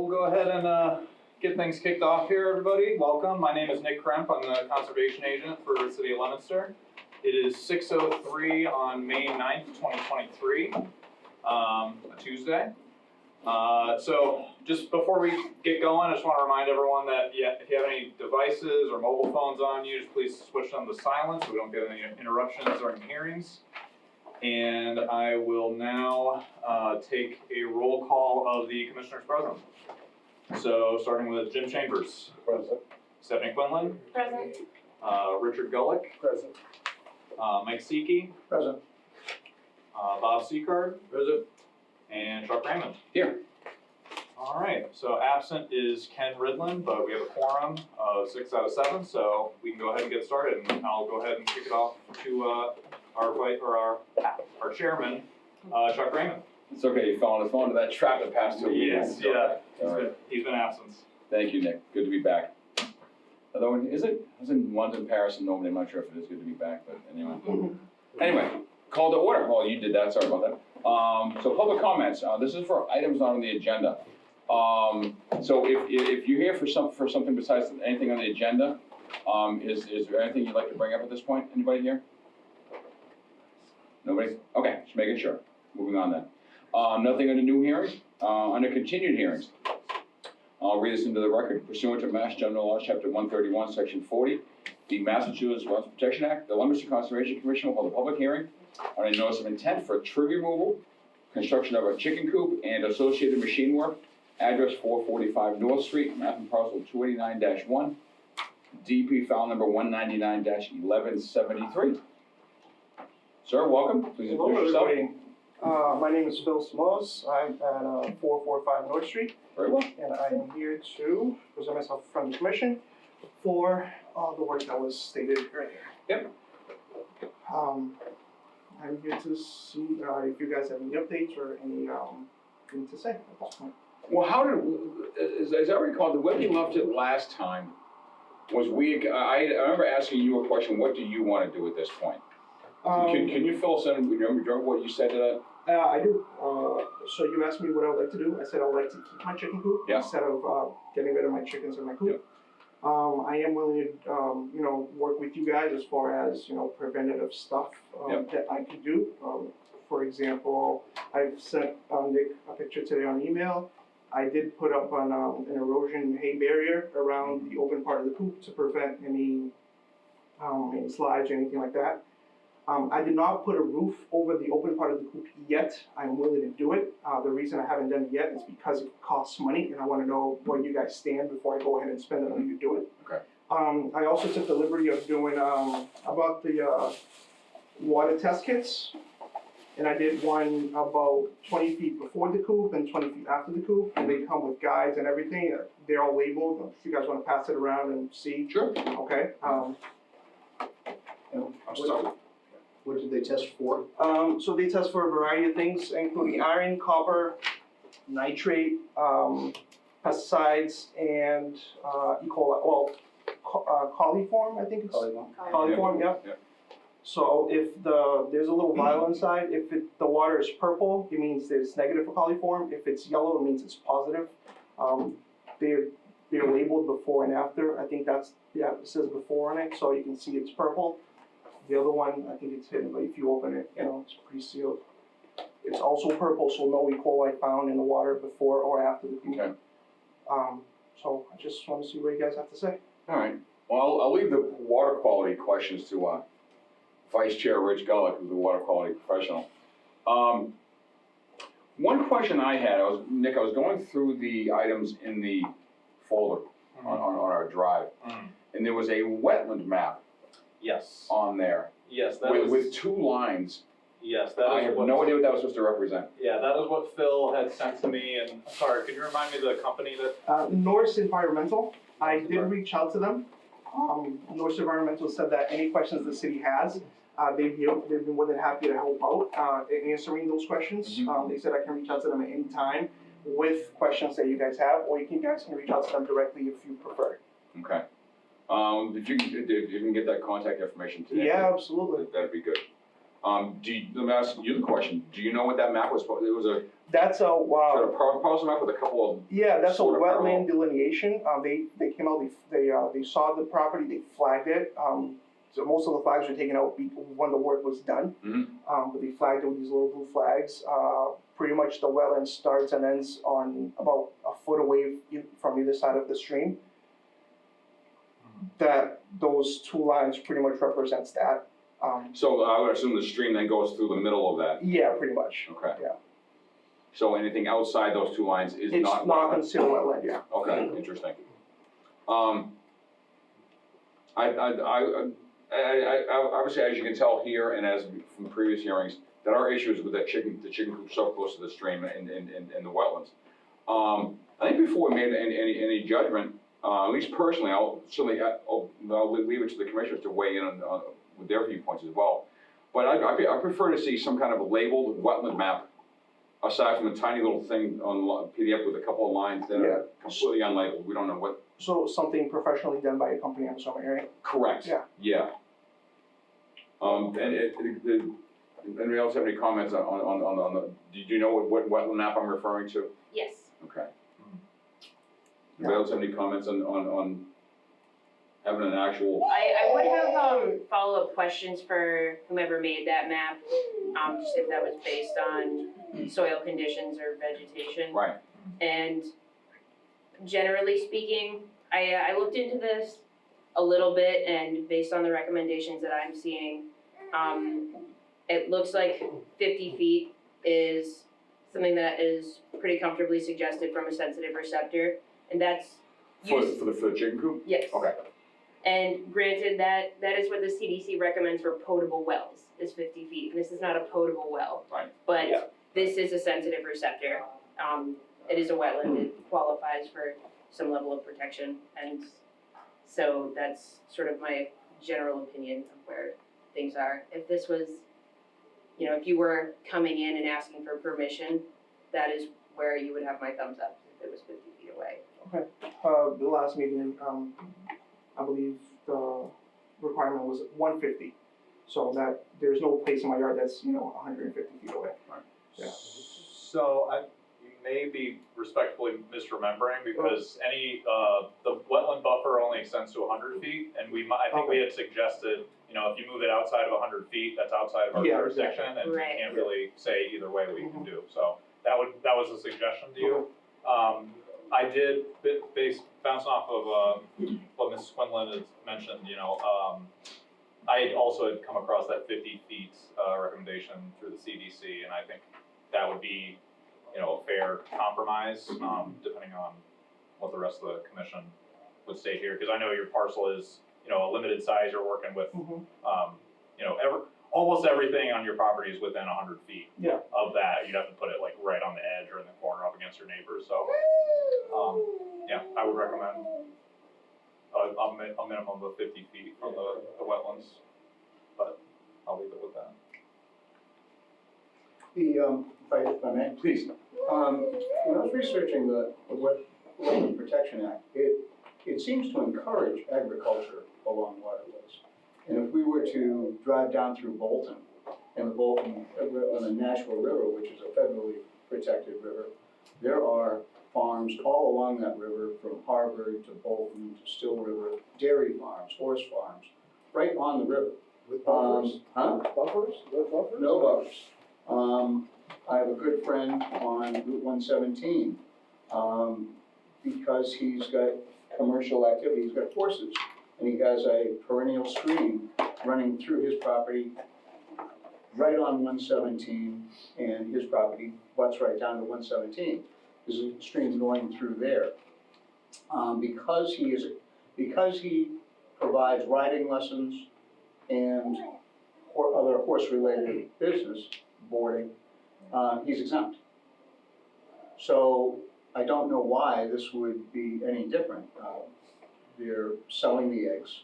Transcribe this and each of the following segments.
we'll go ahead and get things kicked off here, everybody. Welcome. My name is Nick Kremp. I'm the conservation agent for the City of Leominster. It is 6:03 on May 9th, 2023, a Tuesday. So just before we get going, I just want to remind everyone that if you have any devices or mobile phones on you, just please switch them to silent so we don't get any interruptions during hearings. And I will now take a roll call of the commissioners present. So starting with Jim Chambers. Present. Stephanie Quinlan. Present. Richard Gullick. Present. Mike Seekey. Present. Bob Seacard. Present. And Chuck Raymond. Here. All right, so absent is Ken Ridlin, but we have a quorum of 6 out of 7, so we can go ahead and get started, and I'll go ahead and kick it off to our chairman, Chuck Raymond. It's okay, you fell into that trap the past 2 weeks. Yes, yeah, he's been absent. Thank you, Nick, good to be back. Although, is it? I was in London, Paris, and Normandy, I'm not sure if it is good to be back, but anyway. Anyway, call to order. Well, you did that, sorry about that. So public comments, this is for items not on the agenda. So if you're here for something besides anything on the agenda, is there anything you'd like to bring up at this point? Anybody here? Nobody? Okay, just making sure. Moving on then. Nothing under new hearings. Under continued hearings, I'll read this into the record. Pursuant to Mass General Law, Chapter 131, Section 40, the Massachusetts Wildlife Protection Act, the Leominster Conservation Commission will hold a public hearing on a notice of intent for tree removal, construction of a chicken coop, and associated machine work. Address 445 North Street, map and parcel 289-1, DP file number 199-1173. Sir, welcome. Please introduce yourself. My name is Phil Smoes. I'm at 445 North Street. Very well. And I am here to present myself from the commission for the work that was stated earlier. Yep. I'm here to see if you guys have any updates or anything to say at this point. Well, as I recall, the way we left it last time was I remember asking you a question, what do you want to do at this point? Can you fill us in, remember what you said to that? I do. So you asked me what I would like to do. I said I would like to keep my chicken coop instead of getting rid of my chickens in my coop. Yeah. I am willing to, work with you guys as far as, preventative stuff that I could do. For example, I've sent Nick a picture today on email. I did put up an erosion hay barrier around the open part of the coop to prevent any slides or anything like that. I did not put a roof over the open part of the coop yet. I'm willing to do it. The reason I haven't done it yet is because it costs money, and I want to know where you guys stand before I go ahead and spend it on you to do it. Okay. I also took the liberty of doing about the water test kits, and I did one about 20 feet before the coop and 20 feet after the coop, and they come with guides and everything. They're all labeled. If you guys want to pass it around and see. Sure. Okay. What did they test for? So they test for a variety of things, including iron, copper, nitrate, pesticides, and E. coli. Coliform, I think it's coliform. Yeah. So if there's a little vial inside, if the water is purple, it means it's negative for coliform. If it's yellow, it means it's positive. They're labeled before and after. I think it says before on it, so you can see it's purple. The other one, I think it's hidden, but if you open it, it's pre-sealed. It's also purple, so no E. coli found in the water before or after the coop. Okay. So I just want to see what you guys have to say. All right. Well, I'll leave the water quality questions to Vice Chair Rich Gullick, who's the water quality professional. One question I had, Nick, I was going through the items in the folder on our drive, and there was a wetland map. Yes. On there. Yes, with 2 lines. Yes, that is. I have no idea what that was supposed to represent. Yeah, that is what Phil had sent to me, and sorry, could you remind me the company that? Norse Environmental. I did reach out to them. Norse Environmental said that any questions the city has, they've been more than happy to help out in answering those questions. They said I can reach out to them at any time with questions that you guys have, or you guys can reach out to them directly if you prefer. Okay. If you can get that contact information today. Yeah, absolutely. That'd be good. Let me ask you the question, do you know what that map was, it was a, That's a, sort of parcel map with a couple of, yeah, that's a sort of wetland delineation. They came out, they saw the property, they flagged it. So most of the flags were taken out when the work was done. But they flagged it with these little blue flags. Pretty much the wetland starts and ends on about a foot away from either side of the stream. That those two lines pretty much represents that. so I would assume the stream then goes through the middle of that, Yeah, pretty much. okay? Yeah. So anything outside those two lines is It's not not wetland? considered wetland, yeah. Okay, interesting. Obviously, as you can tell here and as from previous hearings, there are issues with the chicken coop so close to the stream and the wetlands. I think before we made any judgment, at least personally, I'll leave it to the commissioners to weigh in on with their viewpoints as well. But I prefer to see some kind of a labeled wetland map, aside from a tiny little thing on PDF with a couple of lines that are completely unlabeled. We don't know what. So something professionally done by a company, I'm assuming, right? Correct. Yeah. Yeah. Anybody else have any comments on the, do you know what wetland map I'm referring to? Yes. Okay. Anybody else have any comments on having an actual? I would have follow-up questions for whomever made that map, just if that was based on soil conditions or vegetation. Right. And generally speaking, I looked into this a little bit, and based on the recommendations that I'm seeing, it looks like 50 feet is something that is pretty comfortably suggested from a sensitive receptor, and that's For the chicken coop? Yes. Okay. And granted, that is what the CDC recommends for potable wells, is 50 feet, and this is not a potable well. Right. But Yeah. this is a sensitive receptor. It is a wetland, it qualifies for some level of protection, and so that's sort of my general opinion of where things are. If this was, if you were coming in and asking for permission, that is where you would have my thumbs up, if it was 50 feet away. Okay. The last meeting, I believe the requirement was 150. So that there's no place in my yard that's 150 feet away. Yeah. So you may be respectfully misremembering because the wetland buffer only extends to 100 feet, and I think we had suggested, if you move it outside of 100 feet, that's outside of our jurisdiction, and we Right. can't really say either way what you can do. So that was a suggestion to you. I did, bouncing off of what Mrs. Quinlan has mentioned, I also had come across that 50 feet recommendation through the CDC, and I think that would be, a fair compromise, depending on what the rest of the commission would state here, because I know your parcel is, a limited size. You're working with, almost everything on your property is within 100 feet. Yeah. Of that. You'd have to put it like right on the edge or in the corner up against your neighbors. So, I would recommend a minimum of 50 feet from the wetlands, but I'll leave it with that. If I may, Please. when I was researching the Wetland Protection Act, it seems to encourage agriculture along waterways. And if we were to drive down through Bolton, and the Bolton, on the Nashua River, which is a federally protected river, there are farms all along that river, from Harvard to Bolton to Still River, dairy farms, horse farms, right on the river. With buffers? Buffers? With buffers? No buffers. I have a good friend on Route 117, because he's got commercial activity, he's got horses, and he has a perennial stream running through his property right on 117, and his property butts right down to 117. There's a stream going through there. Because he provides riding lessons and other horse-related business, boarding, he's exempt. So I don't know why this would be any different. They're selling the eggs.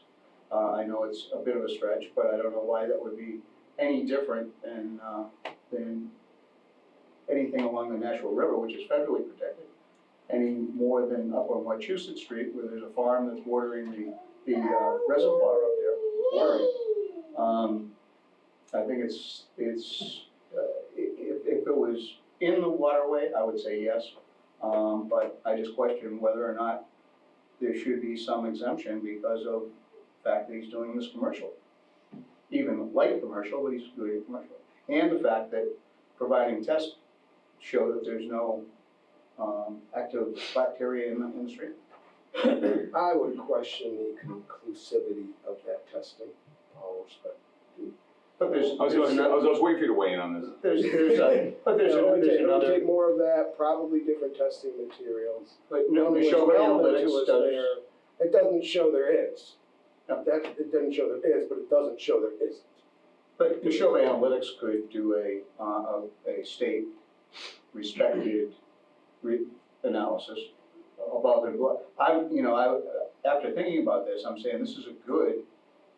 I know it's a bit of a stretch, but I don't know why that would be any different than anything along the Nashua River, which is federally protected, any more than up on Wachusett Street, where there's a farm that's watering the reservoir up there, watering. I think if it was in the waterway, I would say yes. But I just question whether or not there should be some exemption because of the fact that he's doing this commercial. Even light commercial, but he's doing it commercial. And the fact that providing tests show that there's no active bacteria in the stream. I would question the conclusivity of that testing, all respect. But there's, I was waiting for you to weigh in on this. there's It would another, take more of that, probably different testing materials. but One no, was Neshoba relevant to Analytics us does. there. It doesn't show there is. No. That, it doesn't show there is, but it doesn't show there isn't. But Neshoba Analytics could do a state respected analysis above and below. After thinking about this, I'm saying this is a good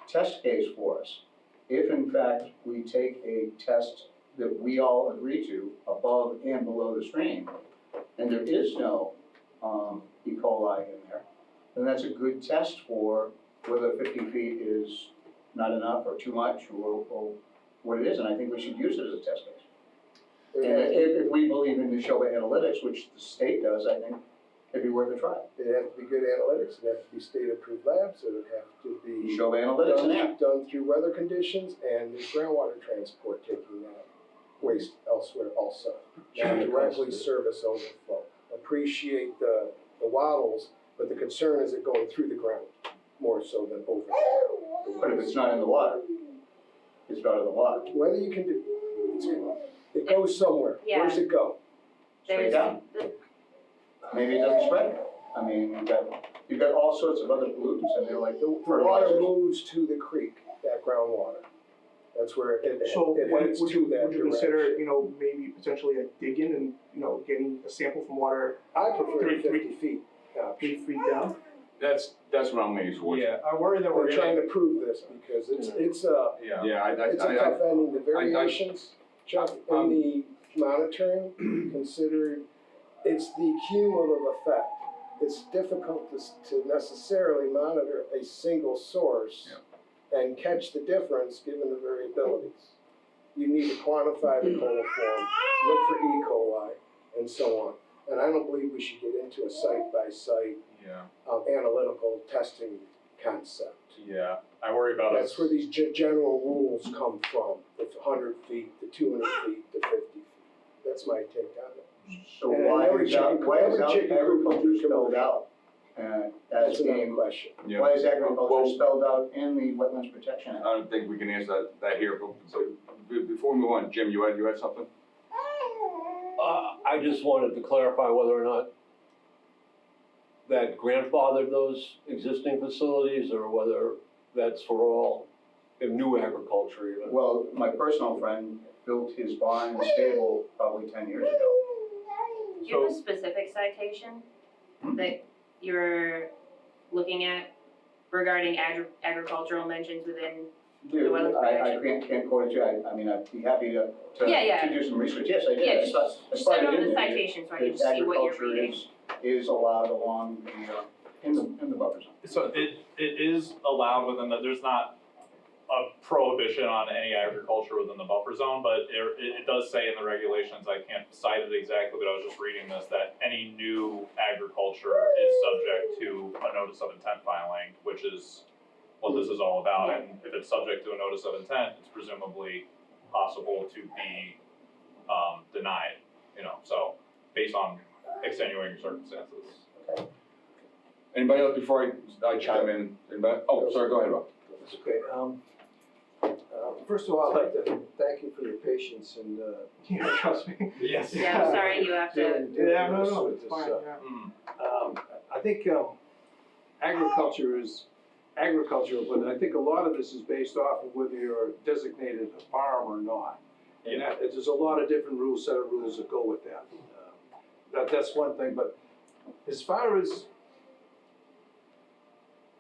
test case for us. If in fact we take a test that we all agree to above and below the stream, and there is no E. coli in there, then that's a good test for whether 50 feet is not enough or too much or what it is, and I think we should use it as a test case. And if we believe in Neshoba Analytics, which the state does, I think it'd be worth a try. It'd have to be good analytics, it'd have to be state-approved labs, it'd have to be Neshoba Analytics in there. done through weather conditions and the groundwater transport taking that waste elsewhere also. Not directly service overflow. Appreciate the waddles, but the concern is it going through the ground more so than over the ground. But if it's not in the water, it's not in the water. Whether you can do, it goes somewhere. Yeah. Where's it go? Straight There's, down. Maybe it doesn't spread. I mean, you've got all sorts of other pollutants and they're like The water fertilizers. moves to the creek, that groundwater. That's where it So heads would to you that consider, direction. you know, maybe potentially a dig-in and, you know, getting a sample from water I prefer 3 50 feet. 3 feet down? That's what I'm leaning towards. Yeah, I worry that We're we're trying gonna, to prove this because it's a Yeah, it's a tough ending. The variations, Chuck, in the monitoring considered, it's the cumulative effect. It's difficult to necessarily monitor a single source and catch the difference given the variabilities. You need to quantify the coliform, look for E. coli, and so on. And I don't believe we should get into a site-by-site analytical testing concept. yeah, I worry about us. That's where these general rules come from, the 100 feet, the 200 feet, the 50 feet. That's my take on it. So And why every is chicken coop agriculture will do spelled out as That's another being, question. Yeah. why is agriculture Well, spelled out in the Wetlands Protection I Act? don't think we can answer that here, but so, before we move on, Jim, you had something? I just wanted to clarify whether or not that grandfathered those existing facilities or whether that's for all in new agriculture even. Well, my personal friend built his barn and stable probably 10 years ago. do you have a specific citation that you're looking at regarding agricultural mentions within? Dude, Wetlands I Protection. can't quote it to you. I mean, I'd be happy to Yeah. do some research. Yes, I did. Yeah, I saw- I Just spotted send in over the there citation so I can that see what you're agriculture reading. is allowed along in the buffer zone. So it is allowed within the, there's not a prohibition on any agriculture within the buffer zone, but it does say in the regulations, I can't cite it exactly, but I was just reading this, that any new agriculture is subject to a notice of intent filing, which is what this is all about, and if it's subject to a notice of intent, it's presumably possible to be denied, you know, so based on extenuating circumstances. Anybody else before I chime in? Anybody? Oh, sorry, go ahead, Rob. That's okay. First of all, I'd like to thank you for your patience and Yeah, trust me. Yes. Yeah, I'm sorry you have to, Yeah, no, no, with it's this, fine, yeah. I think agriculture is agricultural, but I think a lot of this is based off of whether you're designated a farm or not. And there's a lot of different rules, set of rules that go with that. That's one thing, but as far as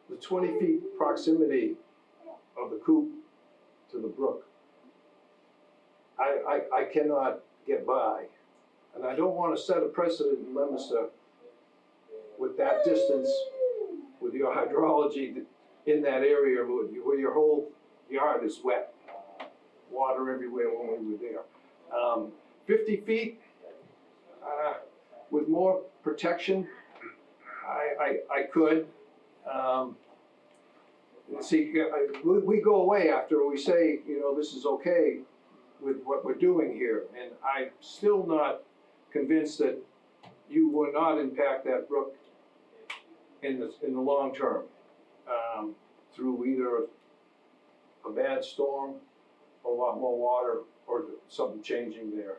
the 20 feet proximity of the coop to the brook, I cannot get by. And I don't want to set a precedent in Leominster with that distance, with your hydrology in that area where your whole yard is wet. water everywhere when we were there. 50 feet, with more protection, I could. See, we go away after we say, you know, this is okay with what we're doing here, and I'm still not convinced that you will not impact that brook in the long term, through either a bad storm, a lot more water, or something changing there.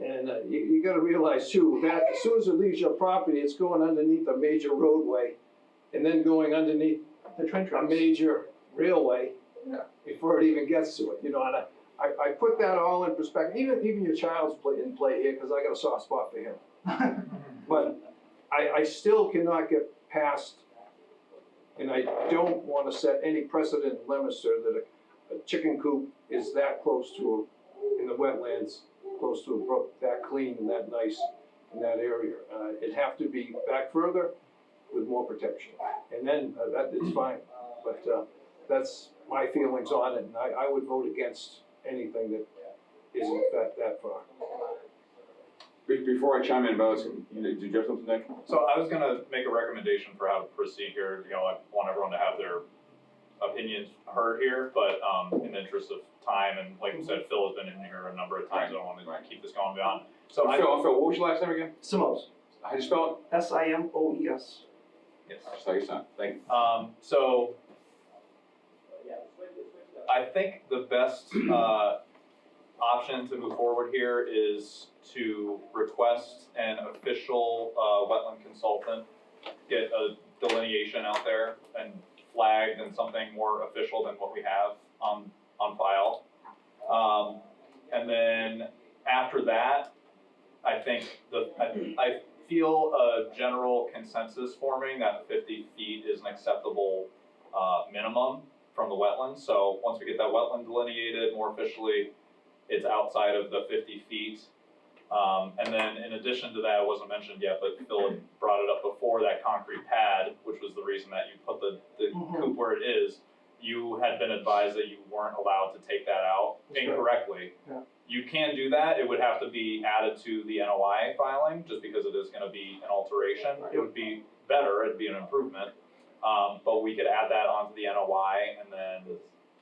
And you gotta realize too, that as soon as it leaves your property, it's going underneath a major roadway, and then going underneath The train a tracks. major railway before it even gets to it, you know, and I put that all in perspective, even your child's in play here, cause I got a soft spot for him. But I still cannot get past, and I don't wanna set any precedent in Leominster that a chicken coop is that close to, in the wetlands, close to a brook, that clean and that nice in that area. It'd have to be back further with more protection, and then that is fine. But that's my feelings on it, and I would vote against anything that isn't that far. Before I chime in, Buzz, did you have something, Nick? So I was gonna make a recommendation for how to proceed here. You know, I want everyone to have their opinions heard here, but in the interest of time, and like you said, Phil has been in here a number of times, I don't wanna keep this going beyond. So Phil, what was your last name again? Simos. How do you spell SIMOES. yes. it? Say your son, thank you. So I think the best option to move forward here is to request an official wetland consultant, get a delineation out there and flagged and something more official than what we have on file. And then after that, I think I feel a general consensus forming that 50 feet is an acceptable minimum from the wetlands. So once we get that wetland delineated more officially, it's outside of the 50 feet. And then in addition to that, it wasn't mentioned yet, but Phil had brought it up before, that concrete pad, which was the reason that you put the coop where it is, you had been advised that you weren't allowed to take that out incorrectly. Yeah. You can do that, it would have to be added to the NOI filing, just because it is gonna be an alteration. It would be better, it'd be an improvement, but we could add that onto the NOI, and then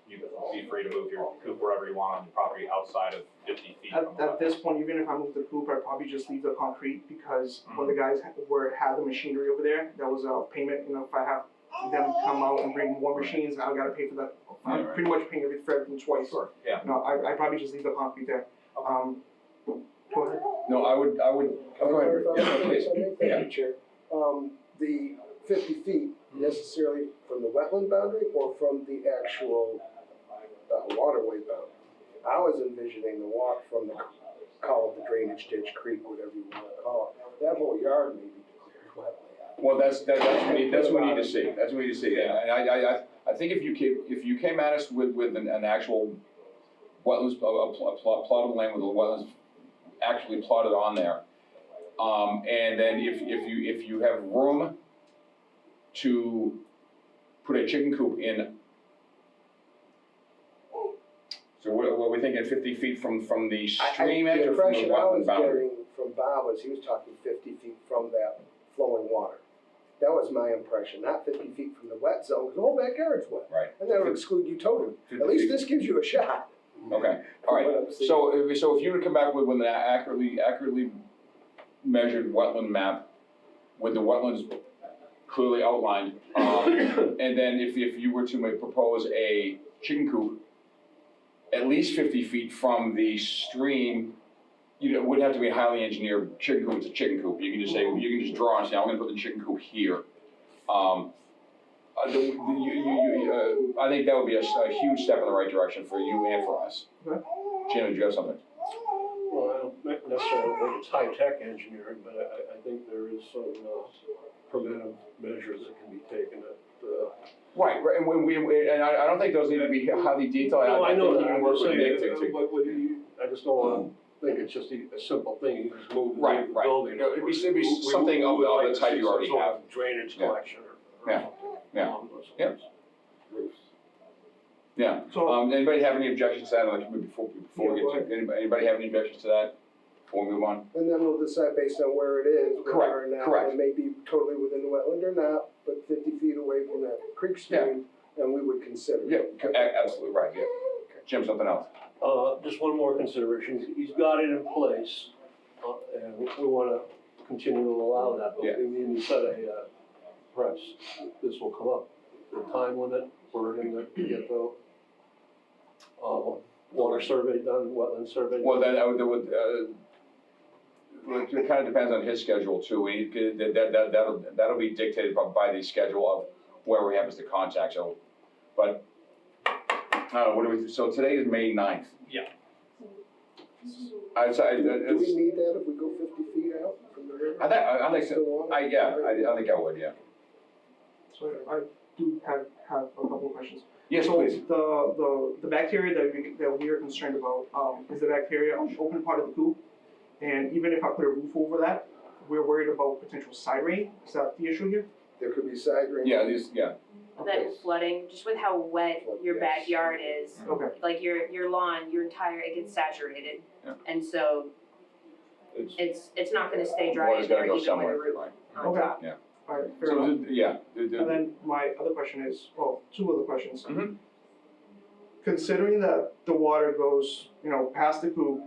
you could be free to move your coop wherever you want on the property outside of 50 feet from the At this point, even if I move the coop, I'd probably just leave the concrete, because when the guys had the machinery over there, that was a payment, you know, if I have them come out and bring more machines, I gotta pay for that. I'm pretty much paying for everything twice. Yeah. No, I'd probably just leave the concrete there. Go ahead. No, I would, go ahead. Yeah, please. Thank you, Chair. The 50 feet necessarily from the wetland boundary or from the actual waterway boundary? I was envisioning the walk from the, call it the drainage ditch, creek, whatever you want to call it. That whole yard may be declared wetland. Well, that's what we need to see, that's what we need to see, and I think if you came at us with an actual wetlands, plot of land with the wetlands actually plotted on there, and then if you have room to put a chicken coop in, so what are we thinking, 50 feet from the stream edge or from the wetland boundary? The impression I was getting from Bob was he was talking 50 feet from that flowing water. That was my impression, not 50 feet from the wet zone, because the whole backyard's wet. Right. And that would exclude you totally. At least this gives you a shot. Okay, all right, so if you were to come back with an accurately measured wetland map with the wetlands clearly outlined, and then if you were to propose a chicken coop at least 50 feet from the stream, you know, it would have to be a highly engineered chicken coop. It's a chicken coop. You can just say, you can just draw and say, I'm gonna put the chicken coop here. I think that would be a huge step in the right direction for you and for us. Okay. Jim, did you have something? Well, I don't necessarily think it's high-tech engineering, but I think there is some preventive measures that can be taken at, Right, and I don't think those need to be highly detailed. No, I know think that, you can I'm work just with saying, Nick to I just don't want to think it's just a simple thing, you just move the Right. building. No, it'd be something of the type you already have. Drainage Yeah. collection or. Yeah. along those Yeah. lines. Roofs. Yeah, So, anybody have any objections to that, like, before we Yeah, get to, anybody have any objections to that, before we move on? And then we'll decide based on where it is, whether or not Correct. it may be totally within the wetland or not, but 50 feet away from that creek stream, and we would consider it. Yeah, absolutely right, yeah. Jim, something else? Just one more consideration, he's got it in place, and we wanna continue to allow that, but Yeah. we need to set perhaps this will come up, the time limit for him to get the, water survey done, wetland survey. Well, then, it kind of depends on his schedule too, that'll be dictated by the schedule of whoever he happens to contact, so, but, so today is May 9th. Yeah. I'd say, Do we need that if we go 50 feet out from the river? I think so, Still want it? I think I would, yeah. so I do have a couple of questions. Yes, So please. the bacteria that we are concerned about, is the bacteria on the open part of the coop? And even if I put a roof over that, we're worried about potential side rain, is that the issue here? There could be side rain. Yeah, Then flooding, just with how wet your Yes. backyard is, Okay, like your lawn, your entire, it gets saturated. Yeah. And so It's, it's not gonna stay dry water's in there gotta go even with somewhere, a roof right. on Okay. top. alright, fair So, enough. yeah, And then my other question is, well, two other questions. Mhm. Considering that the water goes, past the coop,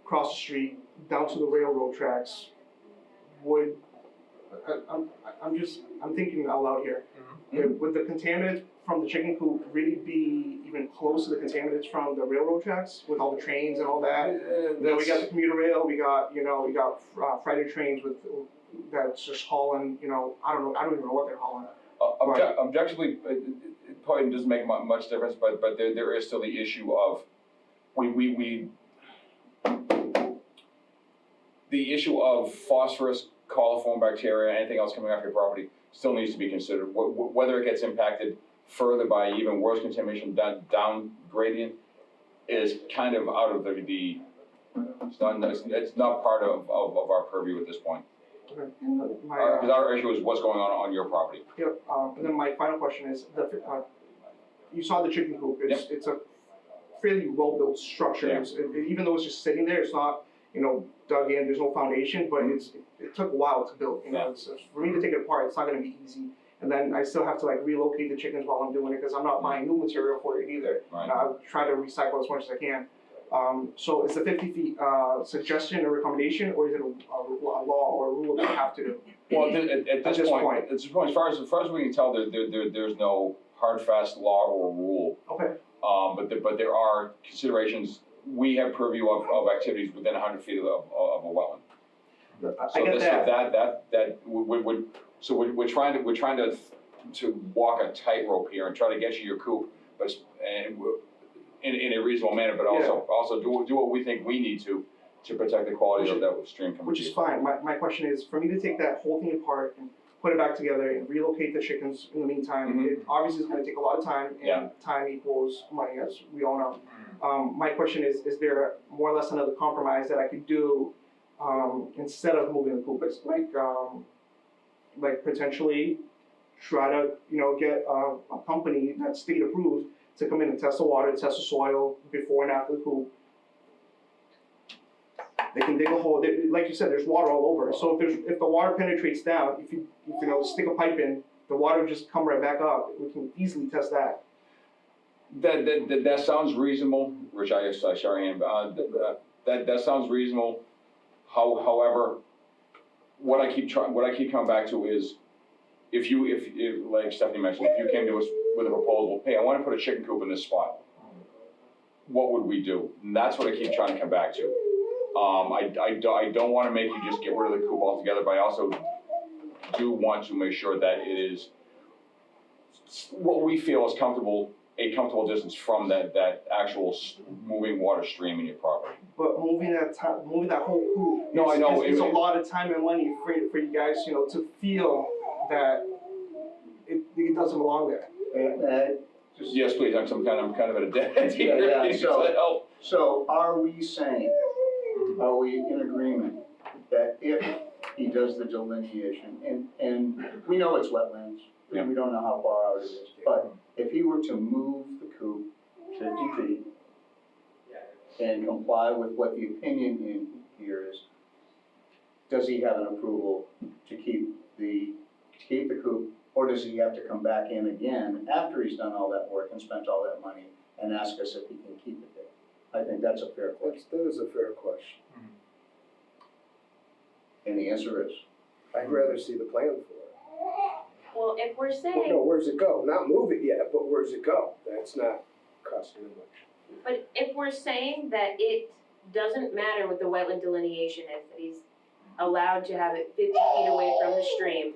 across the street, down to the railroad tracks, would, I'm thinking out loud here. Would the contaminants from the chicken coop really be even close to the contaminants from the railroad tracks with all the trains and all that? Then we got the commuter rail, we got Friday trains that's just hauling, I don't even know what they're hauling. Objectively, it probably doesn't make much difference, but there is still the issue of, the issue of phosphorus, coliform bacteria, anything else coming off your property still needs to be considered. Whether it gets impacted further by even worse contamination down gradient is kind of out of it's not part of our purview at this point. Okay. Because our issue is what's going on your property. Yep, and then my final question is, you saw the chicken coop, it's a fairly well-built structure. Yeah. Even though it's just sitting there, it's not, dug in, there's no foundation, but it took a while to build, Yeah. It's for me to take it apart, it's not gonna be easy. And then I still have to relocate the chickens while I'm doing it, because I'm not buying new material for it either. Right. I'll try to recycle as much as I can. So is the 50 feet, suggestion or recommendation, or is it a law or a rule that I have to do? Well, at this point, as far as we can tell, there's no hard, fast law or rule. Okay, But there are considerations, we have purview of activities within 100 feet of a wetland. I get that. So we're trying to walk a tightrope here and try to get you your coop, but, in a reasonable manner, but also do what we think we need to protect the quality of that stream coming. Which is fine. My question is, for me to take that whole thing apart and put it back together and relocate the chickens in the meantime, Mhm. it obviously is gonna take a lot of time, and time equals money, as we all know. My question is there more or less another compromise that I could do, instead of moving the coop? It's like potentially try to, get a company that's state approved to come in and test the water, test the soil before and after the coop. They can dig a hole. Like you said, there's water all over. So if the water penetrates down, if you stick a pipe in, the water will just come right back up. We can easily test that. That sounds reasonable, Rich, I saw your hand, that sounds reasonable. However, what I keep coming back to is, if like Stephanie mentioned, if you came to us with a proposal, hey, I wanna put a chicken coop in this spot, what would we do? And that's what I keep trying to come back to. I don't wanna make you just get rid of the coop altogether, but I also do want to make sure that it is what we feel is a comfortable distance from that actual moving water stream in your property. But moving that whole coop, No, I know. it's a lot of time and money for you guys, to feel that it doesn't belong there. Yes, please, I'm kind of at a dead end here. Yeah, so are we saying, are we in agreement that if he does the delineation, and we know it's wetlands, Yeah. we don't know how far out it is, but if he were to move the coop 50 feet and comply with what the opinion in here is, does he have an approval to keep the coop, or does he have to come back in again after he's done all that work and spent all that money and ask us if he can keep it there? I think that's a fair question. That is a fair question. And the answer is, I'd rather see the plan for it. Well, if we're Well, saying, no, where's it go? Not move it yet, but where's it go? That's not costing them much. but if we're saying that it doesn't matter what the wetland delineation is, that he's allowed to have it 50 feet away from the stream,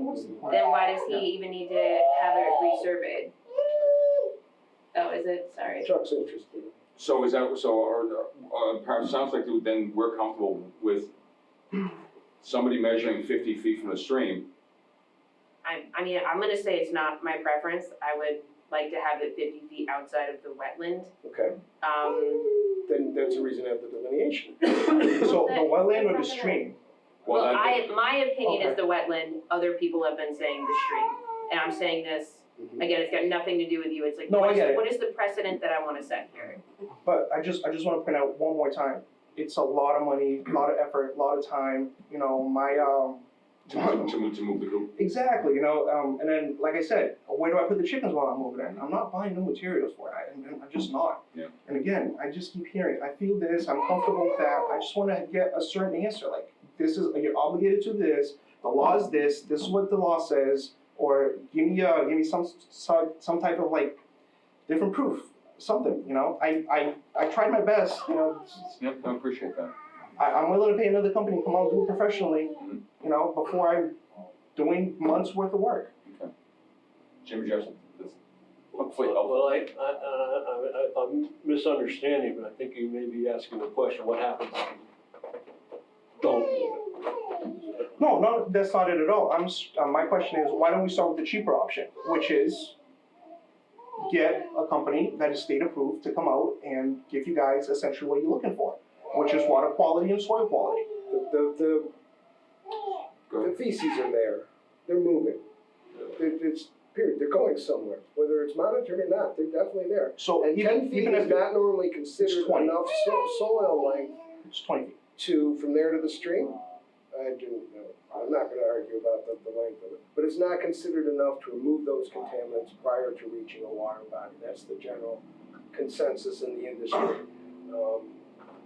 then why does he even need to have it resurveyed? Oh, is it? Sorry. Chuck's interested. So is that, so, or perhaps it sounds like then we're comfortable with somebody measuring 50 feet from the stream. I mean, I'm gonna say it's not my preference. I would like to have it 50 feet outside of the wetland. Okay, then that's a reason to have the delineation. So the wetland or the That's not stream? Well, that- my opinion is Okay. the wetland. Other people have been saying the stream. And I'm saying this, again, it's got nothing to do with you. It's like, No, I get it. what is the precedent that I wanna set here? But I just wanna point out one more time, it's a lot of money, a lot of effort, a lot of time, you know, To move the coop. exactly, you know, and then, like I said, where do I put the chickens while I'm moving in? I'm not buying new materials for it, I'm just not. Yeah. And again, I just keep hearing, I feel this, I'm comfortable with that, I just wanna get a certain answer, like, this is, you're obligated to this, the law is this is what the law says, or give me some type of like, different proof, something, you know? I tried my best, you know, Yep, I appreciate that. I'm willing to pay another company to come out and do it professionally, Mhm. you know, before I'm doing months worth of work. Jimmy Jefferson, this hopefully helpful. Well, I'm misunderstanding, but I think you may be asking the question, what happens if you don't move it? No, that's not it at all. My question is, why don't we start with the cheaper option, which is get a company that is state approved to come out and give you guys essentially what you're looking for, which is water quality and soil quality. The feces are there, they're moving. It's, period, they're going somewhere, whether it's monitored or not, they're definitely there. So And 10 feet even is if not normally considered 20. enough soil length it's 20 feet. from there to the stream. I didn't know, I'm not gonna argue about the length of it, but it's not considered enough to remove those contaminants prior to reaching a water body. That's the general consensus in the industry.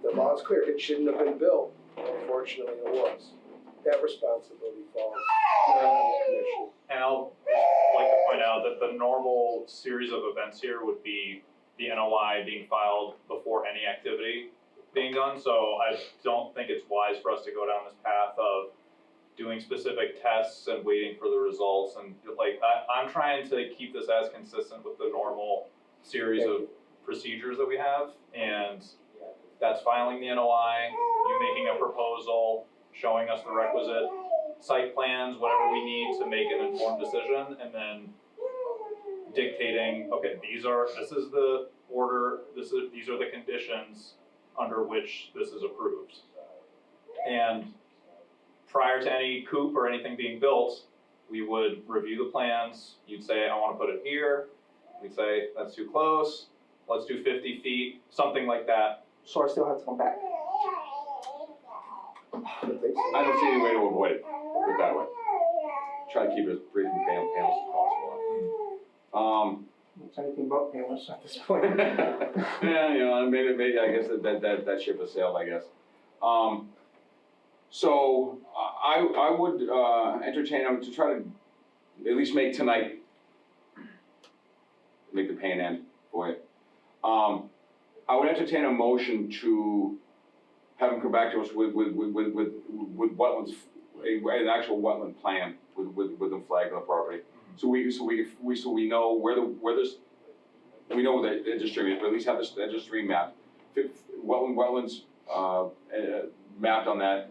The law's clear, it shouldn't have been built, unfortunately it was. That responsibility falls on the commission. And I'll like to point out that the normal series of events here would be the NOI being filed before any activity being done, so I don't think it's wise for us to go down this path of doing specific tests and waiting for the results, and like, I'm trying to keep this as consistent with the normal series of procedures that we have, and that's filing the NOI, you making a proposal, showing us the requisite site plans, whatever we need to make an informed decision, and then dictating, okay, this is the order, these are the conditions under which this is approved. And prior to any coop or anything being built, we would review the plans, you'd say, I wanna put it here, we'd say, that's too close, let's do 50 feet, something like that. So I still have to come back. I don't see any way to avoid it, put it that way. Try to keep it as brief and painless as possible. It's anything but painless at this point. Yeah, you know, maybe I guess that ship has sailed, I guess. So I would entertain to try to at least make tonight, make the pain end for you. I would entertain a motion to have them come back to us with wetlands, an actual wetland plan with them flagged on the property. So we know we know the industry, but at least have this industry map, wetlands mapped on that.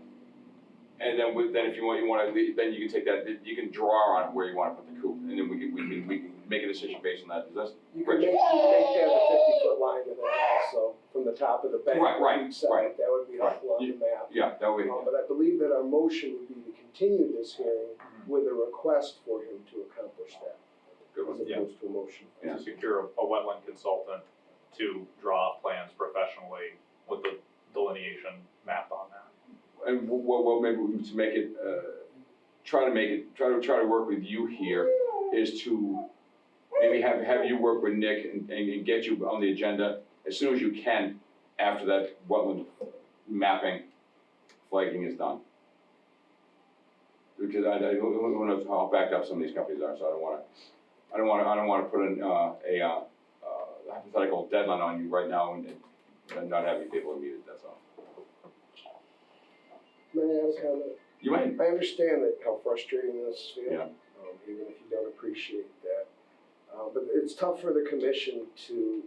And then if you want to, then you can take that, you can draw on it where you want to put the coop, and then we can make a decision based on that. You can make that a 50-foot line to that also, from the top of the bank. Right, each side. That would be helpful on the map. Yeah, that would be. But I believe that our motion would be to continue this hearing with a request for him to accomplish that, as opposed to a motion. To secure a wetland consultant to draw plans professionally with the delineation mapped on that. And what maybe to make it, try to work with you here is to maybe have you work with Nick and get you on the agenda as soon as you can after that wetland mapping flagging is done. Because I don't know how backed up some of these companies are, so I don't wanna put a hypothetical deadline on you right now and not have you able to meet it, that's all. May I add a comment? You might. I understand that how frustrating this feels, Yeah. Even if you don't appreciate that. But it's tough for the commission to,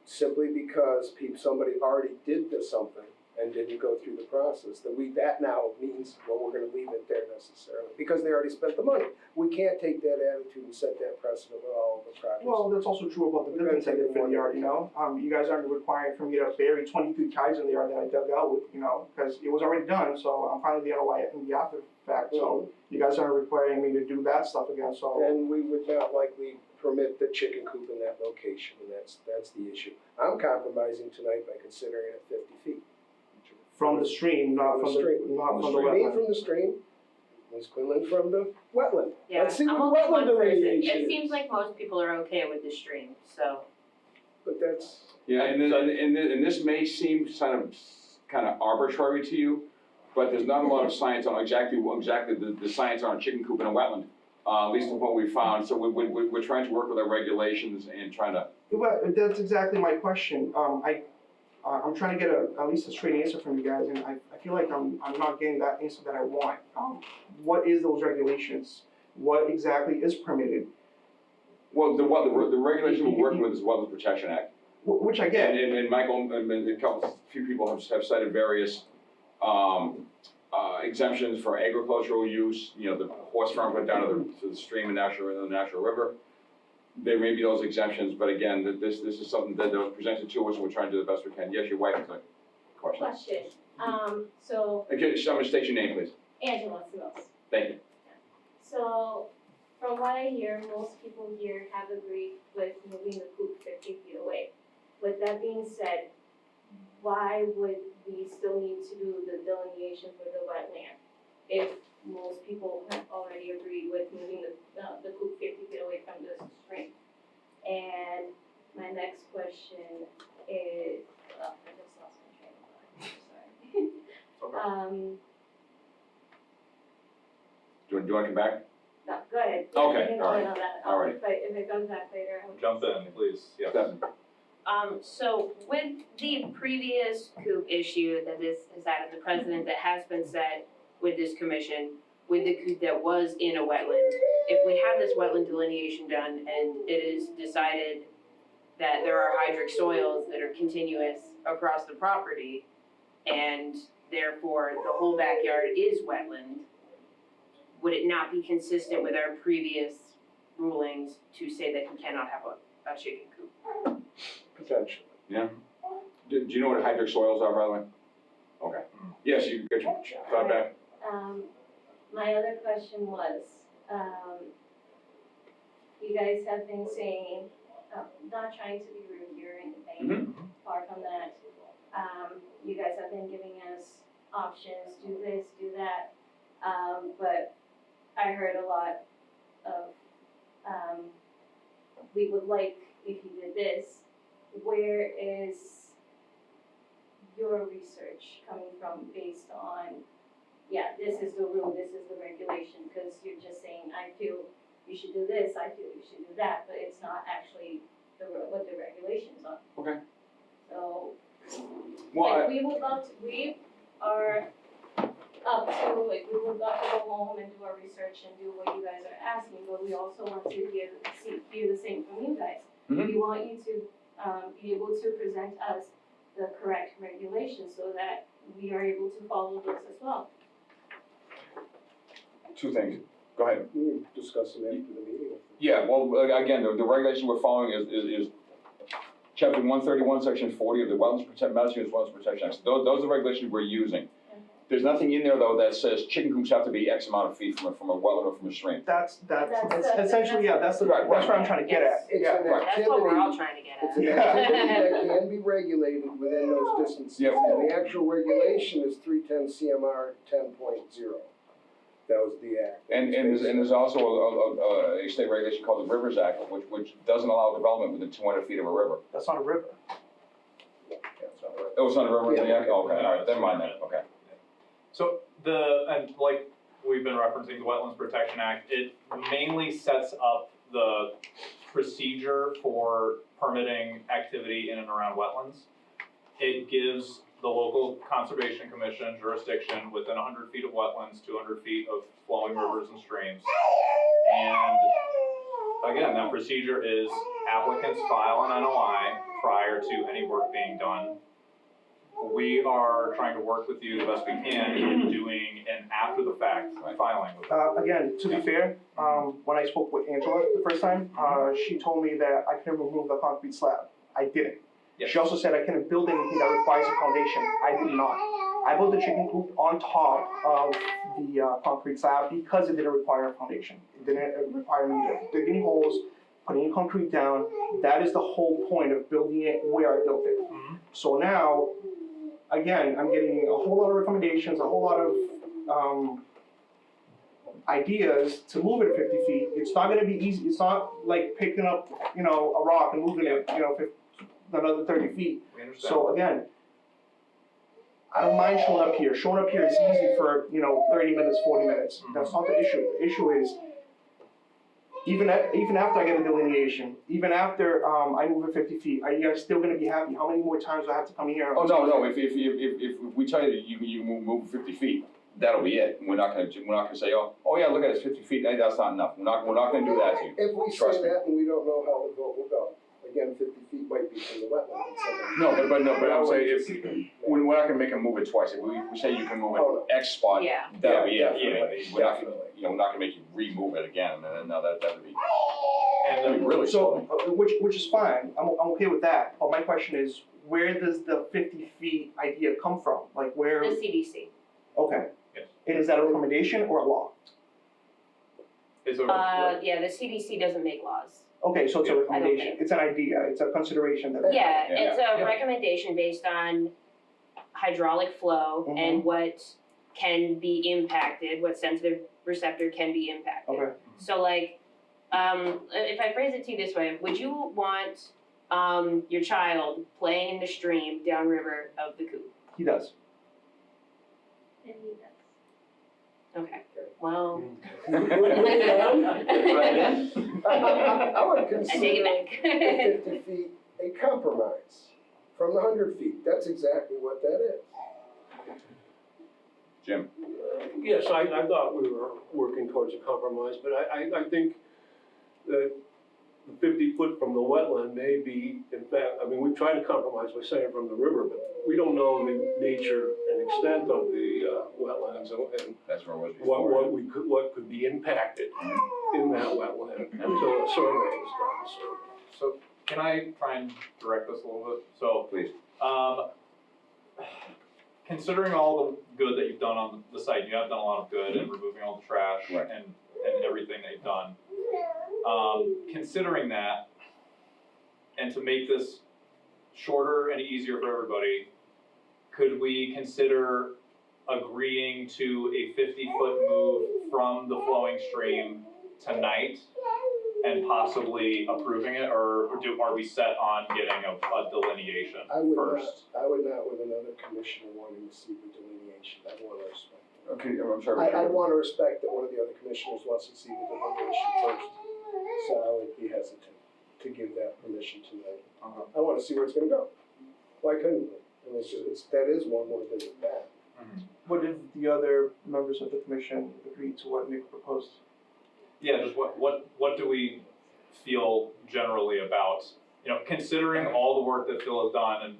simply because somebody already did something and didn't go through the process, that now means, well, we're gonna leave it there necessarily, because they already spent the money. We can't take that attitude and set that precedent with all of the projects. Well, that's also true about the buildings I did for the yard, you know? You guys aren't requiring for me to bury 23 ties in the yard that I dug out with, you know? Because it was already done, so I'm finally the NOI in the after fact, so you guys aren't requiring me to do that stuff again, so. And we would not likely permit the chicken coop in that location, and that's the issue. I'm compromising tonight by considering it 50 feet. From the stream, not from the Me wetland. from the stream, Ms. Quinlan from the wetland. Yeah, Let's see I'm what only wetland one person. delineation It seems is. like most people are okay with the stream, so. But that's, Yeah, and this may seem kind of arbitrary to you, but there's not a lot of science on exactly the science on a chicken coop in a wetland, at least from what we found. So we're trying to work with our regulations and trying to. Well, that's exactly my question. I'm trying to get at least a straight answer from you guys, and I feel like I'm not getting that answer that I want. What is those regulations? What exactly is permitted? Well, the regulation we're working with is the Wetlands Protection Act. Which I get. And Michael and a few people have cited various exemptions for agricultural use. You know, the horse farm went down to the stream and the natural river. There may be those exemptions, but again, this is something that was presented to us, and we're trying to do the best we can. Yes, your wife has a question. So Okay, someone state your name, please. Angela Smith. Thank you. So from what I hear, most people here have agreed with moving the coop 50 feet away. With that being said, why would we still need to do the delineation for the wetland if most people have already agreed with moving the coop 50 feet away from the stream? And my next question is, I just lost my train of thought, I'm sorry. Do you want to come back? No, go ahead. Okay, You can all right, comment on that. all right. If it comes back later, I'll Jump in, please, yes. Stephanie. So with the previous coup issue that is out of the president that has been set with this commission, with the coup that was in a wetland, if we have this wetland delineation done and it is decided that there are hydric soils that are continuous across the property and therefore the whole backyard is wetland, would it not be consistent with our previous rulings to say that we cannot have a chicken coop? potentially. Yeah. Do you know what hydric soils are, by the way? Okay. Yes, you get your thought back. my other question was, you guys have been saying, not trying to be rude here or anything, far from that. You guys have been giving us options, do this, do that. But I heard a lot of, we would like if you did this. Where is your research coming from based on, yeah, this is the rule, this is the regulation? Because you're just saying, I feel you should do this, I feel you should do that, but it's not actually what the regulations are. Okay. So, Well, we would love to, we are up to, we would love to go home and do our research and do what you guys are asking, but we also want to hear the same from you guys. We want you to be able to present us the correct regulations so that we are able to follow those as well. two things. Go ahead. We can discuss them after the meeting. Yeah, well, again, the regulation we're following is chapter 131, section 40 of the Massachusetts Wetlands Protection Act. So those are the regulations we're using. There's nothing in there though that says chicken coops have to be X amount of feet from a wetland or from a stream. That's That's essentially, yeah, that's Right, what I'm trying to get at. It's Yeah. an That's what we're all activity, trying to get it's at. an activity that can be regulated within those distances. Yep. And the actual regulation is 310 CMR 10.0. That was the act. And there's also a state regulation called the Rivers Act, which doesn't allow development within 200 feet of a river. That's not a river. Oh, it's not a river, Yeah. yeah, okay, all right, never mind that, okay. So and like we've been referencing the Wetlands Protection Act, it mainly sets up the procedure for permitting activity in and around wetlands. It gives the local conservation commission jurisdiction within 100 feet of wetlands, 200 feet of flowing rivers and streams. And again, that procedure is applicants file an NOI prior to any work being done. We are trying to work with you the best we can in doing an after the fact filing with you. Again, to be fair, when I spoke with Angela the first time, she told me that I couldn't remove the concrete slab. I didn't. Yes. She also said I couldn't build anything that requires a foundation. I did not. I built the chicken coop on top of the concrete slab because it didn't require a foundation. It didn't require me to dig any holes, put any concrete down. That is the whole point of building it where I built it. Mhm. So now, again, I'm getting a whole lot of recommendations, a whole lot of ideas to move it 50 feet. It's not gonna be easy. It's not like picking up, a rock and moving it, another 30 feet. We understand. So again, I don't mind showing up here. Showing up here is easy for, 30 minutes, 40 minutes. That's not the issue. The issue is, even after I get a delineation, even after I move it 50 feet, are you guys still gonna be happy? How many more times do I have to come here? Oh, no, if we tell you that you move 50 feet, that'll be it. We're not gonna say, oh yeah, look at it, it's 50 feet, that's not enough. We're not gonna do that to you. If we Trust say me. that and we don't know how the vote will go, again, 50 feet might be from the wetland. and No, but I'm saying, if, somebody- we're not gonna make them move it twice. If we say you can move Oh, it X spot, Yeah. that'll be it. Definitely, We're not, definitely. we're not gonna make you remove it again, and no, that'd be, And that'd be really So, silly. which is fine, I'm okay with that, but my question is, where does the 50 feet idea come from? Like where, The CDC. okay. Yes. And is that a recommendation or a law? It's a, Yeah, the CDC doesn't make laws. Okay, so it's a Yeah. recommendation, think. it's an idea, it's a consideration that. Yeah, Yeah. it's a Yeah. recommendation based on hydraulic flow and what can be impacted, what sensitive receptor can be impacted. Okay. So like, if I phrase it to you this way, would you want your child playing in the stream downriver of the coop? He does. And he does. Okay, well, I would I consider take it back. the 50 feet a compromise from the 100 feet. That's exactly what that is. Jim? Yes, I thought we were working towards a compromise, but I think that the 50 foot from the wetland may be, in fact, I mean, we tried to compromise by saying from the river, but we don't know the nature and extent of the wetlands and That's where it was before. what could be impacted in that wetland until a survey is done, so can I try and direct this a little bit? So, Please. Considering all the good that you've done on the site, you have done a lot of good in removing all the trash Right. and everything that you've done. Considering that, and to make this shorter and easier for everybody, could we consider agreeing to a 50-foot move from the flowing stream tonight and possibly approving it, or are we set on getting a delineation I would first? not with another commissioner wanting to see the delineation. I'd want to respect that. Okay, I'm sorry. I'd want to respect that one of the other commissioners wants to see the delineation first. So I would be hesitant to give that permission tonight. I want to see where it's going to go. Why couldn't we? And that is one more than that. What did the other members of the commission agree to what Nick proposed? Yeah, just what do we feel generally about, considering all the work that Phil has done, and,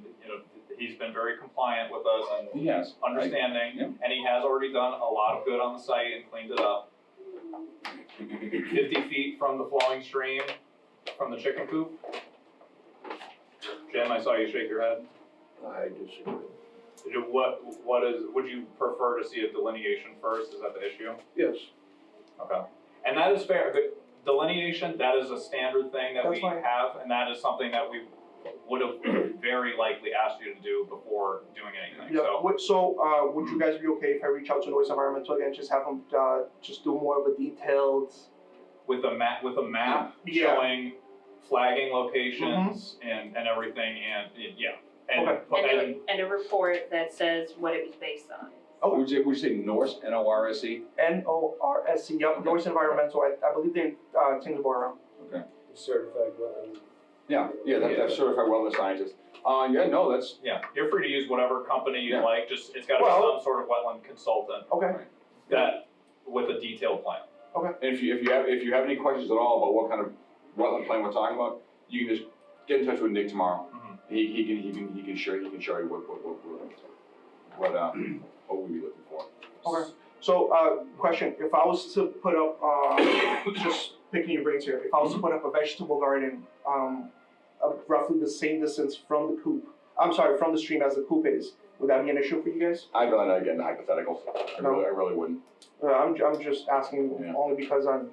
he's been very compliant with us and Yes. understanding, Yeah. and he has already done a lot of good on the site and cleaned it up. 50 feet from the flowing stream, from the chicken coop. Jim, I saw you shake your head. I disagree. would you prefer to see a delineation first? Is that the issue? Yes. Okay. And that is fair. The delineation, that is a standard thing that That's we fine. have, and that is something that we would have very likely asked you to do before doing anything, Yeah, so. would you guys be okay if I reach out to Noise Environmental again, just have them, just do more of a detailed? With a map Yeah. showing flagging locations and everything, and, yeah. And, Okay. And a report that says what it was based on. Would you say Norse, N-O-R-S-E? NORSC, yep, Noise Environmental, I believe they, Tingsboro. Certified wetland. Yeah, that's certified wellness scientist. Yeah, no, that's, yeah, you're free to use whatever company you Yeah. like, just, it's gotta be Well- some sort of wetland consultant Okay, that, with a detailed plan. and if you have any questions at all about what kind of wetland plan we're talking about, you can just get in touch with Nick tomorrow. Mhm. He can show you what we'd be looking for. okay. So, question, if I was to put up, just picking your brains here, if I was to put up a vegetable garden, roughly the same distance from the coop, from the stream as the coop is, would that be an issue for you guys? I'd rather not get into hypotheticals. I really wouldn't. I'm just asking Yeah. only because I'm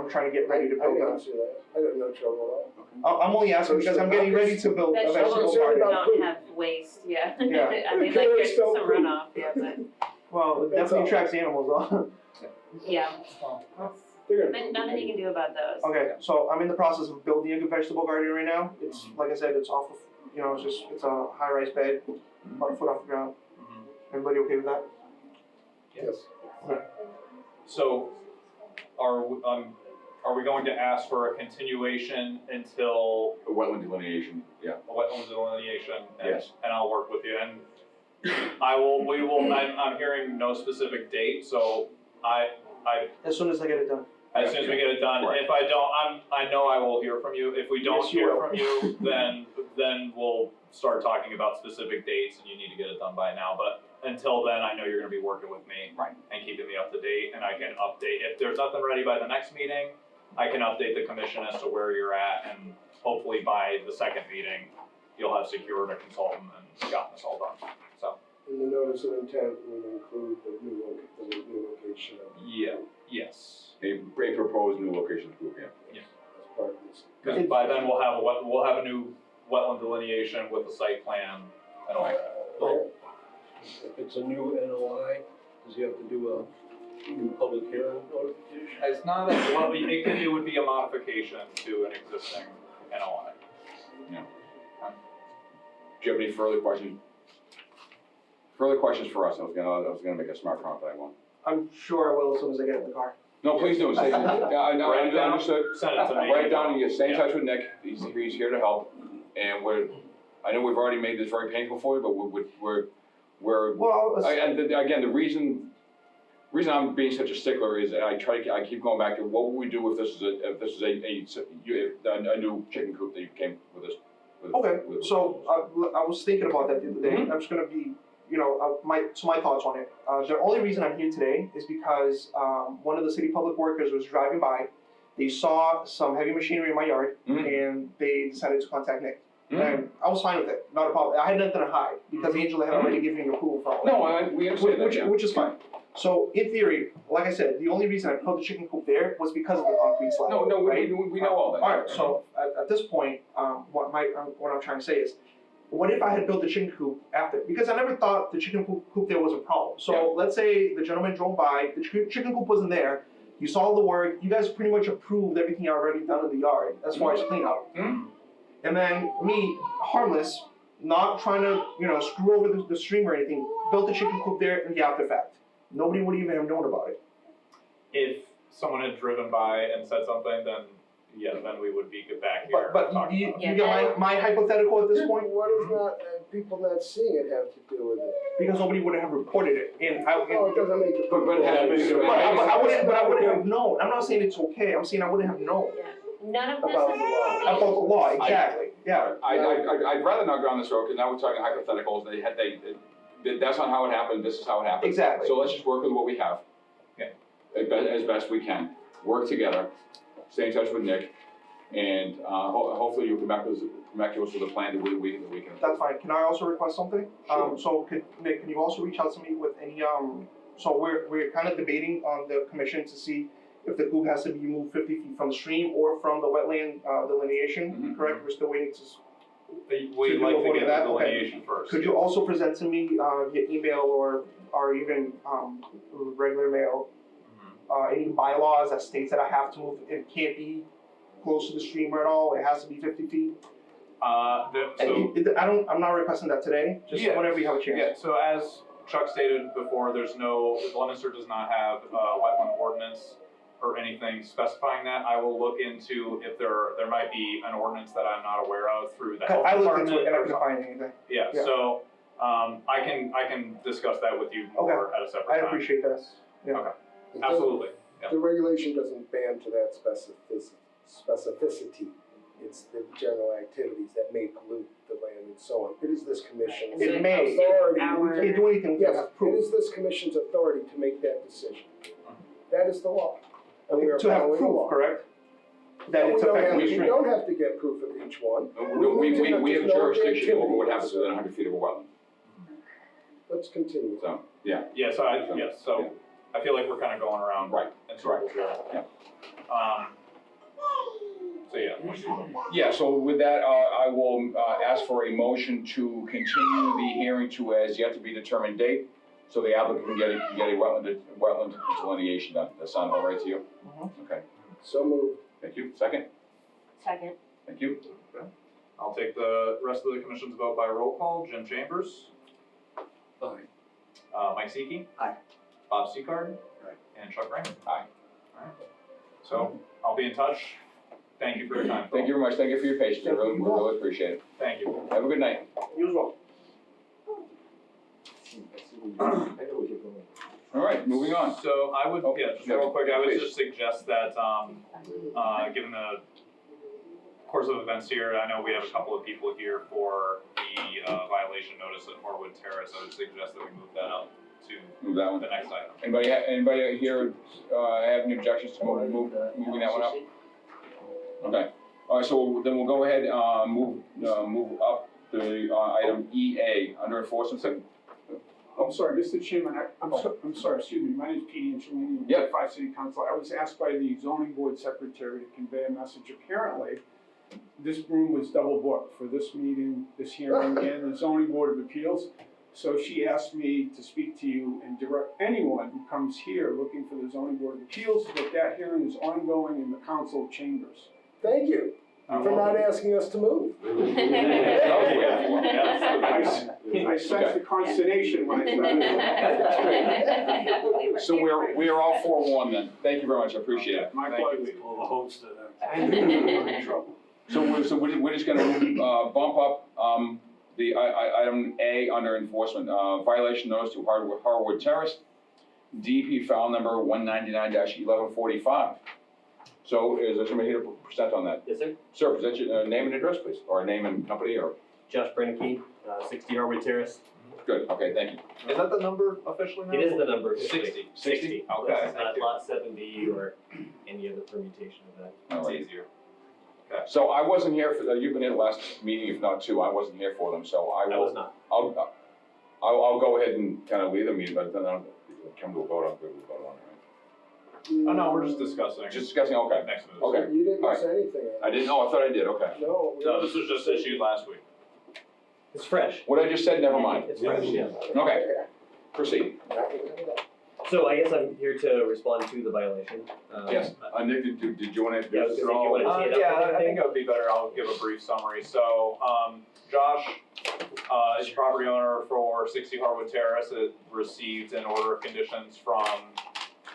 trying to get ready to I build can that. answer that, I have no trouble at all. I'm only asking because I'm getting ready to build a Vegetables vegetable concerned garden. about don't have waste, yeah. Yeah. I mean, like, there's some runoff, yeah, but, Well, it That's definitely all. attracts animals though. yeah. They're But nothing you can do about those. Okay, so I'm in the process of building a vegetable garden right now. It's, like I said, it's off of, it's a high-rise bed, about a foot off the ground. Mhm. Everybody okay with that? Yes. So, are we going to ask for a continuation until Wetland delineation, yeah. a wetland delineation? Yes. And I'll work with you, and I'm hearing no specific date, so As soon as I get it done. as soon as we get it done, Right. if I don't, I know I will hear from you. If we don't Yes, you hear will. from you, then we'll start talking about specific dates, and you need to get it done by now, but until then, I know you're gonna be working with me. Right. And keeping me up to date, and I can update, if there's nothing ready by the next meeting, I can update the commission as to where you're at, and hopefully by the second meeting, you'll have secured a consultant and gotten this all done, so. And the notice of intent would include the new location of, Yes. A proposed new location group, yeah. as part of this. Cause by then we'll have a new wetland delineation with a site plan and all. Well, if it's a new NOI, does he have to do a new public hearing notification? It's not it would be a modification to an existing NOI. Do you have any further questions? Further questions for us? I was gonna make a smart comment, but I won't. I'm sure I will as soon as I get in the car. No, please do. Say, I Write it down. understood. Send it to me. Write it down and you stay in touch with Nick. He's here to help. And I know we've already made this very painful for you, but we're Well, again, the reason I'm being such a stickler is I keep going back to what would we do if this is a new chicken coop that you came with us. okay, so I was thinking about that the other day. Mhm. I'm just gonna be, my thoughts on it. The only reason I'm here today is because one of the city public workers was driving by. They saw some heavy machinery in my yard, and they decided to contact Nick. And I was fine with it, not a problem. I had nothing to hide because Angela had already given me approval for all that. No, we understand that. Which is fine. So in theory, like I said, the only reason I put the chicken coop there was because of the concrete slab. No, right? we know all that. Alright, so at this point, what I'm trying to say is, what if I had built the chicken coop after? Because I never thought the chicken coop there was a problem. So Yeah. let's say the gentleman drove by, the chicken coop wasn't there, you saw the work, you guys pretty much approved everything I already done in the yard as far as cleanup. Mhm. And then me, harmless, not trying to, screw over the stream or anything, built the chicken coop there in the after fact. Nobody would even have known about it. If someone had driven by and said something, then we would be back here. But talking you about it. you get my hypothetical at this point? What does not, people not seeing it have to do with it? Because nobody would have reported it. And Oh, it doesn't make it. But I wouldn't have known. I'm not saying it's okay. I'm saying I wouldn't have known None of this About is. the law. about the law. Exactly. Yeah. I'd rather not go on this road, because now we're talking hypotheticals, that's not how it happened, this is how it happened. Exactly. So let's just work with what we have. Yeah. As best we can, work together, stay in touch with Nick, And, hopefully you'll come back to us with a plan that we can. That's fine. Can I also request something? Sure. So Nick, can you also reach out to me with any, so we're kind of debating on the commission to see if the coop has to be moved 50 feet from the stream or from the wetland delineation, correct? We're still waiting to. We'd like to get the Okay. delineation first. Could you also present to me via email or even regular mail, any bylaws that states that I have to move, it can't be close to the stream at all, it has to be 50 feet? I'm not requesting that today, just whenever you have a chance. Yeah, so as Chuck stated before, Leominster does not have a wetland ordinance or anything specifying that. I will look into if there might be an ordinance that I'm not aware of through the health I looked department. into it and I or couldn't something. find anything. Yeah, Yeah. so, I can discuss that with you more at a separate I time. appreciate that. It doesn't- Absolutely. Yeah. The regulation doesn't ban to that specificity. It's the general activities that may pollute the land and so on. It is this commission's It may. authority. We can't do anything Yes, without it proof. is this commission's authority to make that decision. That is the law. And we are To have following the proof, law. correct? That No, it's we don't affecting have- the We stream. don't have to get proof of each one. We have There's no jurisdiction over what activity. happens within 100 feet of a wetland, Let's continue. so, yeah. Yeah, so I feel like we're kind of going around Right. in circles here. Yeah. So yeah. Yeah, so with that, I will ask for a motion to continue the hearing to as yet to be determined date, so the applicant can get a wetland delineation done. That sound all right to you? Okay, So moved. thank you. Second? Second. Thank you. I'll take the rest of the commission's vote by roll call. Jim Chambers. Aye. Mike Seekey. Aye. Bob Seacard. Aye. And Chuck Raymond. Aye. Alright. So I'll be in touch. Thank you for your time. Thank you very much. Thank you for your patience. I really appreciate it. Thank you. Have a good night. You as well. All right, moving on. So I would, just real quick, I would Please. just suggest that, given the course of events here, I know we have a couple of people here for the violation notice at Harwood Terrace. I would suggest that we move that up to Move that one. the next item. Anybody here have any objections to moving that one up? Okay. All right, so then we'll go ahead, move up the item EA under enforcement. I'm sorry, Mr. Chairman, I'm sorry, excuse me, my name is Petey Angelini, I'm Yep. 5 City Council. I was asked by the zoning board secretary to convey a message. Apparently, this room was double booked for this meeting, this hearing, and the zoning board of appeals. So she asked me to speak to you and direct anyone who comes here looking for the zoning board of appeals that hearing is ongoing in the council chambers. Thank you for not asking us to move. I sensed the consternation when I started. So we are all forewarned then. Thank you very much, I appreciate it. My Thank you. pleasure. All the hopes to that. I'm in trouble. So we're just gonna bump up the item A under enforcement, violation notice to Harwood Terrace, DP file number 199-1145. So is there somebody here to present on that? Yes, sir. Sir, present your name and address, please, or name and company, or, Josh Brennicky, 60 Harwood Terrace. good, okay, thank you. Is that the number officially now? It is the number. 60. 60. Okay, Yes, it's thank not you. lot 7B or any other permutation of that. All It's right. easier. So I wasn't here for, you've been here the last meeting, if not two, I wasn't here for them, so I I was will, not. I'll go ahead and kind of lead the meeting, but then I'll come to a vote, I'll go to a vote on it, Oh, no, we're just discussing. right? Just discussing, okay. Next move. Okay. You didn't All miss anything. I didn't know, I thought I did, okay. No. No, this was just issued last week. It's fresh. What I just said, never mind. It's fresh, yeah. Okay, proceed. So I guess I'm here to respond to the violation. Yes, Nick, did you want to Yeah, I was introduce it gonna say, all? you wanna- tee it up Yeah, with I think it would be better, I'll give a brief summary. So, Josh, is property owner for 60 Harwood Terrace. It received an order of conditions from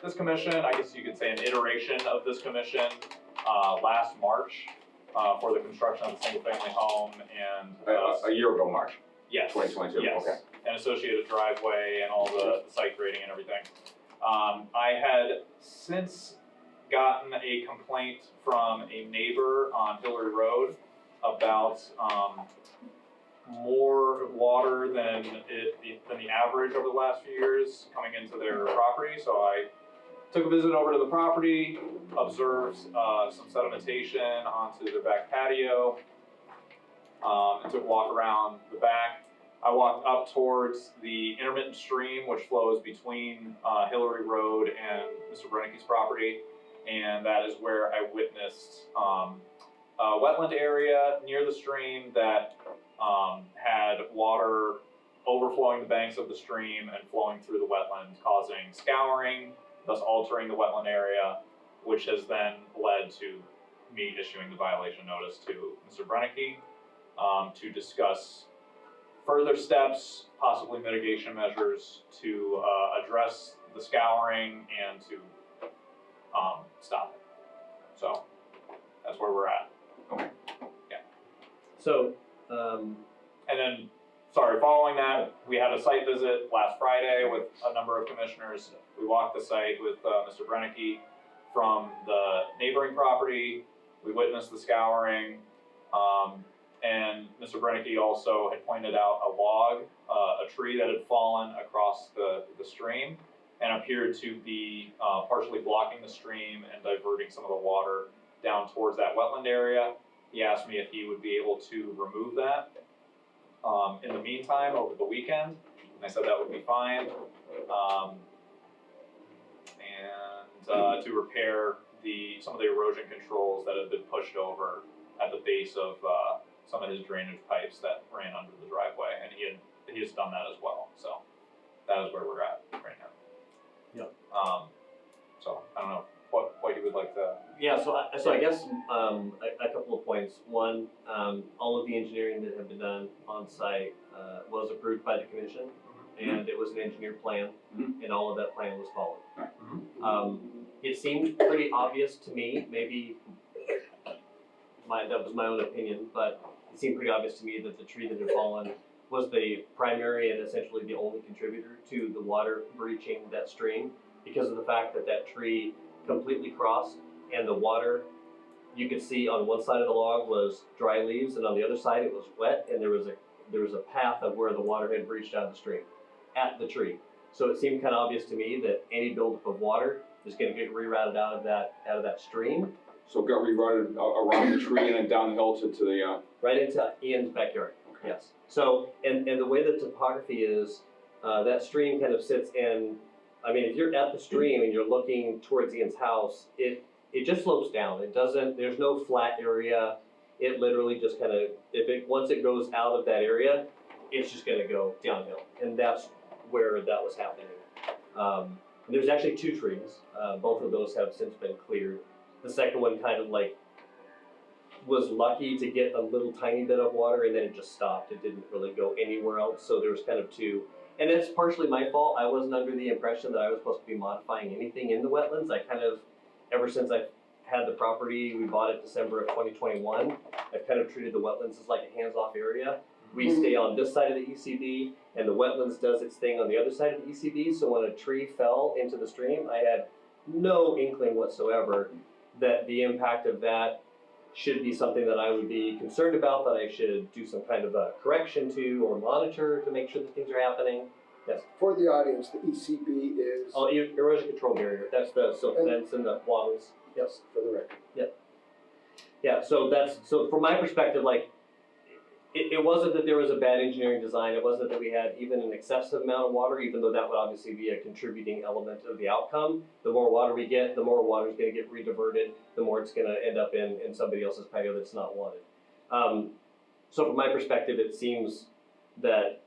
this commission, I guess you could say an iteration of this commission, last March, for the construction of a single-family home and, A year ago, March, yes. 2022, yes, okay. and associated driveway and all the site grading and everything. I had since gotten a complaint from a neighbor on Hillary Road about more water than the average over the last few years coming into their property. So I took a visit over to the property, observed some sedimentation onto the back patio, and took a walk around the back. I walked up towards the intermittent stream, which flows between Hillary Road and Mr. Brennicke's property, and that is where I witnessed a wetland area near the stream that had water overflowing the banks of the stream and flowing through the wetland, causing scouring, thus altering the wetland area, which has then led to me issuing the violation notice to Mr. Brennicke to discuss further steps, possibly mitigation measures to address the scouring and to stop it. So that's where we're at. So, And then, sorry, following that, we had a site visit last Friday with a number of commissioners. We walked the site with Mr. Brennicke from the neighboring property. We witnessed the scouring. And Mr. Brennicke also had pointed out a log, a tree that had fallen across the stream and appeared to be partially blocking the stream and diverting some of the water down towards that wetland area. He asked me if he would be able to remove that in the meantime over the weekend, and I said that would be fine. And to repair some of the erosion controls that had been pushed over at the base of some of his drainage pipes that ran under the driveway, and he has done that as well. So that is where we're at right now. Yep. So I don't know what you would like to. yeah, so I guess a couple of points. One, all of the engineering that had been done on site was approved by the commission, and it was an engineered plan, and all of that plan was followed. It seemed pretty obvious to me, maybe that was my own opinion, but it seemed pretty obvious to me that the tree that had fallen was the primary and essentially the only contributor to the water breaching that stream, because of the fact that that tree completely crossed, and the water you could see on one side of the log was dry leaves, and on the other side it was wet, and there was a path of where the water had breached out of the stream at the tree. So it seemed kind of obvious to me that any buildup of water is going to get rerouted out of that stream. So it got rerouted around the tree and then downhill to the, Right into Ian's backyard, yes. So, and the way the topography is, that stream kind of sits in, I mean, if you're at the stream and you're looking towards Ian's house, it just slopes down. It doesn't, there's no flat area. It literally just kind of, once it goes out of that area, it's just gonna go downhill. And that's where that was happening. There's actually two trees. Both of those have since been cleared. The second one kind of like was lucky to get a little tiny bit of water, and then it just stopped. It didn't really go anywhere else. So there was kind of two. And it's partially my fault. I wasn't under the impression that I was supposed to be modifying anything in the wetlands. I kind of, ever since I've had the property, we bought it December of 2021, I've kind of treated the wetlands as like a hands-off area. We stay on this side of the ECB, and the wetlands does its thing on the other side of the ECB. So when a tree fell into the stream, I had no inkling whatsoever that the impact of that should be something that I would be concerned about, that I should do some kind of a correction to or monitor to make sure that things are happening. Yes. For the audience, the ECB is? Oh, erosion control barrier. That's the silt fence and the wattles. Yes. For the record. Yep. Yeah, so from my perspective, like, it wasn't that there was a bad engineering design. It wasn't that we had even an excessive amount of water, even though that would obviously be a contributing element of the outcome. The more water we get, the more water is going to get rediverted, the more it's going to end up in somebody else's patio that's not wanted. So from my perspective, it seems that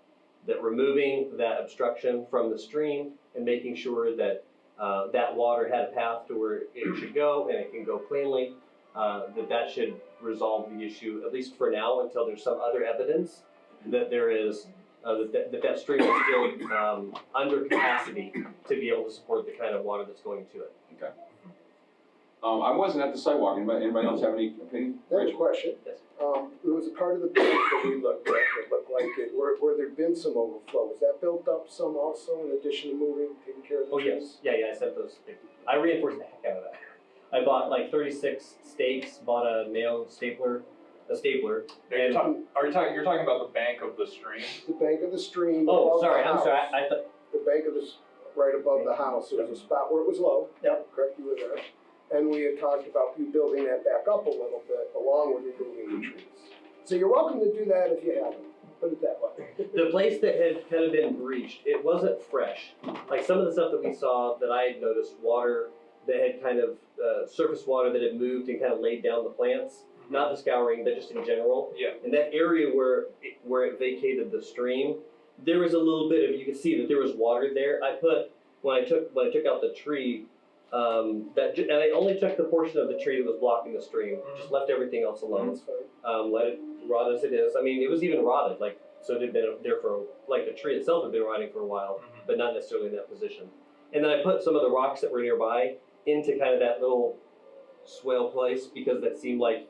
removing that obstruction from the stream and making sure that that water had a path to where it should go and it can go cleanly, that should resolve the issue, at least for now, until there's some other evidence that there is, that stream is still under capacity to be able to support the kind of water that's going to it. okay. I wasn't at the sidewalk. Anybody else have any opinion? That's a question. Yes. There was a part of the building that we looked at that looked like it, where there'd been some overflow. Was that built up some also, in addition to moving, taking care of the trees? Yes. Yeah, I sent those. I reinforced the heck out of that. I bought like 36 stakes, bought a nail stapler. You're talking about the bank of the stream? The bank of the stream. Oh, above sorry, the I'm house. sorry, I thought, The bank of the, right above the house, there was a spot where it was low. Yep. Correct, you were there. And we had talked about you building that back up a little bit along with removing the trees. So you're welcome to do that if you haven't, put it that way. The place that had kind of been breached, it wasn't fresh. Like some of the stuff that we saw that I had noticed, water that had kind of, surface water that had moved and kind of laid down the plants, not the scouring, but just in general. Yeah. In that area where it vacated the stream, there was a little bit of, you could see that there was water there. When I took out the tree, and I only took the portion of the tree that was blocking the stream, just left everything else alone. That's fine. Let it rot as it is. I mean, it was even rotted, like, so it had been there for, like, the tree itself had been rotting for a while, but not necessarily in that position. And then I put some of the rocks that were nearby into kind of that little swale place, because that seemed like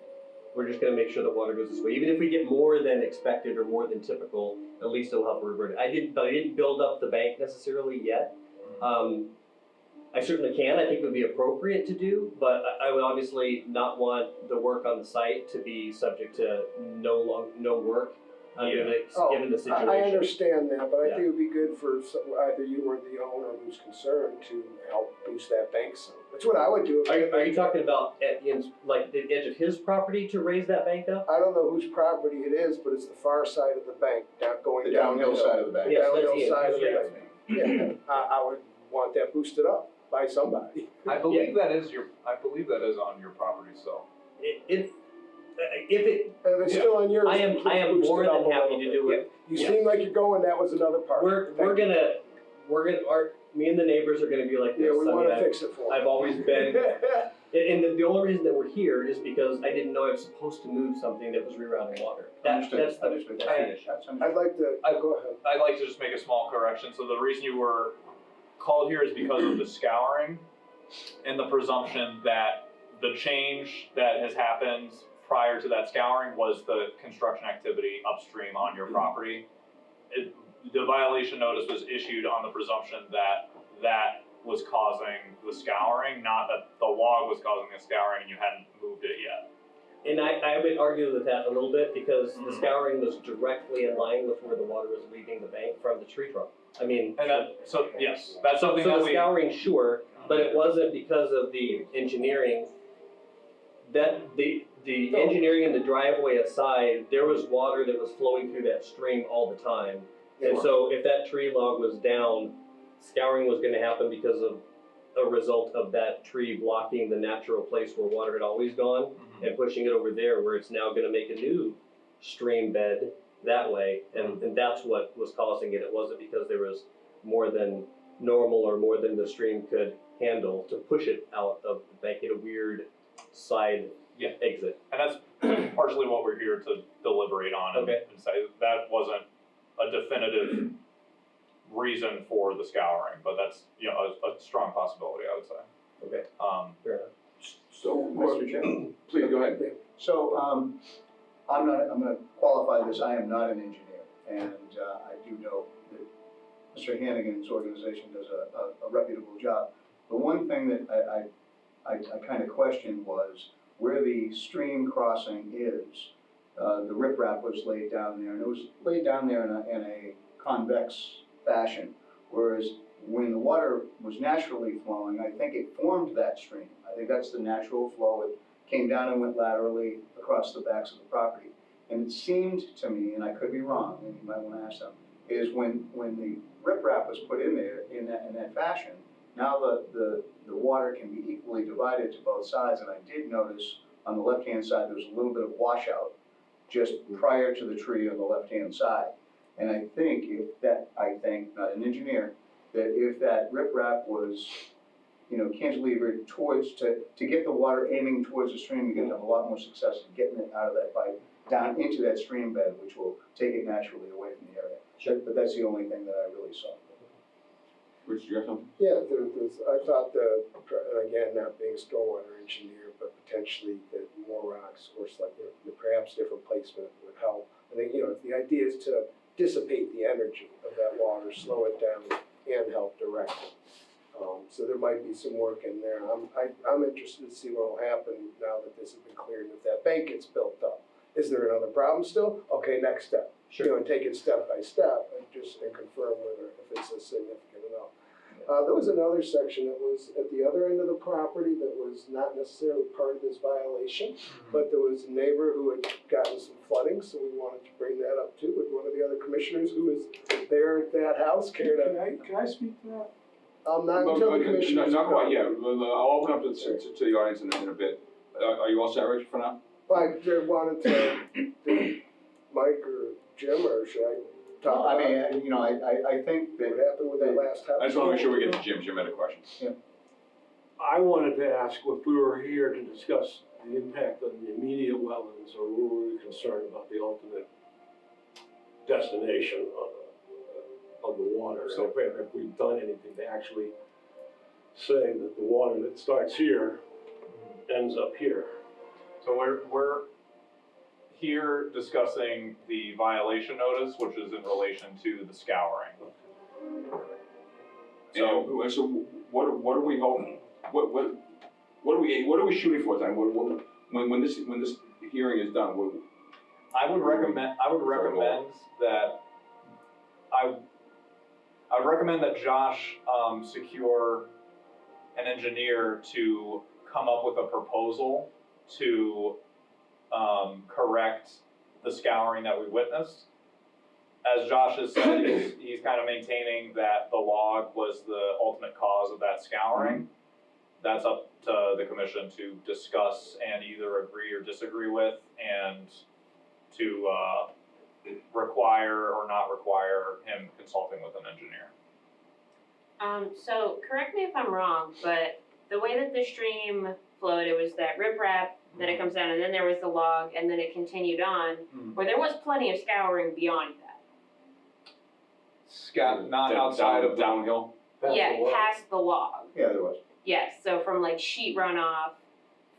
we're just gonna make sure the water goes this way. Even if we get more than expected or more than typical, at least it'll help revert it. I didn't build up the bank necessarily yet. I certainly can, I think it would be appropriate to do, but I would obviously not want the work on the site to be subject to no work given the situation. I understand that, but I Yeah. think it would be good for either you or the owner who's concerned to help boost that bank some. That's what I would do. Are you talking about at the end, like the edge of his property to raise that bank up? I don't know whose property it is, but it's the far side of the bank, going The down downhill side of the bank. Yes, that's Downhill Ian. side of the Yeah. bank. Yeah, I would want that boosted up by somebody. I believe that is on your property, so. If If it's Yeah. still on yours, I am boost more it up than a happy little to do bit. it. You Yeah. seem like you're going, that was another part. Me and the neighbors are gonna be like this. Yeah, we I mean, wanna I've- fix it for I've you. always been, and the only reason that we're here is because I didn't know I was supposed to move something that was rerouting water. That's Understood, the understood. finish. That's understood. I'd like to, I- go ahead. I'd like to just make a small correction. So the reason you were called here is because of the scouring and the presumption that the change that has happened prior to that scouring was the construction activity upstream on your property. The violation notice was issued on the presumption that that was causing the scouring, not that the log was causing the scouring and you hadn't moved it yet. And I would argue with that a little bit because the scouring was directly in line with where the water was leaving the bank from the tree trunk. I mean, And that, so, yes, that's something so that the we. scouring, sure, but it wasn't because of the engineering. That the engineering and the driveway aside, there was water that was flowing through that stream all the time. And so if that tree log was down, scouring was gonna happen because of a result of that tree blocking the natural place where water had always gone and pushing it over there where it's now gonna make a new stream bed that way. And that's what was causing it. It wasn't because there was more than normal or more than the stream could handle to push it out of the bank in a weird side exit. And that's partially what we're here to deliberate on and say that wasn't a definitive reason for the scouring, but that's, a strong possibility, I would say. Okay. Fair enough. So, Mr. Chairman. Please, go ahead. So, I'm gonna qualify this, I am not an engineer, and I do know that Mr. Hannigan's organization does a reputable job. The one thing that I kind of questioned was where the stream crossing is. The riprap was laid down there, and it was laid down there in a convex fashion, whereas when the water was naturally flowing, I think it formed that stream. I think that's the natural flow. It came down and went laterally across the backs of the property. And it seemed to me, and I could be wrong, and you might want to ask them, is when the riprap was put in there in that fashion, now the water can be equally divided to both sides. And I did notice on the left-hand side there was a little bit of washout just prior to the tree on the left-hand side. And I think not an engineer, that if that riprap was, cantilevered towards, to get the water aiming towards the stream, you're gonna have a lot more success in getting it out of that pipe down into that stream bed, which will take it naturally away from the area. Sure. But that's the only thing that I really saw. Rich, you got something? Yeah, I thought again, not being a stormwater engineer, but potentially that more rocks or perhaps different placement would help. I think, the idea is to dissipate the energy of that water, slow it down, and help direct it. So there might be some work in there. I'm interested to see what will happen now that this has been cleared, if that bank gets built up. Is there another problem still? Okay, next step. Sure. And take it step by step and confirm whether if it's a significant enough. There was another section that was at the other end of the property that was not necessarily part of this violation, but there was a neighbor who had gotten some flooding, so we wanted to bring that up too, with one of the other commissioners who was there at that house, cared to. Can I speak to that? Not until the commissioners. Not quite yet, I'll open up to the audience in a bit. Are you all set, Rich, for now? I wanted to, do Mike or Jim, or should I talk I about mean, you know, I think that. what happened with that last house? I just wanna make sure we get to Jim. Jim had a question. I wanted to ask if we were here to discuss the impact on the immediate wetlands, or were we concerned about the ultimate destination of the water? So if we've done anything to actually say that the water that starts here ends up here. So we're here discussing the violation notice, which is in relation to the scouring. So what are we hoping, what are we shooting for then? When this hearing is done, I would recommend that Josh secure an engineer to come up with a proposal to correct the scouring that we witnessed. As Josh has said, he's kind of maintaining that the log was the ultimate cause of that scouring. That's up to the commission to discuss and either agree or disagree with, and to require or not require him consulting with an engineer. So correct me if I'm wrong, but the way that the stream flowed, it was that riprap, then it comes down, and then there was the log, and then it continued on, where there was plenty of scouring beyond that. Not outside of downhill? Past the log. Yeah, there was. Yes, so from like sheet runoff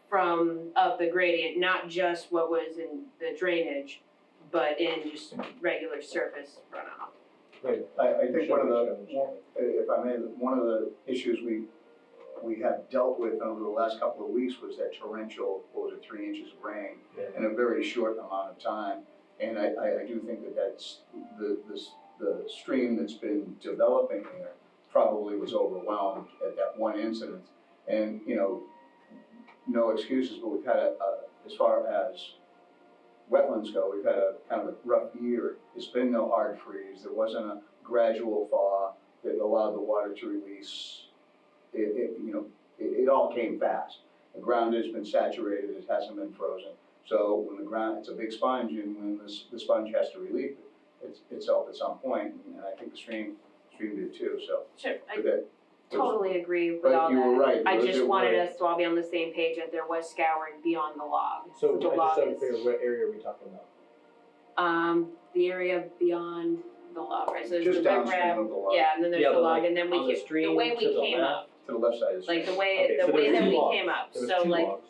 from up the gradient, not just what was in the drainage, but in just regular surface runoff. I think one of the, if I may, one of the issues we have dealt with over the last couple of weeks was that torrential, 3 inches of rain in a very short amount of time. And I do think that's the stream that's been developing here probably was overwhelmed at that one incident. And, you know, no excuses, but we've had as far as wetlands go, we've had a kind of a rough year. There's been no hard freeze. There wasn't a gradual thaw that allowed the water to release. It all came fast. The ground has been saturated, it hasn't been frozen. So when the ground, it's a big sponge, and when the sponge has to relieve itself at some point, and I think the stream did too, so. Sure, I that- totally agree with But all that. you were right, I there just were- wanted us to all be on the same page that there was scouring beyond the log. So the I log just is, unclear, what area are we talking about? the area beyond the log, right? So there's Just the downstream riprap, of the log. yeah, and then there's Yeah, the but log, like and then we on the came, the stream way to we the came left? up, To the left side of the stream. like the way Okay, so that there's two we logs. came up, There was so two like, logs.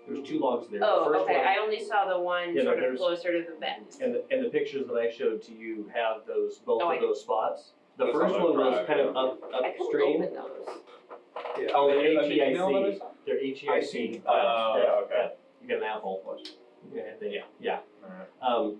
There was two logs there. The oh, first okay, one- I only saw the one Yeah, no, sort of there's- closer to the bend. And the pictures that I showed to you have both Oh, of those spots. The That's first on one the was drive, kind of I couldn't upstream. open those. Oh, they're Let me email HEIC. those? They're I HEIC. see. Okay. You get an apple. Yeah. Alright.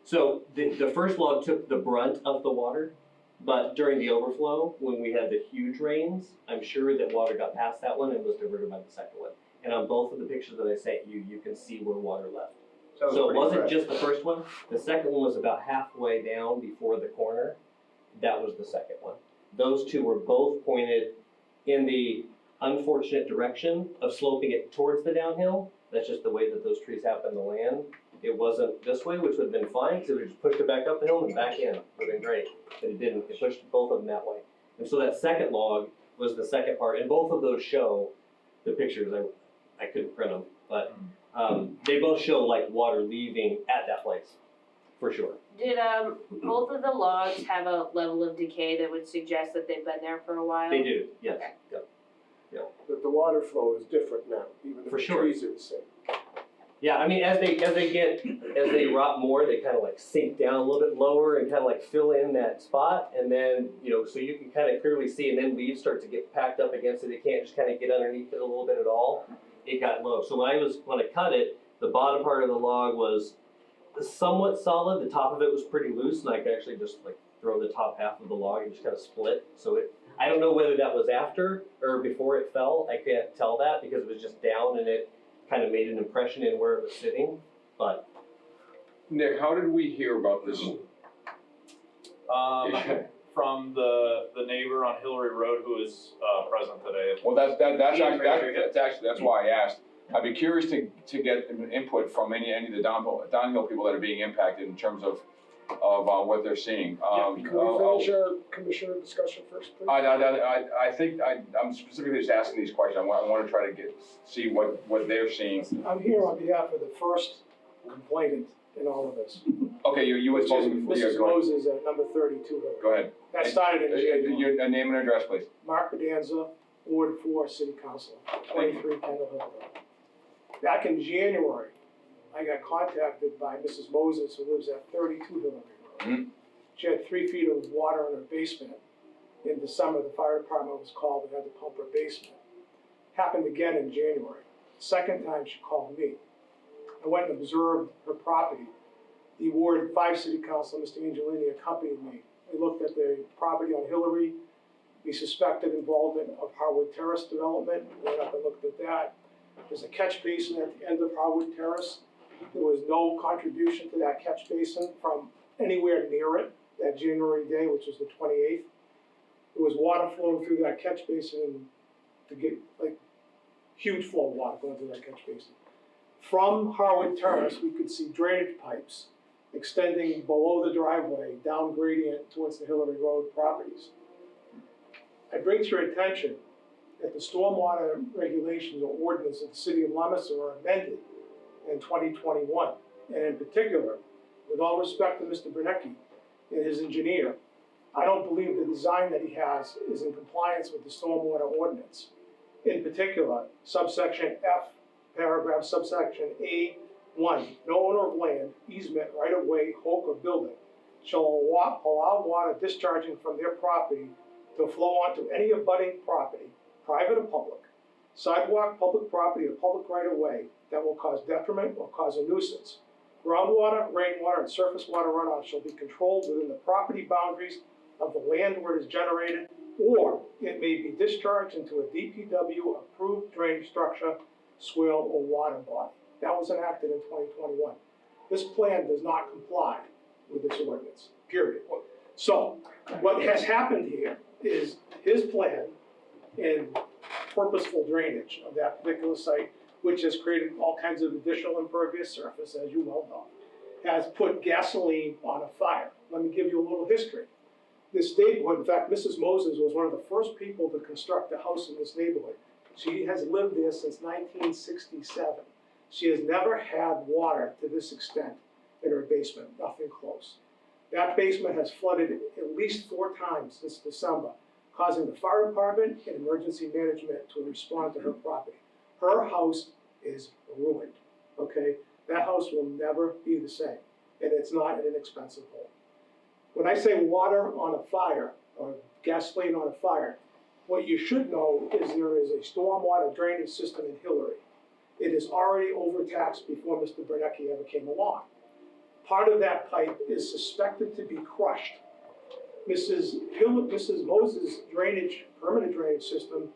So the first log took the brunt of the water, but during the overflow, when we had the huge rains, I'm sure that water got past that one and was diverted by the second one. And on both of the pictures that I sent you, you can see where water left. So it wasn't just the first one. The second one was about halfway down before the corner. That was the second one. Those two were both pointed in the unfortunate direction of sloping it towards the downhill. That's just the way that those trees happen in the land. It wasn't this way, which would have been fine, because it would have just pushed it back up the hill and back in. It would have been great. But it didn't. It pushed both of them that way. And so that second log was the second part. And both of those show the pictures. I couldn't print them, but they both show like water leaving at that place, for sure. Did both of the logs have a level of decay that would suggest that they've been there for a while? They do, yes. Okay. Yep. But the water flow is different now, even if For the sure. trees are the same. Yeah, I mean, as they rot more, they kind of like sink down a little bit lower and kind of like fill in that spot, and then so you can kind of clearly see, and then leaves start to get packed up against it. It can't just kind of get underneath it a little bit at all. It got low. So when I cut it, the bottom part of the log was somewhat solid. The top of it was pretty loose, and I could actually just like throw the top half of the log and just kind of split. So I don't know whether that was after or before it fell. I can't tell that because it was just down and it kind of made an impression in where it was sitting. But Nick, how did we hear about this? From the neighbor on Hillary Road who is present today. Well, that's why I asked. I'd be curious to get input from any of the downhill people that are being impacted in terms of what they're seeing. Can we finish our commissioner discussion first, please? I think I'm specifically just asking these questions. I want to try to see what they're seeing. I'm here on behalf of the first complainant in all of this. Okay, you were Which supposed is to. Mrs. Go ahead. Moses at number 32. Go ahead. That started in January. Your name and address, please. Mark Bedanza, Ward 4, City Council, 23 Kendall Hill Road. Back in January, I got contacted by Mrs. Moses, who lives at 32 Hillary Road. Mm-hmm. She had 3 feet of water in her basement. In December, the fire department was called and had to pump her basement. Happened again in January. Second time she called me. I went and observed her property. The Ward 5 City Council, Mr. Angelini, accompanied me. We looked at the property on Hillary. We suspected involvement of Harwood Terrace development. We went up and looked at that. There's a catch basin at the end of Harwood Terrace. There was no contribution to that catch basin from anywhere near it that January day, which was the 28th. There was water flowing through that catch basin to get like huge flow of water going through that catch basin. From Harwood Terrace, we could see drainage pipes extending below the driveway, down gradient towards the Hillary Road properties. I bring to your attention that the stormwater regulations or ordinance of the city of Leominster were amended in 2021. And in particular, with all respect to Mr. Bernecki and his engineer, I don't believe the design that he has is in compliance with the stormwater ordinance. In particular, subsection F, paragraph subsection A1, no owner of land, easement, right-of-way, hulk, or building shall allow water discharging from their property to flow onto any abutting property, private or public, sidewalk, public property, or public right-of-way that will cause detriment or cause a nuisance. Groundwater, rainwater, and surface water runoff shall be controlled within the property boundaries of the land where it is generated, or it may be discharged into a DPW approved drainage structure, swale, or water body. That was enacted in 2021. This plan does not comply with this ordinance, period. So what has happened here is his plan and purposeful drainage of that particular site, which has created all kinds of additional impervious surface, as you well know, has put gasoline on a fire. Let me give you a little history. This neighborhood, in fact, Mrs. Moses was one of the first people to construct a house in this neighborhood. She has lived there since 1967. She has never had water to this extent in her basement, nothing close. That basement has flooded at least 4 times since December, causing the fire department and emergency management to respond to her property. Her house is ruined, okay? That house will never be the same, and it's not an inexpensive home. When I say water on a fire, or gasoline on a fire, what you should know is there is a stormwater drainage system in Hillary. It is already overtaxed before Mr. Bernecki ever came along. Part of that pipe is suspected to be crushed. Mrs. Moses' drainage, permanent drainage system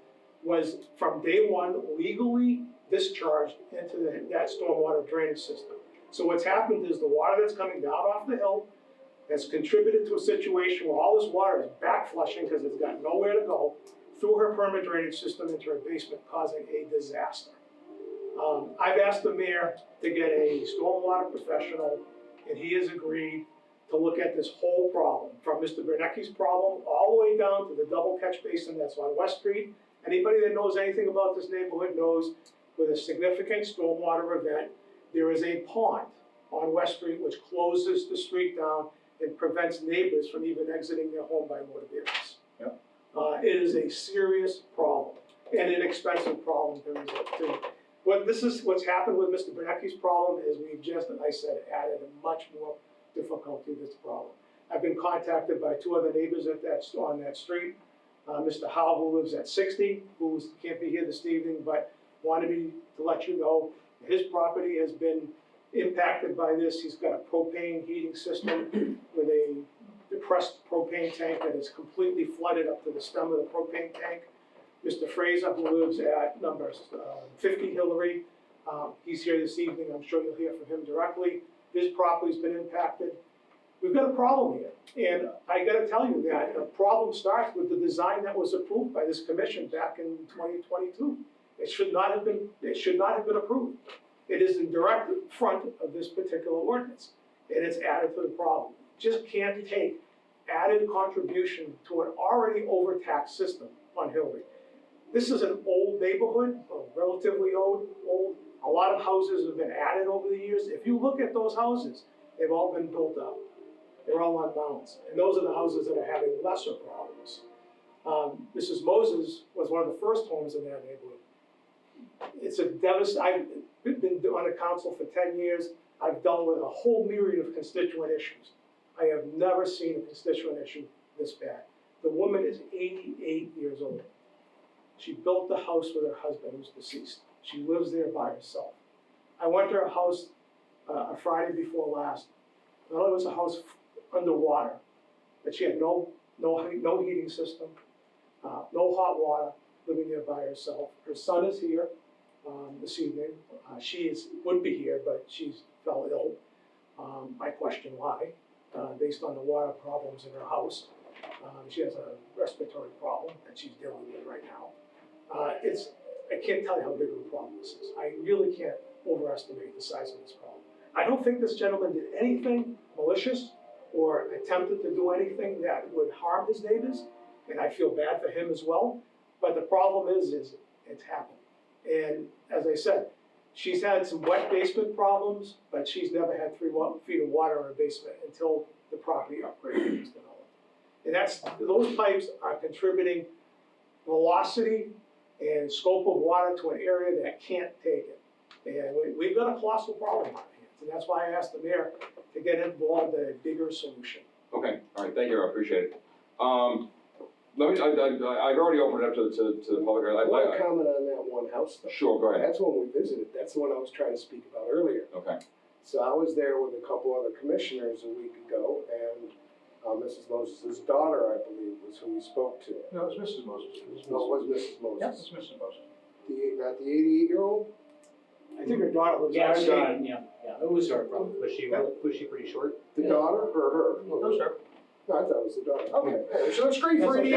was from day one legally discharged into that stormwater drainage system. So what's happened is the water that's coming down off the hill has contributed to a situation where all this water is back flushing because it's got nowhere to go through her permanent drainage system into her basement, causing a disaster. I've asked the mayor to get a stormwater professional, and he has agreed to look at this whole problem, from Mr. Bernecki's problem all the way down to the double catch basin that's on West Street. Anybody that knows anything about this neighborhood knows with a significant stormwater event, there is a pond on West Street which closes the street down and prevents neighbors from even exiting their home by motor vehicles. Yep. It is a serious problem and an expensive problem to resolve too. What's happened with Mr. Bernecki's problem is we've just, as I said, added a much more difficulty to this problem. I've been contacted by 2 other neighbors on that street. Mr. Howe, who lives at 60, who can't be here this evening, but wanted me to let you know his property has been impacted by this. He's got a propane heating system with the depressed propane tank that is completely flooded up to the stem of the propane tank. Mr. Fraser, who lives at number 50 Hillary, he's here this evening. I'm sure you'll hear from him directly. His property's been impacted. We've got a problem here, and I gotta tell you that the problem starts with the design that was approved by this commission back in 2022. It should not have been approved. It is in direct front of this particular ordinance, and it's added to the problem. Just can't take added contribution to an already overtaxed system on Hillary. This is an old neighborhood, relatively old. A lot of houses have been added over the years. If you look at those houses, they've all been built up. They're all on mounds, and those are the houses that are having lesser problems. Mrs. Moses was one of the first homes in that neighborhood. It's a I've been on the council for 10 years. I've dealt with a whole myriad of constituent issues. I have never seen a constituent issue this bad. The woman is 88 years old. She built the house with her husband, who's deceased. She lives there by herself. I went to her house a Friday before last. Well, it was a house underwater, but she had no heating system, no hot water, living there by herself. Her son is here this evening. She would be here, but she's fell ill. I question why, based on the water problems in her house. She has a respiratory problem that she's dealing with right now. I can't tell you how big of a problem this is. I really can't overestimate the size of this problem. I don't think this gentleman did anything malicious or attempted to do anything that would harm his neighbors, and I feel bad for him as well. But the problem is it's happened. And as I said, she's had some wet basement problems, but she's never had 3 feet of water in her basement until the property upgrade was developed. And those pipes are contributing velocity and scope of water to an area that can't take it. And we've got a colossal problem on our hands, and that's why I asked the mayor to get involved in a bigger solution. Okay, all right, thank you, I appreciate it. I've already opened it up to the public. I want to comment on that one house though. Sure, go ahead. That's one we visited. That's the one I was trying to speak about earlier. Okay. So I was there with a couple other commissioners a week ago, and Mrs. Moses' daughter, I believe, was who we spoke to. No, it was Mrs. Moses. No, it was Mrs. Moses. Yes, it's Mrs. Moses. Not the 88-year-old? I think her daughter lives Yeah, on it was her problem. Was she pretty short? The daughter or her? It was her. No, I thought it was the daughter. Okay, hey, so it's great for 88.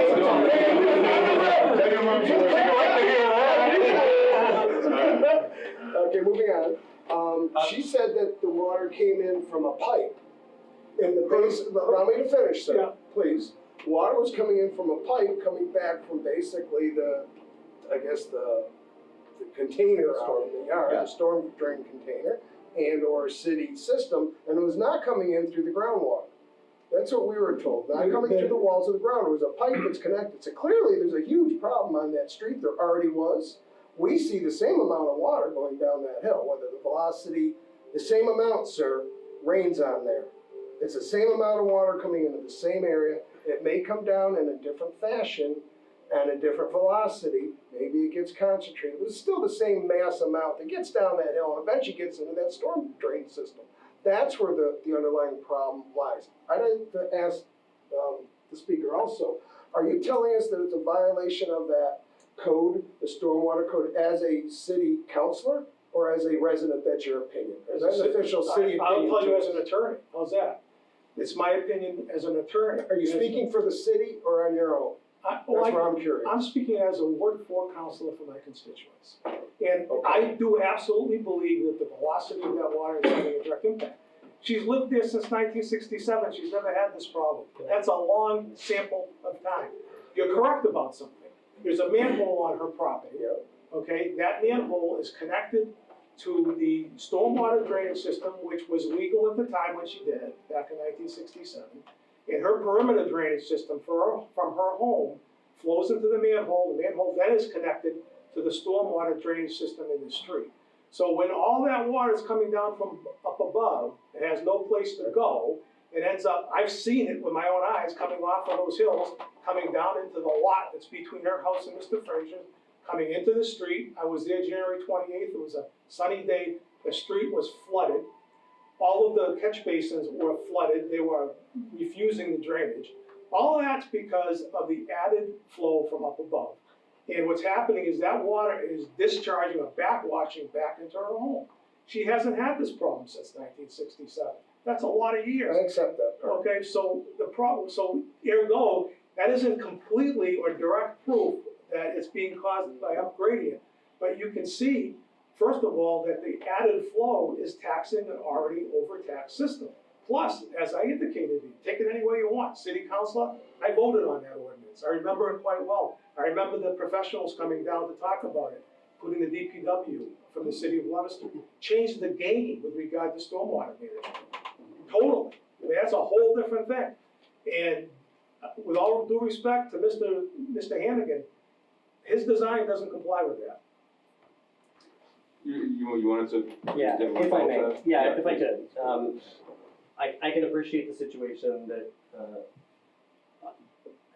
Okay, moving on. She said that the water came in from a pipe. In the base, allow me to finish, sir, Yeah. please. Water was coming in from a pipe coming back from basically the container out in the yard, the storm drain container, and or city system, and it was not coming in through the groundwater. That's what we were told, not coming through the walls of the ground. It was a pipe that's connected. So clearly there's a huge problem on that street. There already was. We see the same amount of water going down that hill, whether the velocity, the same amount, sir, rains on there. It's the same amount of water coming into the same area. It may come down in a different fashion and a different velocity. Maybe it gets concentrated, but it's still the same mass amount that gets down that hill and eventually gets into that storm drain system. That's where the underlying problem lies. I'd like to ask the speaker also, are you telling us that it's a violation of that code, the stormwater code, as a city councilor or as a resident? That's your opinion? Is that an official city opinion? I'll tell you as an attorney. How's that? It's my opinion as an attorney. Are you speaking for the city or on your own? That's where I'm curious. I'm speaking as a Ward 4 councilor for my constituents. And I do absolutely believe that the velocity of that water is having a direct impact. She's lived there since 1967. She's never had this problem. That's a long sample of time. You're correct about something. There's a manhole on her property. Okay, that manhole is connected to the stormwater drainage system, which was legal at the time when she did it, back in 1967. And her perimeter drainage system from her home flows into the manhole. The manhole then is connected to the stormwater drainage system in the street. So when all that water is coming down from up above, it has no place to go. It ends up, I've seen it with my own eyes, coming off of those hills, coming down into the lot that's between her house and Mr. Frazier's, coming into the street. I was there January 28th. It was a sunny day. The street was flooded. all of the catch basins were flooded, they were refusing the drainage. All of that's because of the added flow from up above. And what's happening is that water is discharging or backwashing back into her home. She hasn't had this problem since 1967. That's a lot of years. I accept that. Okay, so the problem, so ergo, that isn't completely or direct proof that it's being caused by upgradient. But you can see, first of all, that the added flow is taxing an already overtaxed system. Plus, as I indicated, you take it any way you want. City councilor, I voted on that ordinance. I remember it quite well. I remember the professionals coming down to talk about it, including the DPW from the city of Leominster. Changed the game with regard to stormwater management. Totally. I mean, that's a whole different thing. And with all due respect to Mr. Hannigan, his design doesn't comply with that. You wanted to? Yeah, give a if I thought may, to that? yeah, if I could. I can appreciate the situation that,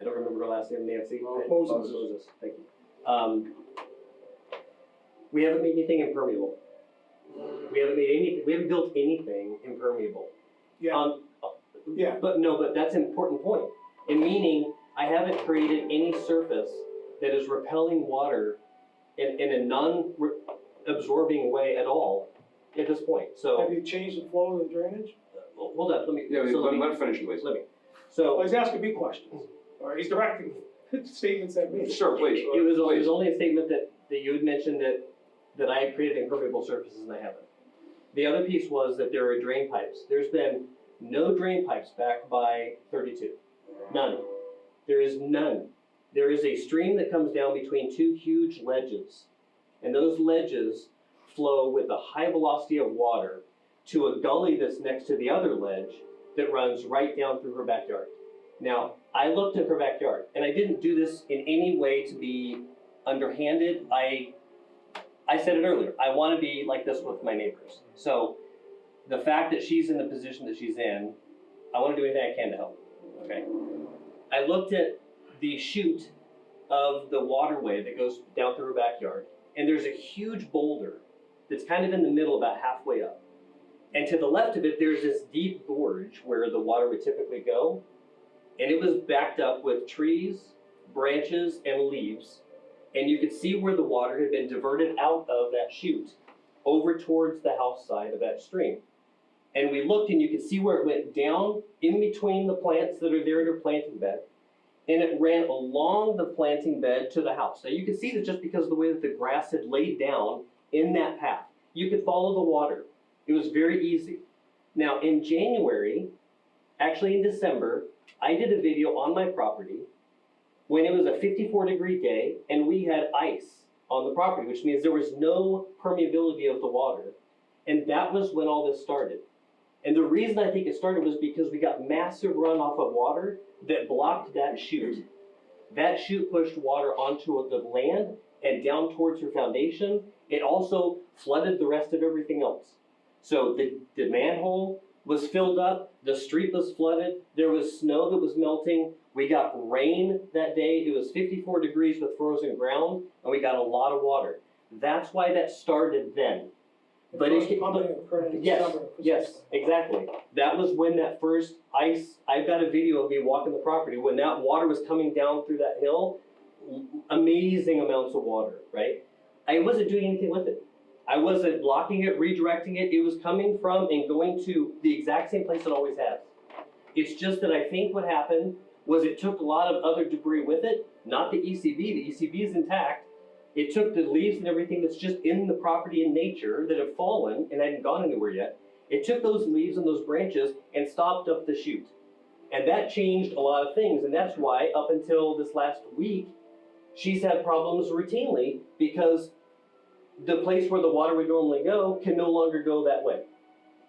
I don't remember her last name, Nancy? Moses, thank you. We haven't made anything impermeable. We haven't built anything impermeable. Yeah. Yeah. But that's an important point. And meaning, I haven't created any surface that is repelling water in a non-absorbing way at all at this point, so. Have you changed the flow of the drainage? Hold on, let me. Yeah, so let him finish, please. Let me. Well, So, he's asking me questions, or he's directing statements at me. Sure, please. it was only a statement that you had mentioned that I had created impermeable surfaces and I haven't. The other piece was that there are drain pipes. There's been no drain pipes back by 32. None. There is none. There is a stream that comes down between two huge ledges. And those ledges flow with a high velocity of water to a gully that's next to the other ledge that runs right down through her backyard. Now, I looked at her backyard, and I didn't do this in any way to be underhanded. I said it earlier, I want to be like this with my neighbors. So the fact that she's in the position that she's in, I want to do anything I can to help, okay? I looked at the chute of the waterway that goes down through her backyard, and there's a huge boulder that's kind of in the middle, about halfway up. And to the left of it, there's this deep gorge where the water would typically go, and it was backed up with trees, branches, and leaves. And you could see where the water had been diverted out of that chute over towards the house side of that stream. And we looked and you could see where it went down in between the plants that are there in her planting bed. And it ran along the planting bed to the house. Now you could see that just because of the way that the grass had laid down in that path. You could follow the water. It was very easy. Now in January, actually in December, I did a video on my property when it was a 54-degree day and we had ice on the property, which means there was no permeability of the water. And that was when all this started. And the reason I think it started was because we got massive runoff of water that blocked that chute. That chute pushed water onto the land and down towards her foundation. It also flooded the rest of everything else. So the manhole was filled up, the street was flooded, there was snow that was melting, we got rain that day, it was 54 degrees with frozen ground, and we got a lot of water. That's why that started then. But yes, exactly. That was when that first ice, I've got a video of me walking the property, when that water was coming down through that hill, amazing amounts of water, right? I wasn't doing anything with it. I wasn't blocking it, redirecting it. It was coming from and going to the exact same place it always has. It's just that I think what happened was it took a lot of other debris with it, not the ECB. The ECB is intact. It took the leaves and everything that's just in the property in nature that have fallen and hadn't gone anywhere yet. It took those leaves and those branches and stopped up the chute. And that changed a lot of things. And that's why up until this last week, she's had problems routinely because the place where the water would normally go can no longer go that way.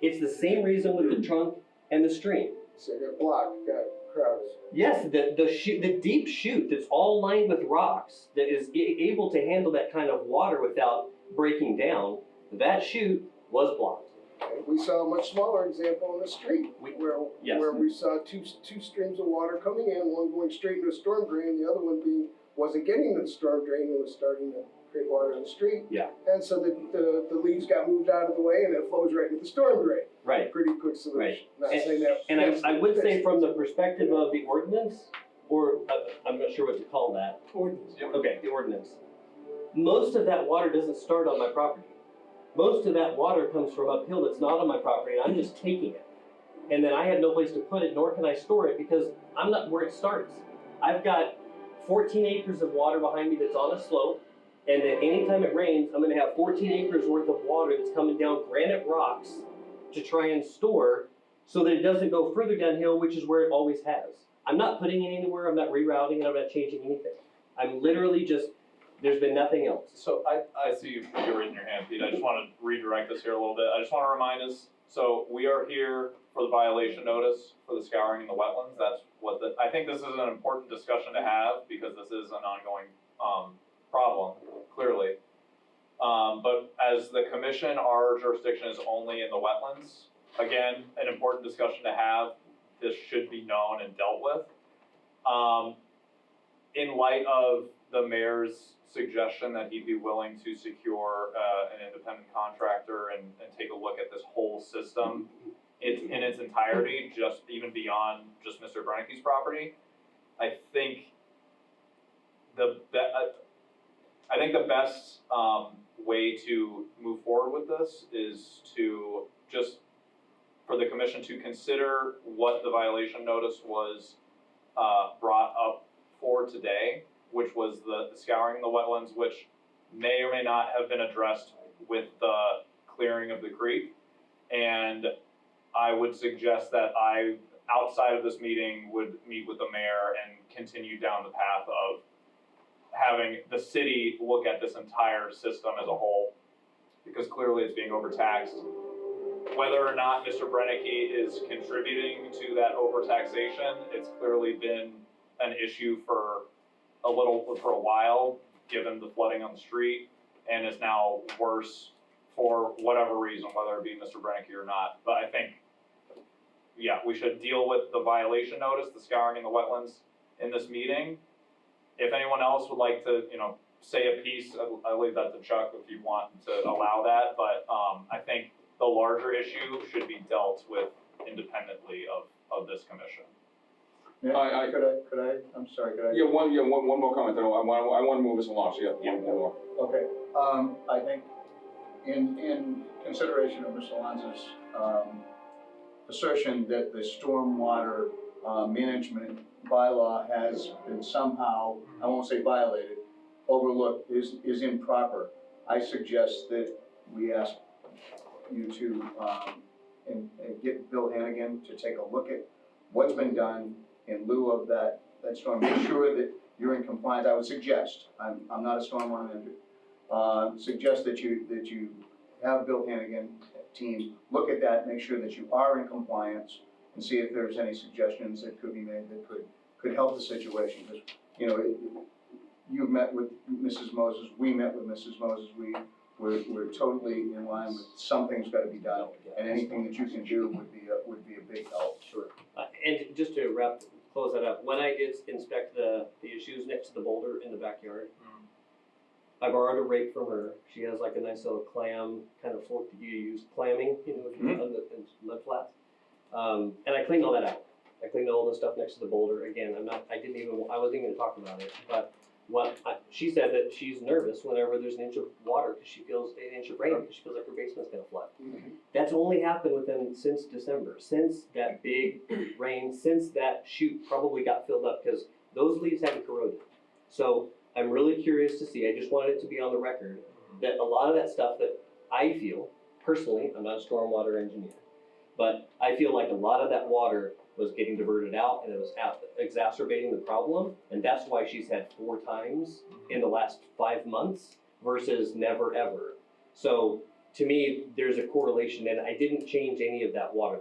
It's the same reason with the trunk and the stream. So you got blocked, you got crowds. Yes, the deep chute that's all lined with rocks that is able to handle that kind of water without breaking down, that chute was blocked. And we saw a much smaller example on the street where we saw two streams of water coming in, one going straight into a storm drain, the other one wasn't getting to the storm drain and was starting to create water in the street. Yeah. And so the leaves got moved out of the way and it flows right into the storm drain. Right. Pretty quick solution. Right. Not saying that. And I would say fix from the it. perspective of the ordinance, or I'm not sure what to call that. Ordinance. Okay, the ordinance. Most of that water doesn't start on my property. Most of that water comes from uphill that's not on my property, and I'm just taking it. And then I have no place to put it, nor can I store it because I'm not where it starts. I've got 14 acres of water behind me that's on a slope, and then anytime it rains, I'm gonna have 14 acres worth of water that's coming down granite rocks to try and store so that it doesn't go further downhill, which is where it always has. I'm not putting it anywhere, I'm not rerouting it, I'm not changing anything. I'm literally just, there's been nothing else. So I see you're raising your hand, Pete. I just want to redirect this here a little bit. I just want to remind us, so we are here for the violation notice for the scouring in the wetlands. That's what I think this is an important discussion to have because this is an ongoing problem, clearly. But as the commission, our jurisdiction is only in the wetlands. Again, an important discussion to have. This should be known and dealt with. In light of the mayor's suggestion that he'd be willing to secure an independent contractor and take a look at this whole system in its entirety, just even beyond just Mr. Brennicke's property, I think the best way to move forward with this is to just for the commission to consider what the violation notice was brought up for today, which was the scouring the wetlands, which may or may not have been addressed with the clearing of the creek. And I would suggest that I, outside of this meeting, would meet with the mayor and continue down the path of having the city look at this entire system as a whole, because clearly it's being overtaxed. Whether or not Mr. Brennicke is contributing to that overtaxation, it's clearly been an issue for a while, given the flooding on the street, and is now worse for whatever reason, whether it be Mr. Brennicke or not. But I think, yeah, we should deal with the violation notice, the scouring in the wetlands in this meeting. If anyone else would like to, say a piece, I'll leave that to Chuck if you want to allow that, but I think the larger issue should be dealt with independently of this commission. Nick, could I, I'm sorry, could I? Yeah, one more comment, then I want to move us along, so one more. Okay, I think in consideration of Mr. Lanza's assertion that the stormwater management bylaw has been somehow, I won't say violated, overlooked, is improper, I suggest that we ask you to and get Bill Hannigan to take a look at what's been done in lieu of that storm. Make sure that you're in compliance. I would suggest, I'm not a stormwater manager, suggest that you have Bill Hannigan team look at that, make sure that you are in compliance, and see if there's any suggestions that could be made that could help the situation. Because you've met with Mrs. Moses, we met with Mrs. Moses, we're totally in line with something's got to be done, and anything that you can do would be a big help. Sure. And just to close that up, when I did inspect the issues next to the boulder in the backyard, I borrowed a rake from her. She has like a nice little clam kind of fork that you use clamming, if you're on the mud flats. And I cleaned all that out. I cleaned all the stuff next to the boulder. Again, I wasn't even going to talk about it, but she said that she's nervous whenever there's an inch of water because she feels an inch of rain because she feels like her basement's gonna flood. That's only happened since December, since that big rain, since that chute probably got filled up because those leaves haven't corroded. So I'm really curious to see, I just wanted it to be on the record, that a lot of that stuff that I feel, personally, I'm not a stormwater engineer, but I feel like a lot of that water was getting diverted out and it was exacerbating the problem, and that's why she's had 4 times in the last 5 months versus never ever. So to me, there's a correlation, and I didn't change any of that water.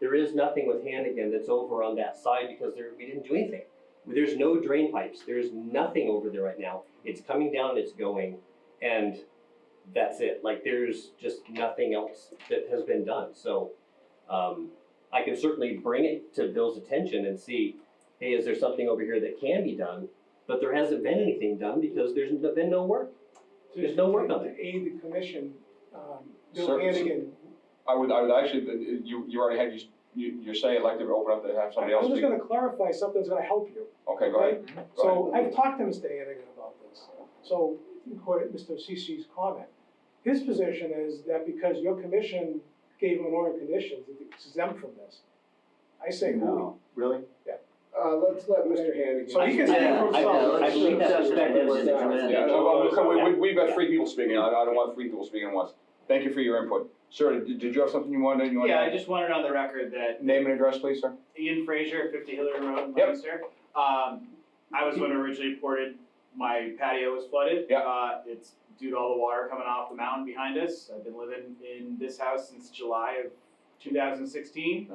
There is nothing with Hannigan that's over on that side because we didn't do anything. There's no drain pipes. There's nothing over there right now. It's coming down and it's going, and that's it. Like there's just nothing else that has been done. So I can certainly bring it to Bill's attention and see, hey, is there something over here that can be done? But there hasn't been anything done because there's been no work. There's no work on To it. aid the commission, Bill Sir, Hannigan. I would actually, you already had, you're saying I'd like to open up to have somebody else I'm just speak. gonna clarify something that's gonna help you. Okay, go ahead. So I've talked to Mr. Hannigan about this. So, according to Mr. CC's comment, his position is that because your commission gave him an order of conditions, it's exempt from this. I say no. Really? Let's let Mr. Hannigan. So he can speak Yeah, for himself. I believe that perspective is recommended. Yeah, we've got three people speaking, I don't want three people speaking at once. Thank you for your input. Sir, did you have something you wanted? Yeah, I just wanted on the record that Name and address, please, sir. Ian Fraser, 50 Hillary Road, Yep. Leominster. I was the one who originally reported my patio was flooded. Yep. It's due to all the water coming off the mountain behind us. I've been living in this house since July of 2016.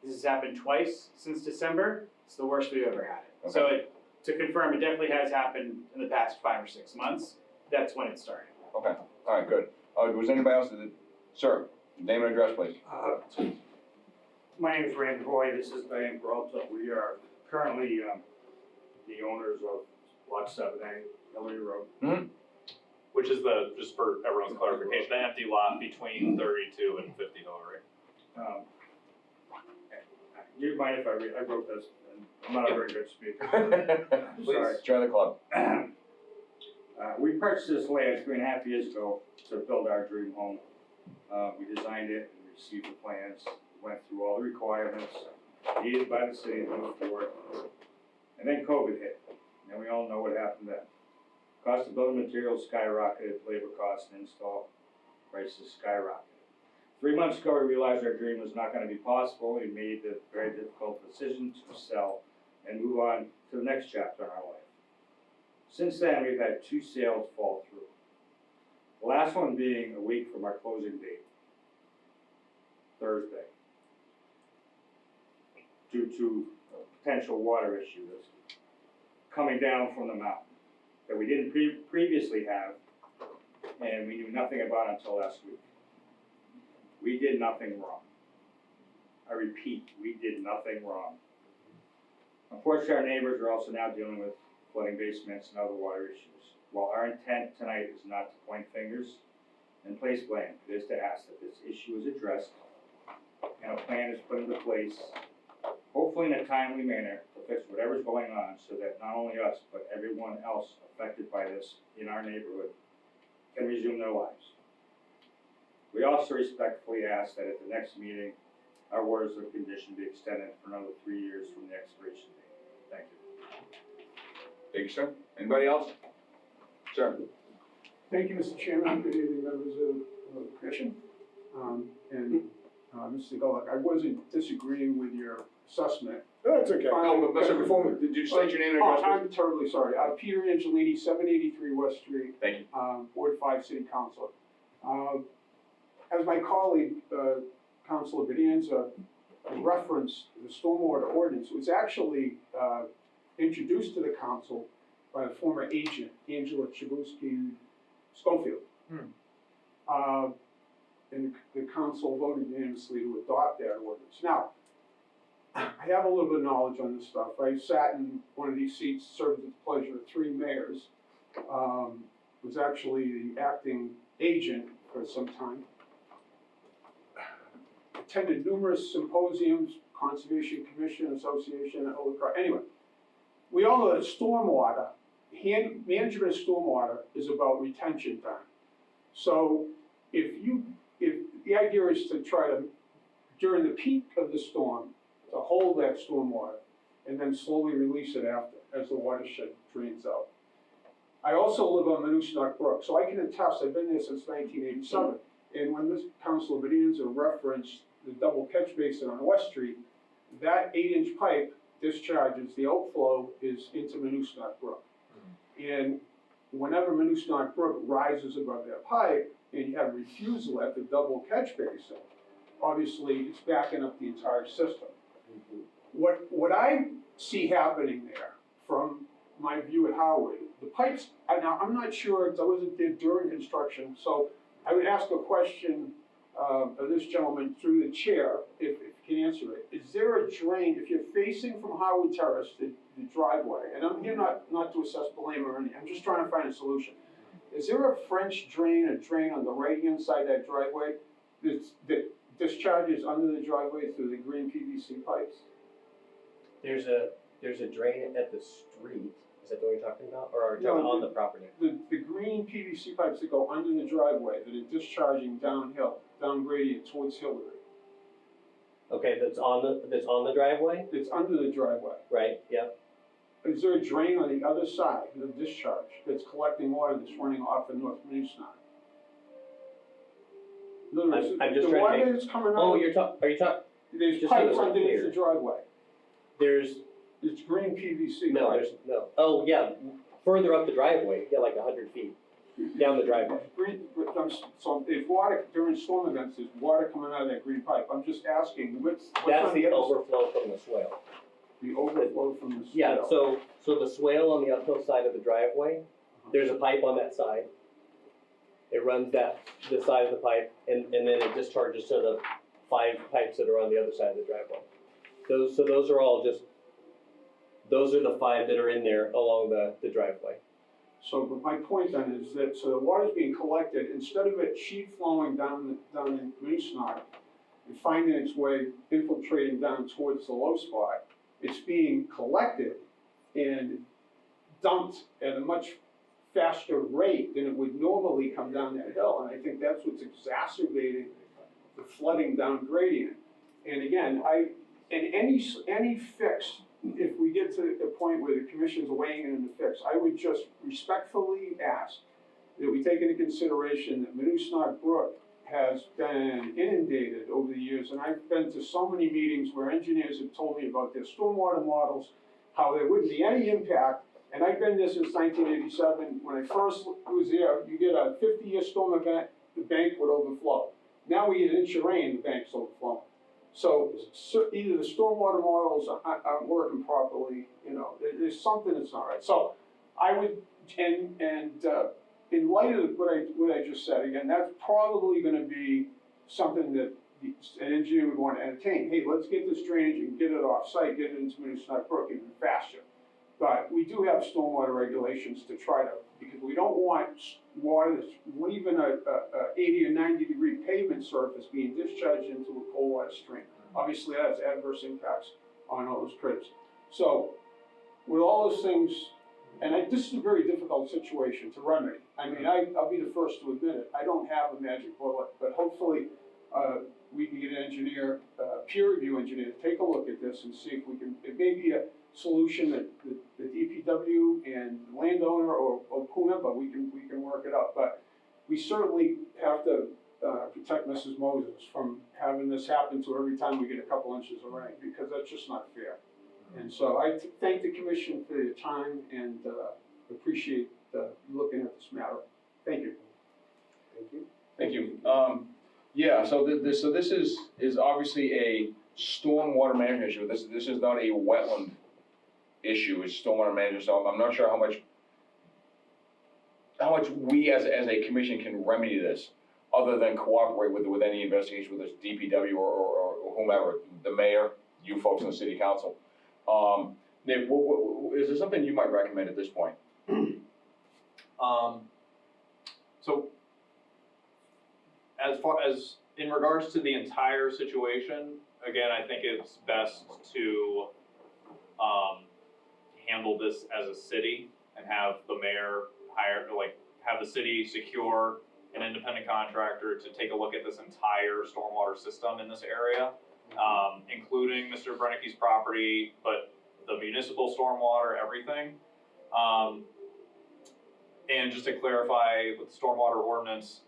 This has happened twice since December. It's the worst we've ever had it. Okay. So to confirm, it definitely has happened in the past 5 or 6 months. That's when it started. Okay, all right, good. Was anybody else, sir, name and address, please. My name is Randy Roy, this is Diane Peralta. We are currently the owners of Lot 7A, Hillary Road. Which is just for everyone's clarification, the empty lot between 32 and 50 Hillary. Do you mind if I wrote this, and I'm not a very good speaker. Please, join the club. We purchased this land 3.5 years ago to build our dream home. We designed it, and received the plans, went through all the requirements needed by the city to move forward. And then COVID hit, and we all know what happened then. Cost of building materials skyrocketed, labor costs and install prices skyrocketed. 3 months ago, we realized our dream was not gonna be possible. We made the very difficult decision to sell and move on to the next chapter in our life. Since then, we've had 2 sales fall through. The last one being a week from our closing date, Thursday, due to a potential water issue that's coming down from the mountain that we didn't previously have, and we knew nothing about until last week. We did nothing wrong. I repeat, we did nothing wrong. Unfortunately, our neighbors are also now dealing with flooding basements and other water issues. While our intent tonight is not to point fingers and place blame, it is to ask that this issue is addressed and a plan is put into place, hopefully in a timely manner, to fix whatever's going on so that not only us, but everyone else affected by this in our neighborhood can resume their lives. We also respectfully ask that at the next meeting, our orders of condition be extended for another 3 years from the expiration date. Thank you. Thank you, sir. Anybody else? Sir. Thank you, Mr. Chairman. Good evening, members of the commission. Mr. Gullik, I wasn't disagreeing with your assessment. That's okay. No, but sir, before we, did you state your name and address? I'm terribly sorry. Peter Angelini, 783 West Street. Thank you. Ward 5 City Councilor. As my colleague, Councilor Bedanza, referenced the stormwater ordinance, it was actually introduced to the council by the former agent, Angela Chabusky Schofield. And the council voted unanimously to adopt that ordinance. Now, I have a little bit of knowledge on this stuff. I sat in one of these seats, served at the pleasure of 3 mayors. Was actually the acting agent for some time. Attended numerous symposiums, Conservation Commission, Association, anyway. We all know that stormwater, management of stormwater is about retention time. So if the idea is to try to, during the peak of the storm, to hold that stormwater and then slowly release it after, as the watershed drains out. I also live on Monooshnock Brook, so I can attest, I've been there since 1987. And when this Councilor Bedanza referenced the double catch basin on West Street, that 8-inch pipe discharges, the outflow is into Monooshnock Brook. And whenever Monooshnock Brook rises above that pipe, and you have refusal at the double catch basin, obviously it's backing up the entire system. What I see happening there, from my view at Howard, the pipes, now I'm not sure, because I wasn't there during construction, so I would ask a question of this gentleman through the chair, if you can answer it. Is there a drain, if you're facing from Howard Terrace, the driveway, and I'm here not to assess blame or anything, I'm just trying to find a solution. is there a French drain, a drain on the right-hand side of that driveway that discharges under the driveway through the green PVC pipes? There's a drain at the street, is that what you're talking about, or are you No, talking on the property? The green PVC pipes that go under the driveway that are discharging downhill, down gradient towards Hillary. Okay, that's on the driveway, It's under the driveway. right, yeah. Is there a drain on the other side of the discharge that's collecting water that's running off of North Minusnot? In other words, I'm just the trying to water make- that's coming Oh, out, are you talking, there's just so pipes that we're underneath clear. the driveway. there's, It's green PVC no, pipes. there's, no, oh, yeah, further up the driveway, yeah, like 100 feet, down the driveway. So if water, during storm events, there's water coming out of that green pipe, I'm just asking, what's That's on the other overflow from the swale. The overflow from the swale? Yeah, so the swale on the uphill side of the driveway, there's a pipe on that side. It runs the side of the pipe, and then it discharges to the 5 pipes that are on the other side of the driveway. Those are all just, those are the 5 that are in there along the driveway. So, but my point then is that, so the water's being collected, instead of it sheet flowing down in Minusnot and finding its way, infiltrating down towards the low spot, it's being collected and dumped at a much faster rate than it would normally come down that hill. And I think that's what's exacerbating the flooding down gradient. And again, any fix, if we get to the point where the commission's weighing in on the fix, I would just respectfully ask that we take into consideration that Minusnot Brook has been inundated over the years, and I've been to so many meetings where engineers have told me about their stormwater models, how there wouldn't be any impact, and I've been there since 1987. When I first was there, you get a 50-year storm event, the bank would overflow. Now we get an inch of rain, the bank's overflowing. So either the stormwater models aren't working properly, you know, there's something that's not right. So I would, and in light of what I just said, again, that's probably gonna be something that an engineer would want to entertain. Hey, let's get this drainage and get it off-site, get it into Minusnot Brook even faster. But we do have stormwater regulations to try to, because we don't want water that's leaving a 80 or 90 degree pavement surface being discharged into a cold water stream. Obviously, that has adverse impacts on all those critters. So with all those things, and this is a very difficult situation to remedy. I mean, I'll be the first to admit it. I don't have a magic bullet, but hopefully we can get an engineer, peer review engineer, to take a look at this and see if we can, it may be a solution that the DPW and the landowner or whomever, we can work it out. But we certainly have to protect Mrs. Moses from having this happen to her every time we get a couple inches of rain, because that's just not fair. And so I thank the commission for your time and appreciate looking at this matter. Thank you. Thank you. Thank you. Yeah, so this is obviously a stormwater management issue. This is not a wetland issue, it's stormwater management, so I'm not sure how much we as a commission can remedy this, other than cooperate with any investigation, whether it's DPW or whomever, the mayor, you folks in the city council. Nick, is there something you might recommend at this point? So as far as in regards to the entire situation, again, I think it's best to handle this as a city and have the mayor have the city secure an independent contractor to take a look at this entire stormwater system in this area, including Mr. Brennicke's property, but the municipal stormwater, everything. And just to clarify with the stormwater ordinance,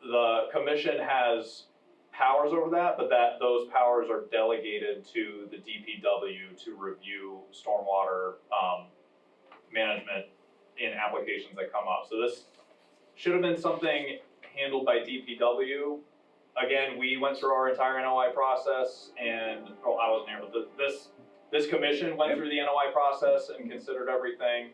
the commission has powers over that, but those powers are delegated to the DPW to review stormwater management in applications that come up. So this should have been something handled by DPW. Again, we went through our entire NOI process, and I wasn't here, but this commission went through the NOI process and considered everything.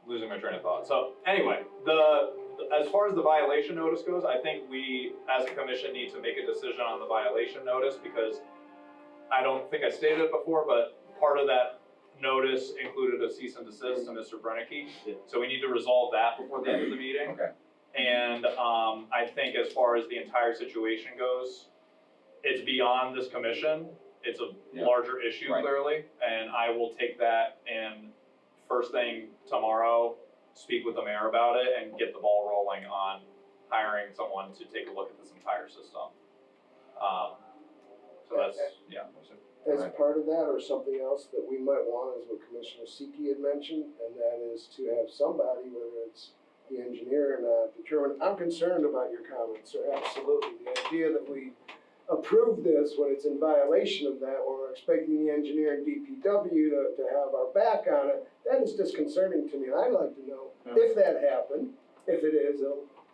Losing my train of thought. So anyway, as far as the violation notice goes, I think we as a commission need to make a decision on the violation notice, because I don't think I stated it before, but part of that notice included a cease and desist to Mr. Brennicky. So we need to resolve that before the end of the meeting. Okay. And I think as far as the entire situation goes, it's beyond this commission. It's a larger issue, Right. clearly, and I will take that and first thing tomorrow, speak with the mayor about it and get the ball rolling on hiring someone to take a look at this entire system. So that's, yeah. As part of that, or something else that we might want, is what Commissioner Siki had mentioned, and that is to have somebody, whether it's the engineer or not, determine, I'm concerned about your comments, sir, absolutely. The idea that we approve this when it's in violation of that, when we're expecting the engineer and DPW to have our back on it, that is disconcerting to me, and I'd like to know if that happened, if it is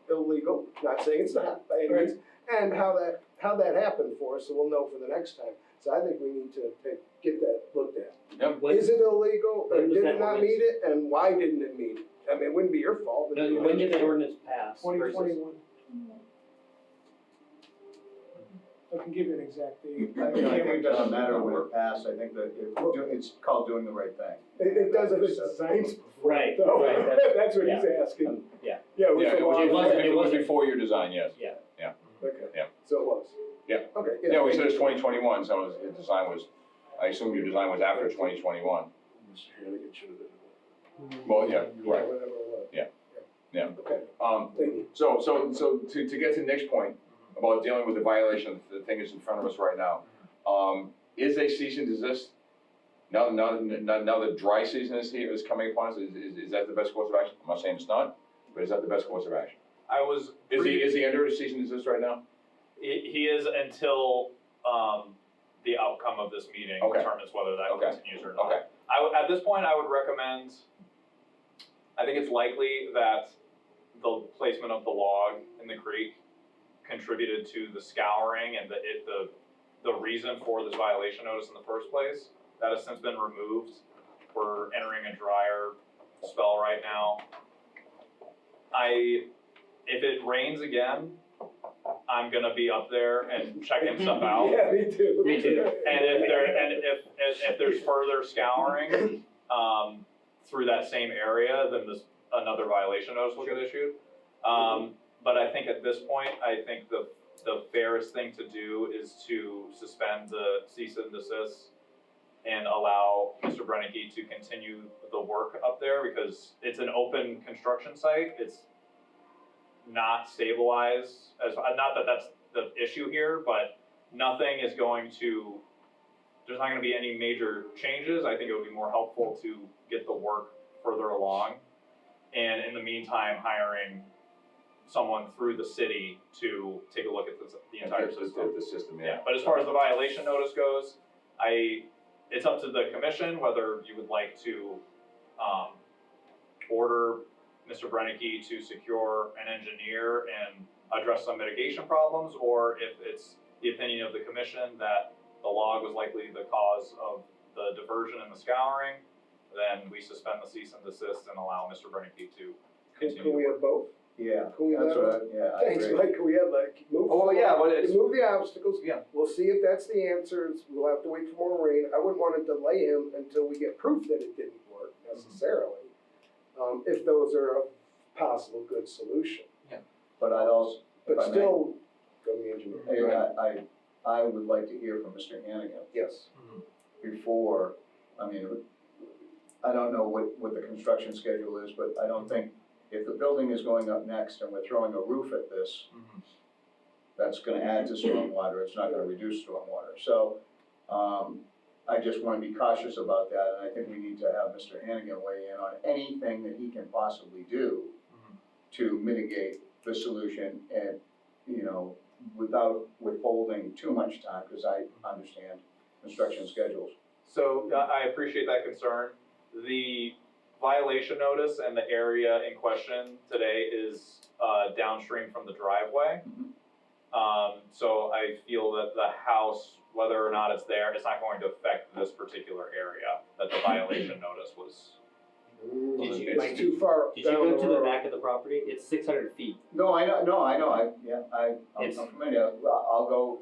illegal, not saying it's not, by any means, and how that happened for us, so we'll know for the next time. So I think we need to get that looked at. Yep. Is it illegal, or When was did that it not meet it, and why didn't it meet it? I mean, it wouldn't be your fault. It'd be When did that the ordinance pass? 2021. I can give you an exact date. I think it doesn't matter when it passed, I think that it's called doing the right thing. It does if it's designed before. Right, though. right, That's what he's asking. yeah. Yeah, Yeah, it It was wasn't- before your design, yes. Okay. Yeah. So it was. Yeah. Okay. Yeah, we said it's 2021, so his design was, I assume your design was after 2021. Well, yeah, right, Whatever it was. yeah. Okay. Thank you. So to get to Nick's point about dealing with the violation, the thing is in front of us right now. Is a cease and desist, now the dry season is coming upon us, is that the best course of action? I'm not saying it's not, but is that the best course of action? Is he under a cease and desist right now? He is until the outcome of this meeting determines whether that continues or not. Okay. At this point, I would recommend, I think it's likely that the placement of the log in the creek contributed to the scouring and the reason for this violation notice in the first place. That has since been removed. We're entering a drier spell right now. If it rains again, I'm gonna be up there and checking stuff out. Yeah, me too. Me too. And if there's further scouring through that same area, then another violation notice will get issued. But I think at this point, I think the fairest thing to do is to suspend the cease and desist and allow Mr. Brennicky to continue the work up there, because it's an open construction site. It's not stabilized, not that that's the issue here, but nothing is going to, there's not gonna be any major changes. I think it would be more helpful to get the work further along. And in the meantime, hiring someone through the city to take a look at the entire system. The system, Yeah, but as far as the violation notice goes, it's up to the commission whether you would like to order Mr. Brennicky to secure an engineer and address some mitigation problems, or if it's the opinion of the commission that the log was likely the cause of the diversion and the scouring, then we suspend the cease and desist and allow Mr. Brennicky to continue. Can we have both? Yeah, Can we have that's that? what I Thanks, agree. Mike, can we have move Oh, yeah, well, it's- move the obstacles? Yeah. We'll see if that's the answer, we'll have to wait for more rain. I wouldn't wanna delay him until we get proof that it didn't work necessarily. If those are a possible good solution. But I'd also, But If I may. still, go to the engineer. I would like to hear from Mr. Hannigan Yes. before, I mean, I don't know what the construction schedule is, but I don't think, if the building is going up next and we're throwing a roof at this, that's gonna add to stormwater, it's not gonna reduce stormwater. So, I just wanna be cautious about that, and I think we need to have Mr. Hannigan weigh in on anything that he can possibly do to mitigate the solution and, without withholding too much time, because I understand construction schedules. So I appreciate that concern. The violation notice and the area in question today is downstream from the driveway. So I feel that the house, whether or not it's there, it's not going to affect this particular area that the violation notice was. It's too far Did you down go to the road. back of the property? It's 600 feet. No, I know, I'm It's- familiar, I'll go,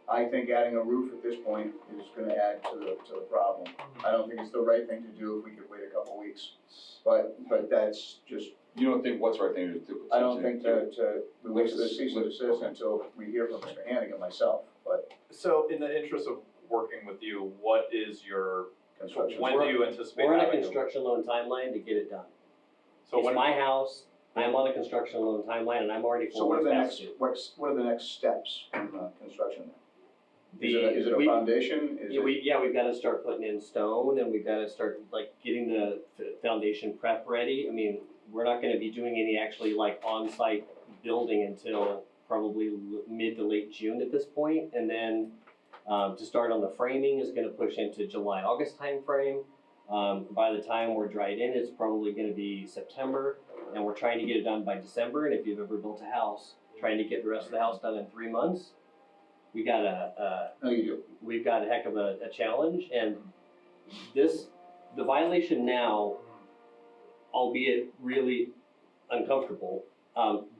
I think adding a roof at this point is gonna add to the problem. I don't think it's the right thing to do if we could wait a couple weeks, but that's just, You don't think what's the right thing to do? I don't think to release the cease and desist until we hear from Mr. Hannigan myself, but So in the interest of working with you, what is your, construction. when do you anticipate We're on a having construction loan timeline to get it done. So It's when, my house, I'm on a construction loan timeline, and I'm already So 4 what are months the past next, due. what are the next steps in construction then? The- Is it a we- foundation? Is it? We've gotta start putting in stone, and we've gotta start like getting the foundation prep ready. I mean, we're not gonna be doing any actually like on-site building until probably mid to late June at this point. And then, to start on the framing is gonna push into July, August timeframe. By the time we're dried in, it's probably gonna be September, and we're trying to get it done by December. And if you've ever built a house, trying to get the rest of the house done in 3 months, we got No, you do. we've got a heck of a challenge. And the violation now, albeit really uncomfortable,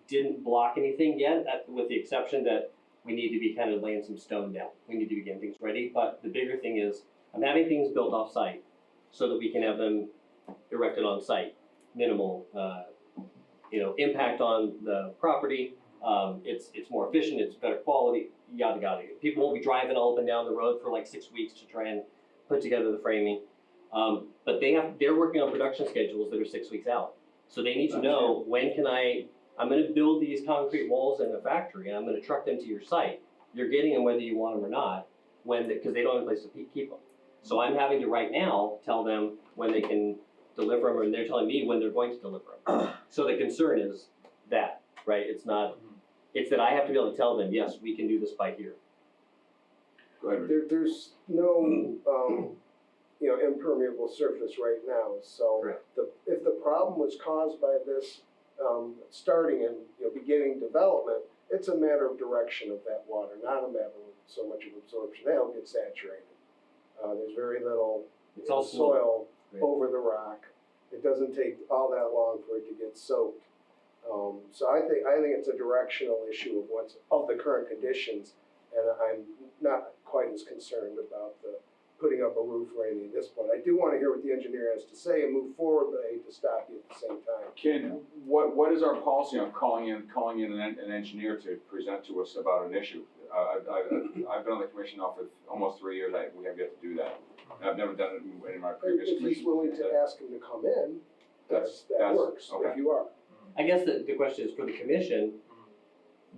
didn't block anything yet, with the exception that we need to be kind of laying some stone down. We need to be getting things ready, but the bigger thing is, I'm having things built off-site so that we can have them erected on-site. Minimal, impact on the property. It's more efficient, it's better quality, yada yada. People won't be driving all up and down the road for like 6 weeks to try and put together the framing. But they're working on production schedules that are 6 weeks out. So they need to know, when can I'm gonna build these concrete walls in a factory and I'm gonna truck them to your site. You're getting them whether you want them or not, because they don't have a place to keep them. So I'm having to right now tell them when they can deliver them, or they're telling me when they're going to deliver them. So the concern is that, right? It's that I have to be able to tell them, yes, we can do this by here. Go ahead, Rich. There's no, impermeable surface right now, so Correct. if the problem was caused by this, starting and, beginning development, it's a matter of direction of that water, not a matter of so much of absorption. They'll get saturated. There's very little It's all soil Right. over the rock. It doesn't take all that long for it to get soaked. So I think it's a directional issue of the current conditions, and I'm not quite as concerned about the putting up a roof railing at this point. I do want to hear what the engineer has to say and move forward, but I hate to stop you at the same time. What is our policy on calling in an engineer to present to us about an issue? I've been on the commission now for almost 3 years. We have yet to do that. I've never done it in my previous If commission. he's willing to ask him to come in, that That's- works, okay. if you are. I guess the question is for the commission,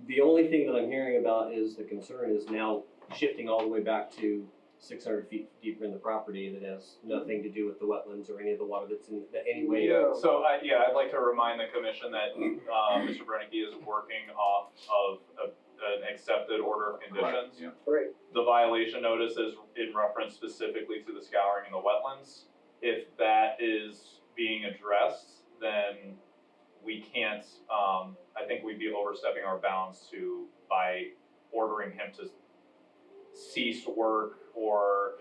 the only thing that I'm hearing about is the concern is now shifting all the way back to 600 feet deeper in the property that has nothing to do with the wetlands or any of the water that's in any way. Yeah. So I'd like to remind the commission that Mr. Brennicky is working off of an accepted order of conditions. Yeah. Right. The violation notice is in reference specifically to the scouring in the wetlands. If that is being addressed, then we can't, I think we'd be overstepping our bounds by ordering him to cease work or,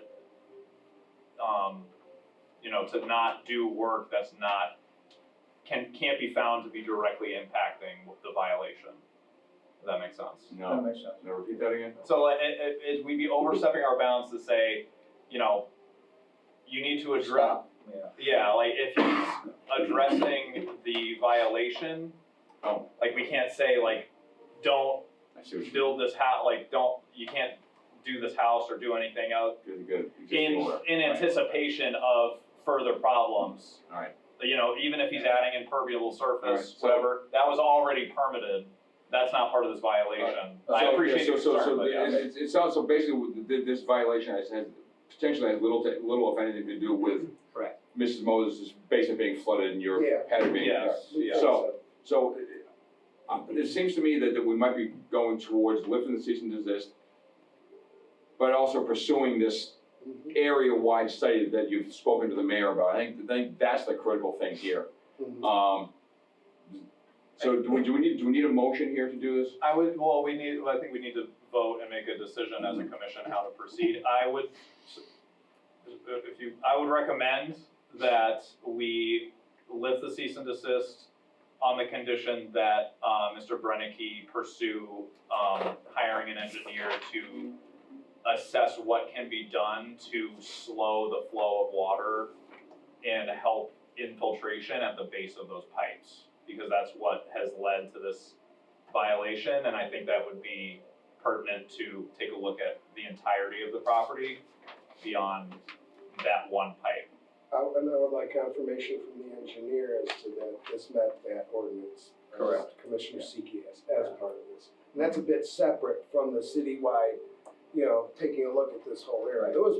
to not do work that's can't be found to be directly impacting the violation. Does that make sense? No. That makes sense. Now repeat that again. So we'd be overstepping our bounds to say, you need to address. Stop. Yeah, like if he's addressing the violation, like we can't say like, don't I see what you build this house, like you can't do this house or do anything else Good. Existing order. in anticipation of further problems. All right. Even if he's adding impermeable surface, All right, so- whatever, that was already permitted. That's not part of this violation. I appreciate your concern, but yeah. It sounds, so basically, this violation potentially has little, if anything, to do with Correct. Mrs. Moses' basement being flooded and your Yeah. pad being. Yes, yeah. So, it seems to me that we might be going towards lifting the cease and desist, but also pursuing this area-wide study that you've spoken to the mayor about. I think that's the critical thing here. Mhm. So do we need a motion here to do this? I think we need to vote and make a decision as a commission how to proceed. I would recommend that we lift the cease and desist on the condition that Mr. Brennicky pursue hiring an engineer to assess what can be done to slow the flow of water and help infiltration at the base of those pipes, because that's what has led to this violation, and I think that would be pertinent to take a look at the entirety of the property beyond that one pipe. And I would like confirmation from the engineer as to that this met that ordinance. as Correct. Commissioner Siki as part of this. And that's a bit separate from the citywide, taking a look at this whole area. There were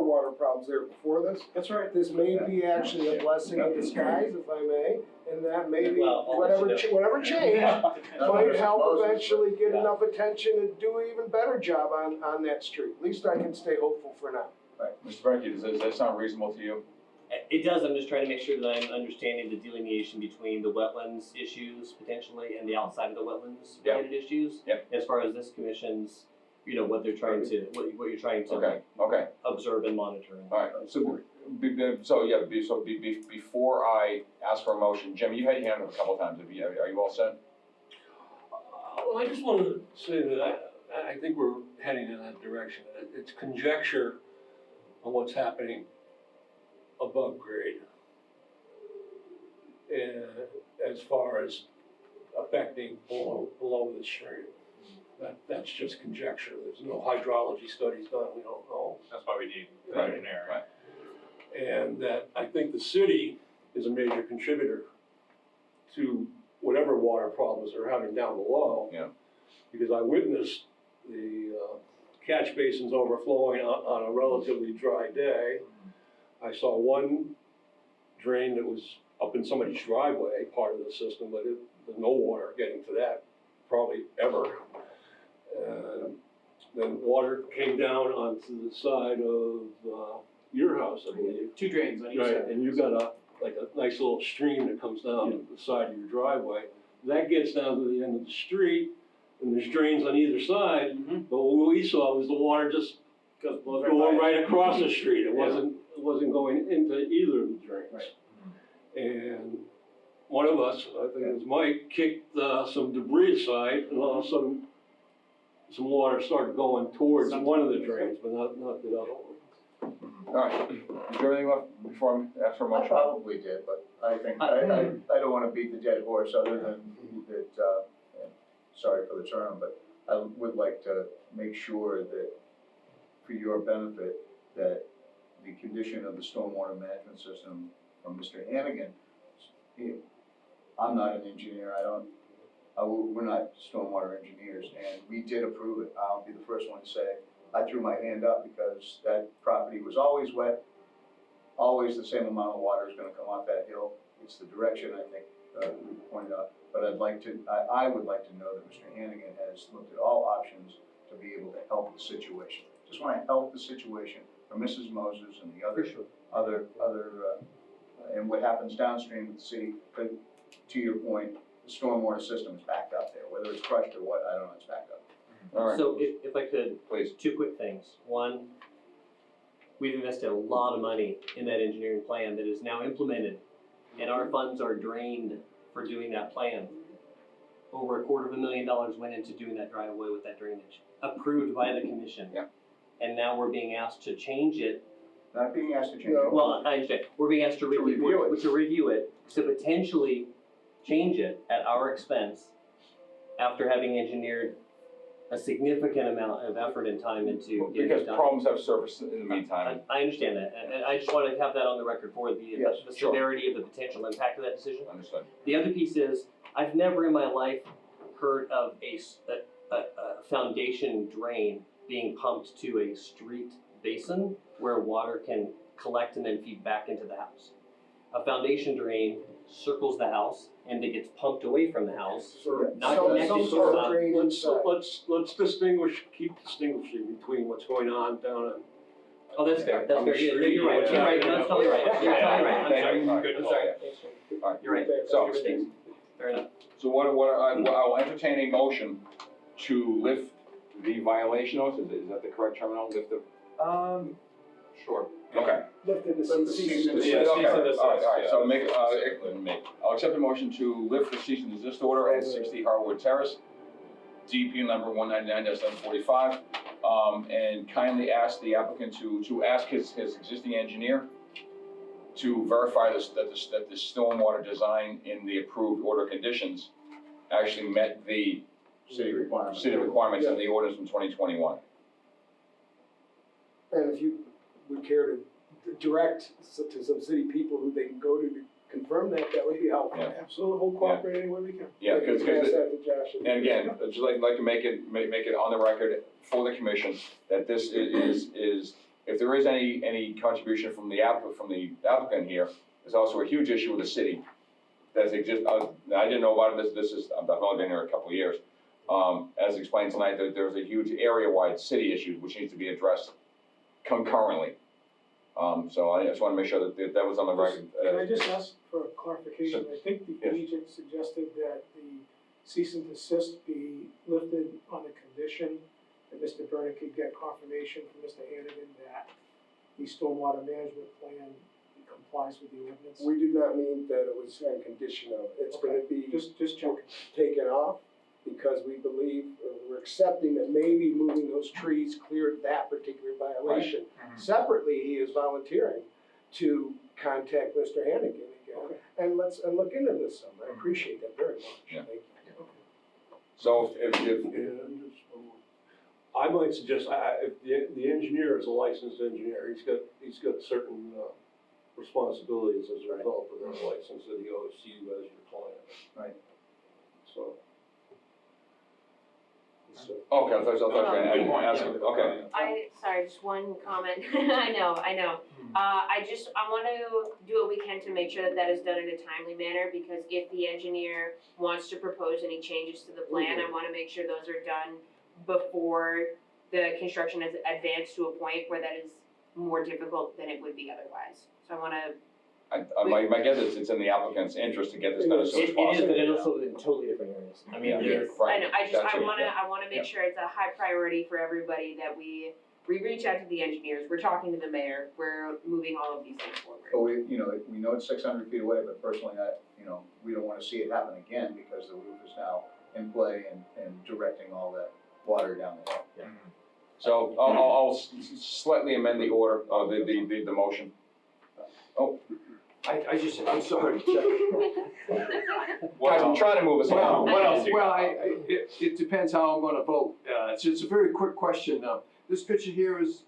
water problems there before this. That's right. This may be actually a blessing in disguise, if I may, and that maybe Well, I'll whatever let you know. whatever change might help eventually get enough attention and do an even better job on that street. At least I can stay hopeful for now. Right, Mr. Bernke, does that sound reasonable to you? It does, I'm just trying to make sure that I'm understanding the delineation between the wetlands issues potentially and the outside of the wetlands related issues. Yep. As far as this commission's, what they're trying to, what you're trying to Okay. observe and monitor. All right, so before I ask for a motion, Jim, you had your hand up a couple times, are you all set? Well, I just wanted to say that I think we're heading in that direction. It's conjecture on what's happening above grade. And as far as affecting below the stream. That's just conjecture. There's no hydrology studies done, we don't know. That's why we need the Right. engineer. Right. And that I think the city is a major contributor to whatever water problems they're having down below. Yeah. Because I witnessed the catch basins overflowing on a relatively dry day. I saw one drain that was up in somebody's driveway, part of the system, but there's no water getting to that probably ever. Then water came down onto the side of your house, I believe. 2 drains on each Right, side. and you've got a nice little stream that comes down the side of your driveway. That gets down to the end of the street, and there's drains on either side, but what we saw was the water just Blows going by. right across the street. It wasn't going into either of the drains. Right. And one of us, I think it was Mike, kicked some debris aside, and all of a sudden, some water started going towards one of the drains, but not the other one. All right, is there anything left before I ask for a I motion? probably did, but I think, I don't wanna beat the dead horse other than that, and sorry for the term, but I would like to make sure that, for your benefit, that the condition of the stormwater management system from Mr. Hannigan, I'm not an engineer, we're not stormwater engineers, and we did approve it. I'll be the first one to say, I threw my hand up because that property was always wet, always the same amount of water is gonna come off that hill. It's the direction, I think, we pointed out, but I would like to know that Mr. Hannigan has looked at all options to be able to help the situation. Just wanna help the situation for Mrs. Moses and the other, and what happens downstream with the city, but to your point, the stormwater system is backed up there, whether it's crushed or what, I don't know, it's backed up. All right, So if I could, please. 2 quick things. One, we've invested a lot of money in that engineering plan that is now implemented, and our funds are drained for doing that plan. Over $250,000 went into doing that driveway with that drainage, approved by the commission. Yeah. And now we're being asked to change it. Not being asked to change No. it. Well, I understand. We're being asked to review it. to review it, to potentially change it at our expense after having engineered a significant amount of effort and time into getting Because it done. problems have surfaced in the meantime. I understand that, and I just want to have that on the record for the Yes, sure. severity of the potential impact of that decision. Understood. The other piece is, I've never in my life heard of a foundation drain being pumped to a street basin where water can collect and then feed back into the house. A foundation drain circles the house and it gets pumped away from the house, not connected Some to sort of some. drain inside. Let's keep distinguishing between what's going on down at. Oh, that's fair, that's On the fair, you're street, right, what's you're right, happening no, that's totally right, you're totally right, I'm sorry. Thank you. I'm sorry. All right, You're right, So- different things. Fair enough. so I'll entertain a motion to lift the violation notice, is that the correct terminology, lift the? Sure. Okay. Lifted the Let the cease cease and and desist. Okay, all desist, right, yeah. so I'll accept the motion to lift the cease and desist order at 60 Harwood Terrace, DP number 199-745, and kindly ask the applicant to ask his existing engineer to verify this, that the stormwater design in the approved order of conditions actually met the City requirements. city requirements in the orders from 2021. And if you would care to direct to some city people who they can go to confirm that, that would be helpful. Yeah. Absolutely, we'll cooperate any way we can. Yeah, Pass because, that to Josh. and again, I'd just like to make it on the record for the commission that this is, if there is any contribution from the applicant here, there's also a huge issue with the city that's exist, I didn't know about it, this is, I've only been here a couple of years. As explained tonight, there's a huge area-wide city issue which needs to be addressed concurrently. So I just wanna make sure that was on the record. Can I just ask for clarification? Sure. I think the Yes. agent suggested that the cease and desist be lifted on the condition that Mr. Burnett could get confirmation from Mr. Hannigan that the stormwater management plan complies with the ordinance. We do not mean that it was on condition of, it's gonna be Just checking. taken off because we believe, or we're accepting that maybe moving those trees cleared that particular violation. Separately, he is volunteering to contact Mr. Hannigan again, and look into this some. I appreciate that very much. Yeah. Thank you. So if, I might suggest, if the engineer is a licensed engineer, he's got certain responsibilities as a result of that license that he owes to you as your client. Right. So. okay, I thought I didn't want to ask you, okay. Sorry, just one comment. I know. I want to do what we can to make sure that that is done in a timely manner, because if the engineer wants to propose any changes to the plan, I want to make sure those are done before the construction has advanced to a point where that is more difficult than it would be otherwise. So I want to. My guess is it's in the applicant's interest to get this done as soon as It is, possible. but it's also in totally different areas. I mean, Yeah. there's, Right. I know. That's it, I want to make sure it's a high priority for everybody that we reach out to the engineers. We're talking to the mayor. We're moving all of these things forward. But we know it's 600 feet away, but personally, we don't wanna see it happen again because the roof is now in play and directing all that water down the hill. Yeah. So I'll slightly amend the order, the motion. Oh, I'm sorry, Chuck. guys, I'm trying to move us Well, along. What else you got? it depends how I'm gonna vote. It's just a very quick question. This picture here is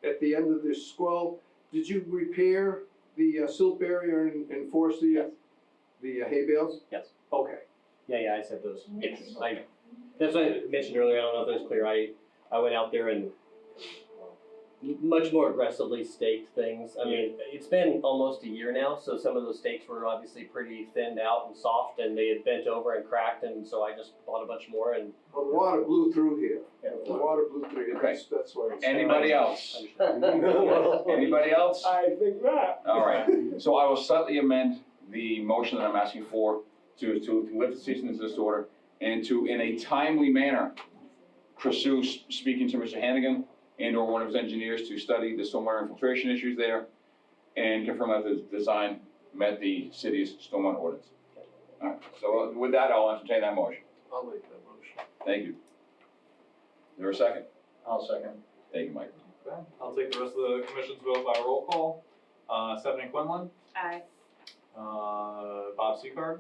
at the end of this scroll. Did you repair the silt barrier and enforce the hay bales? Yes. Okay. yeah, I said those. Yes, that's what I mentioned earlier. I don't know if that was clear. I went out there and much more aggressively staked things. I mean, it's been almost a year now, so some of those stakes were obviously pretty thinned out and soft, and they had bent over and cracked, and so I just bought a bunch more. And Well, the water blew through here. Yeah. The water blew through here. Okay. That's what it's. Anybody else? Anybody else? I think not. All right, so I will slightly amend the motion that I'm asking for to lift the cease and desist order and to, in a timely manner, pursue speaking to Mr. Hannigan and or one of his engineers to study the stormwater infiltration issues there and confirm that the design met the city's stormwater ordinance. All right, so with that, I'll entertain that motion. I'll make that motion. Thank you. Is there a second? I'll second. Thank you, Mike. Okay, I'll take the rest of the commission's vote by roll call. Stephanie Quinlan, Aye. Bob Seacard.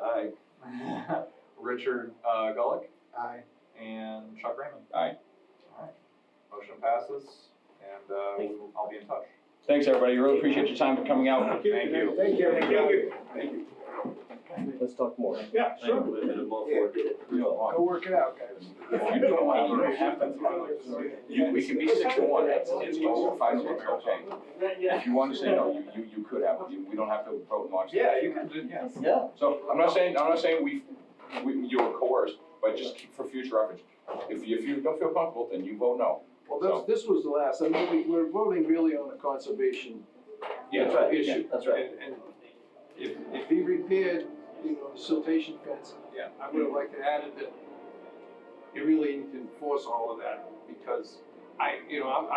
Aye. Richard Gulick Aye. and Chuck Raymond. Aye. All right, motion passes, and I'll be in touch. Thanks, everybody. Really appreciate your time for coming out. Thank you. Thank you. Thank you. let's talk more. Yeah, sure. Go work it out, guys. If you don't want, you don't have to. We can be 6-1, it's over 5-1, okay. If you want to say no, you could have, we don't have to vote and launch. Yeah, you can do, yeah. Yeah. So, I'm not saying you're coerced, but just keep for future reference. If you don't feel comfortable, then you vote no. Well, this was the last, I mean, we're voting really on the conservation Yeah, That's right, issue. that's right. And if he repaired, the siltation fence, Yeah. I would have liked to add it that you really need to enforce all of that, because I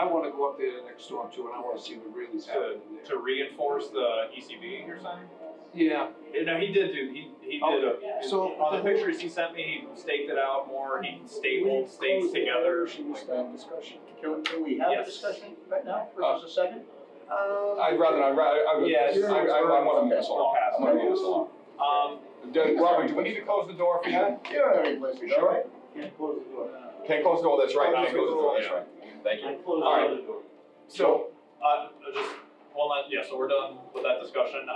wanna go up there the next storm too, and I wanna see what really's happening there. To reinforce the ECB, you're saying? Yeah, no, he did, So on the pictures he sent me, he staked it out more, he stapled stakes together. Should we start discussion? Can we have a Yes. discussion right now, for just a second? I'd rather, I wanna move this along, I wanna move this along. Robert, do we need to close the door for you? You don't have any place to go, right? Can't close the door. Can't close the door, that's right, Close can't the close the door, door, that's yeah. right, thank you. I closed All right. the other door. So, so we're done with that discussion.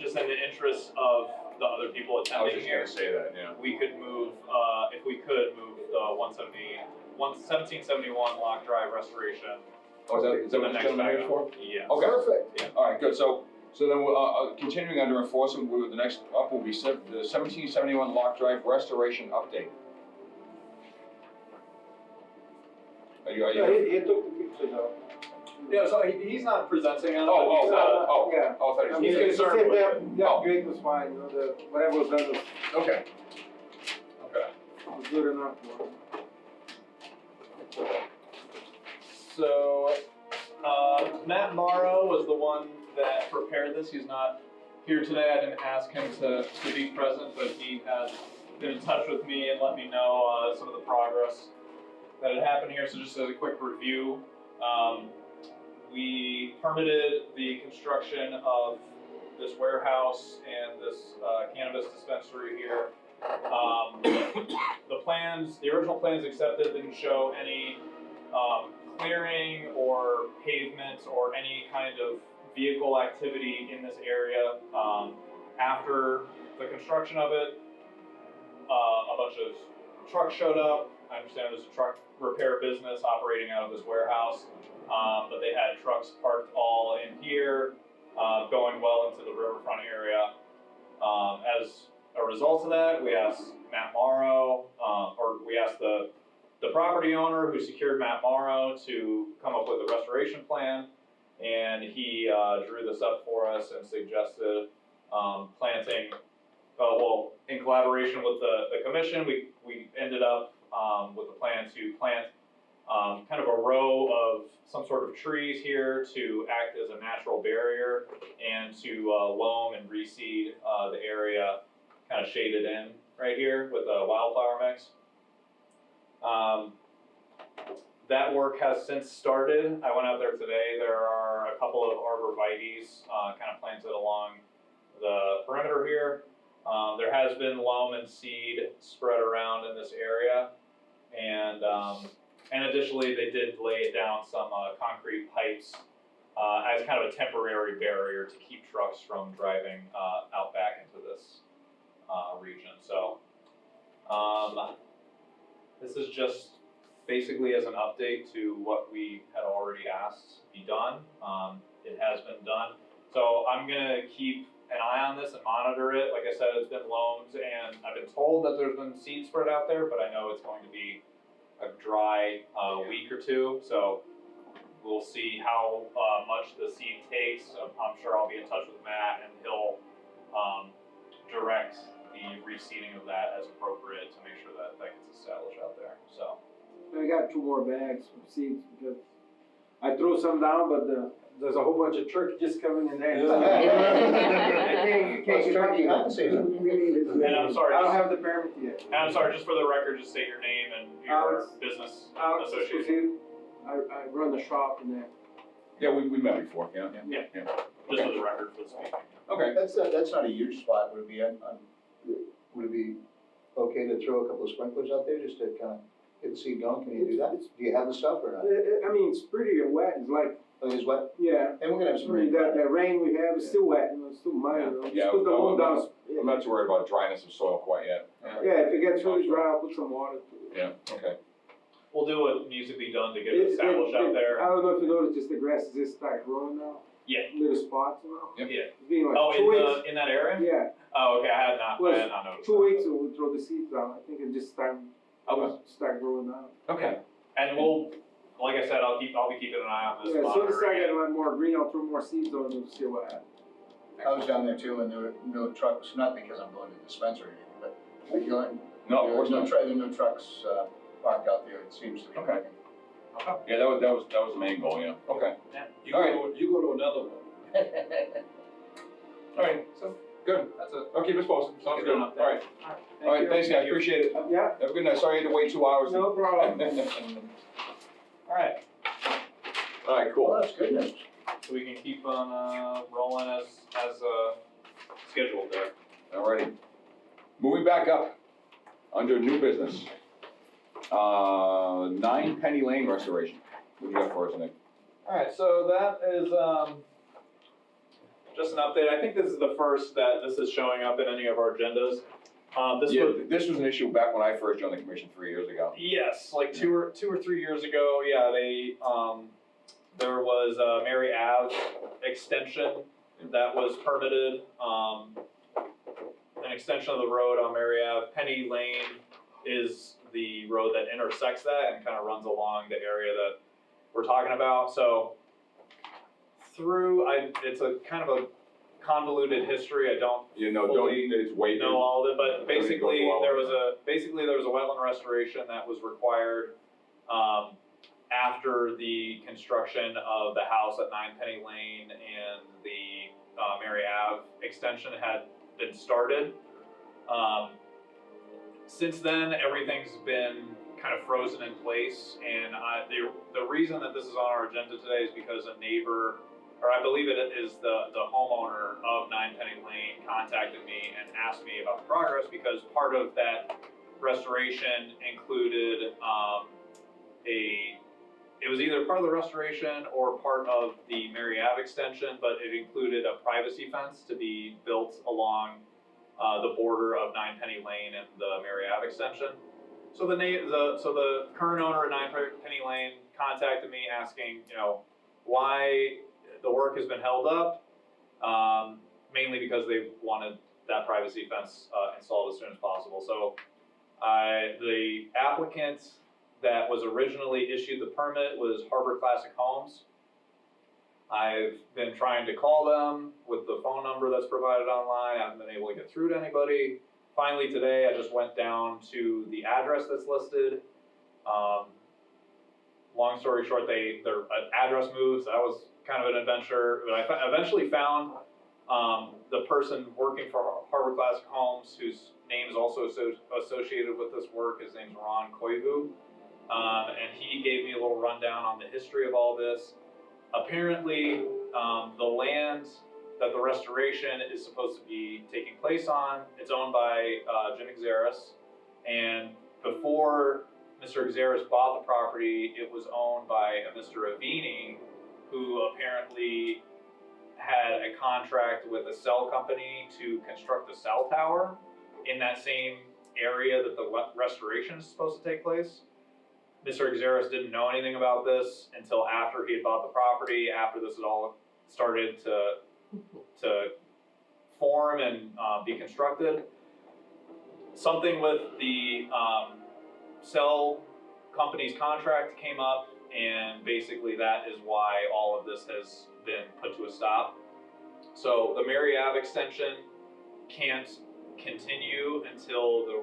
Just in the interest of the other people I was attending just here, gonna say that, yeah. we could move, if we could move the 1771 Lock Drive restoration Oh, is that to the what this next gentleman here item. for? Yeah. Okay. Perfect. All right, good, so then, we'll, continuing under enforcement, the next up will be the 1771 Lock Drive Restoration Update. Are you? He took the pictures out. Yeah, so he's not presenting on it. Yeah. Oh, I thought He's he was. concerned with it. The upgrade was fine, whatever was done Okay. was good enough for him. So, Matt Morrow was the one that prepared this. He's not here today. I didn't ask him to be present, but he has been in touch with me and let me know some of the progress that had happened here. So just as a quick review, we permitted the construction of this warehouse and this cannabis dispensary here. The original plans accepted didn't show any clearing or pavement or any kind of vehicle activity in this area. After the construction of it, a bunch of trucks showed up. I understand there's a truck repair business operating out of this warehouse, but they had trucks parked all in here, going well into the riverfront area. As a result of that, we asked Matt Morrow, or we asked the property owner who secured Matt Morrow to come up with a restoration plan, and he drew this up for us and suggested planting. In collaboration with the commission, we ended up with a plan to plant kind of a row of some sort of trees here to act as a natural barrier and to loam and reseed the area kind of shaded in right here with a wildflower mix. That work has since started. I went out there today. There are a couple of arborvitaes kind of planted along the perimeter here. There has been loam and seed spread around in this area, and additionally they did lay down some concrete pipes as kind of a temporary barrier to keep trucks from driving out back into this region. So this is just basically as an update to what we had already asked be done. It has been done. So I'm gonna keep an eye on this and monitor it. Like I said, it's been loamed, and I've been told that there's been seed spread out there, but I know it's going to be a dry week or two. So we'll see how much the seed takes. I'm sure I'll be in touch with Matt, and he'll direct the reseeding of that as appropriate to make sure that that gets established out there. So. I got 2 more bags of seeds because I threw some down, but there's a whole bunch of turkeys coming in there. Plus turkey hunting season. And I'm sorry. I don't have the permit yet. And I'm sorry, just for the record, just state your name and your business association. I run the shop in there. Yeah, we met before, yeah. Just for the record for the speaking. Okay. That's not a huge spot, would it be okay to throw a couple of sprinklers out there just to kind of get the seed going? Can you do that? Do you have the stuff or not? I mean, it's pretty wet. It's like, Oh, it's wet? yeah. And we're gonna have some I mean, rain. that rain we have is still wet, it's still muddy. Yeah, Just put the loam down. I'm not too worried about dryness of soil quite yet. Yeah, if it gets really dry, I'll put some water to it. Yeah, okay. We'll do what needs to be done to get it established out there. I don't know if you noticed, just the grass is just started growing now. Yeah. Little spots now. Yep. Yeah. It's been like Oh, 2 weeks. in that area? Yeah, Oh, okay. I had not noticed. 2 weeks and we throw the seeds down. I think it just start growing now. Okay. And we'll, like I said, I'll be keeping an eye on this. Yeah, as soon as I monitoring get it. a lot more green, I'll throw more seeds on and we'll see what happens. I was down there too, and there were no trucks, not because I'm going to the dispensary or anything, but we're going. No, There was no trucks parked out there, it seems to be. Okay. Yeah, that was the main goal, yeah. Okay. Yeah. You go to another one. All right, so I'll keep us posted. Sounds good. All right. All right, thanks, guys, appreciate it. Yeah, Have a good night. Sorry you had to wait 2 hours. no problem. All right. All right, cool. Well, that's good news. So we can keep on rolling as scheduled there. Alrighty. Moving back up, under new business. 9 Penny Lane restoration. What do you got for us, Nick? All right, so that is just an update. I think this is the first that this is showing up in any of our agendas. This was an issue back when I first joined the commission 3 years ago. Yes, like two or 3 years ago. Yeah, they there was a Mary Ave extension that was permitted. An extension of the road on Mary Ave. Penny Lane is the road that intersects that and kind of runs along the area that we're talking about. So it's a kind of a convoluted history. I don't fully know all of it, but basically there was a wetland restoration that was required after the construction of the house at 9 Penny Lane and the Mary Ave extension had been started. Since then, everything's been kind of frozen in place, and the reason that this is on our agenda today is because a neighbor, or I believe it is the homeowner of 9 Penny Lane, contacted me and asked me about the progress, because part of that restoration included it was either part of the restoration or part of the Mary Ave extension, but it included a privacy fence to be built along the border of 9 Penny Lane and the Mary Ave extension. So the current owner of 9 Penny Lane contacted me asking, why the work has been held up, mainly because they wanted that privacy fence installed as soon as possible. So the applicant that was originally issued the permit was Harbor Classic Homes. I've been trying to call them with the phone number that's provided online. I haven't been able to get through to anybody. Finally today, I just went down to the address that's listed. Long story short, their address moves. That was kind of an adventure. But I eventually found the person working for Harbor Classic Homes, whose name is also associated with this work. His name's Ron Koivu. And he gave me a little rundown on the history of all this. Apparently, the land that the restoration is supposed to be taking place on, it's owned by Jim Xeris. And before Mr. Xeris bought the property, it was owned by a Mr. Avini, who apparently had a contract with a cell company to construct a cell tower in that same area that the restoration is supposed to take place. Mr. Xeris didn't know anything about this until after he had bought the property, after this had all started to form and be constructed. Something with the cell company's contract came up, and basically that is why all of this has been put to a stop. So the Mary Ave extension can't continue until the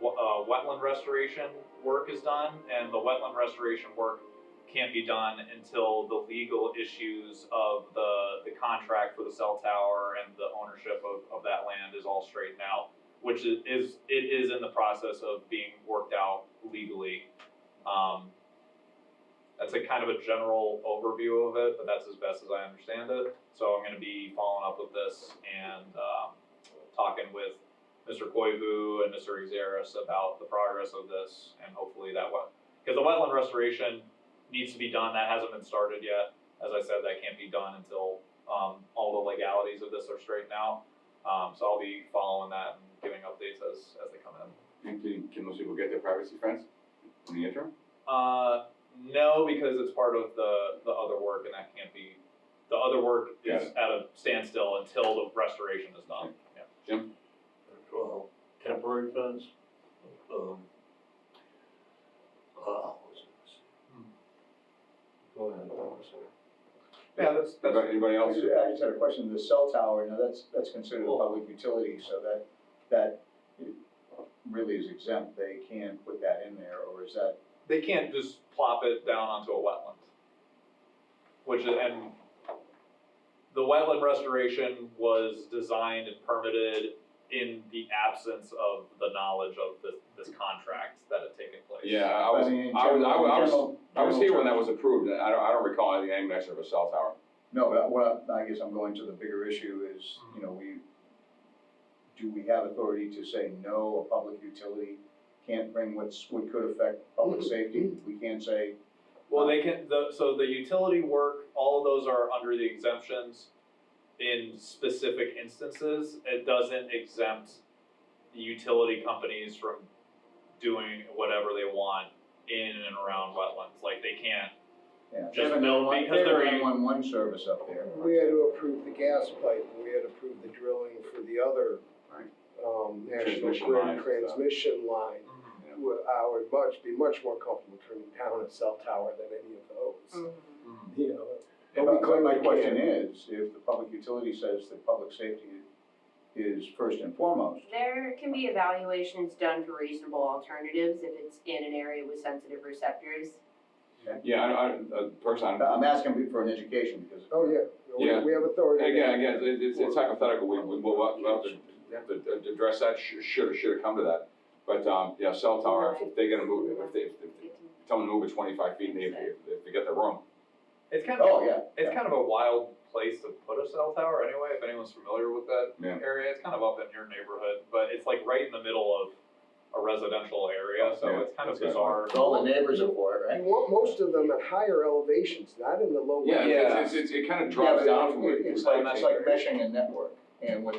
wetland restoration work is done, and the wetland restoration work can't be done until the legal issues of the contract for the cell tower and the ownership of that land is all straightened out, which it is in the process of being worked out legally. That's a kind of a general overview of it, but that's as best as I understand it. So I'm going to be following up with this and talking with Mr. Koivu and Mr. Xeris about the progress of this, and hopefully because the wetland restoration needs to be done. That hasn't been started yet. As I said, that can't be done until all the legalities of this are straightened out. So I'll be following that and giving updates as they come in. Can those people get their privacy fence in the interim? No, because it's part of the other work, and that can't be. The other work is at a standstill until the restoration is done. Yeah. Jim? Well, temporary fence. Go ahead. Yeah, that's Anybody else? I just had a question. The cell tower, now that's considered a public utility, so that really is exempt. They can't put that in there, or is that? They can't just plop it down onto a wetland. And the wetland restoration was designed and permitted in the absence of the knowledge of this contract that had taken place. Yeah, I was here when that was approved, and I don't recall any mention of a cell tower. No, but I guess I'm going to the bigger issue is, you know, do we have authority to say no, a public utility can't bring what could affect public safety? We can't say. Well, they can, so the utility work, all of those are under the exemptions in specific instances. It doesn't exempt the utility companies from doing whatever they want in and around wetlands. Like, they can't just mill, because they're. 911 service up there. We had to approve the gas pipe, and we had to approve the drilling for the other, national Transmission grid lines. transmission line. I would be much more comfortable turning down a cell tower than any of those. You know, But my question is, if the public utility says that public safety is first and foremost. There can be evaluations done for reasonable alternatives if it's in an area with sensitive receptors. Yeah, personally, I'm asking for an education because. oh, yeah, we have authority. again, it's hypothetical, we'll have to address that, should have come to that. But, yeah, cell tower, if they're gonna move, if tell them to move it 25 feet, if they get the room. It's kind of, it's yeah. kind of a wild place to put a cell tower anyway, if anyone's familiar with that Yeah. area. It's kind of up in your neighborhood, but it's like right in the middle of a residential area, so Yeah. it's kind of That's bizarre. All the neighbors are for it, right? You want most of them at higher elevations, not in the low. Yeah, elevations. it kind of drops down from it. It's like meshing a network, and what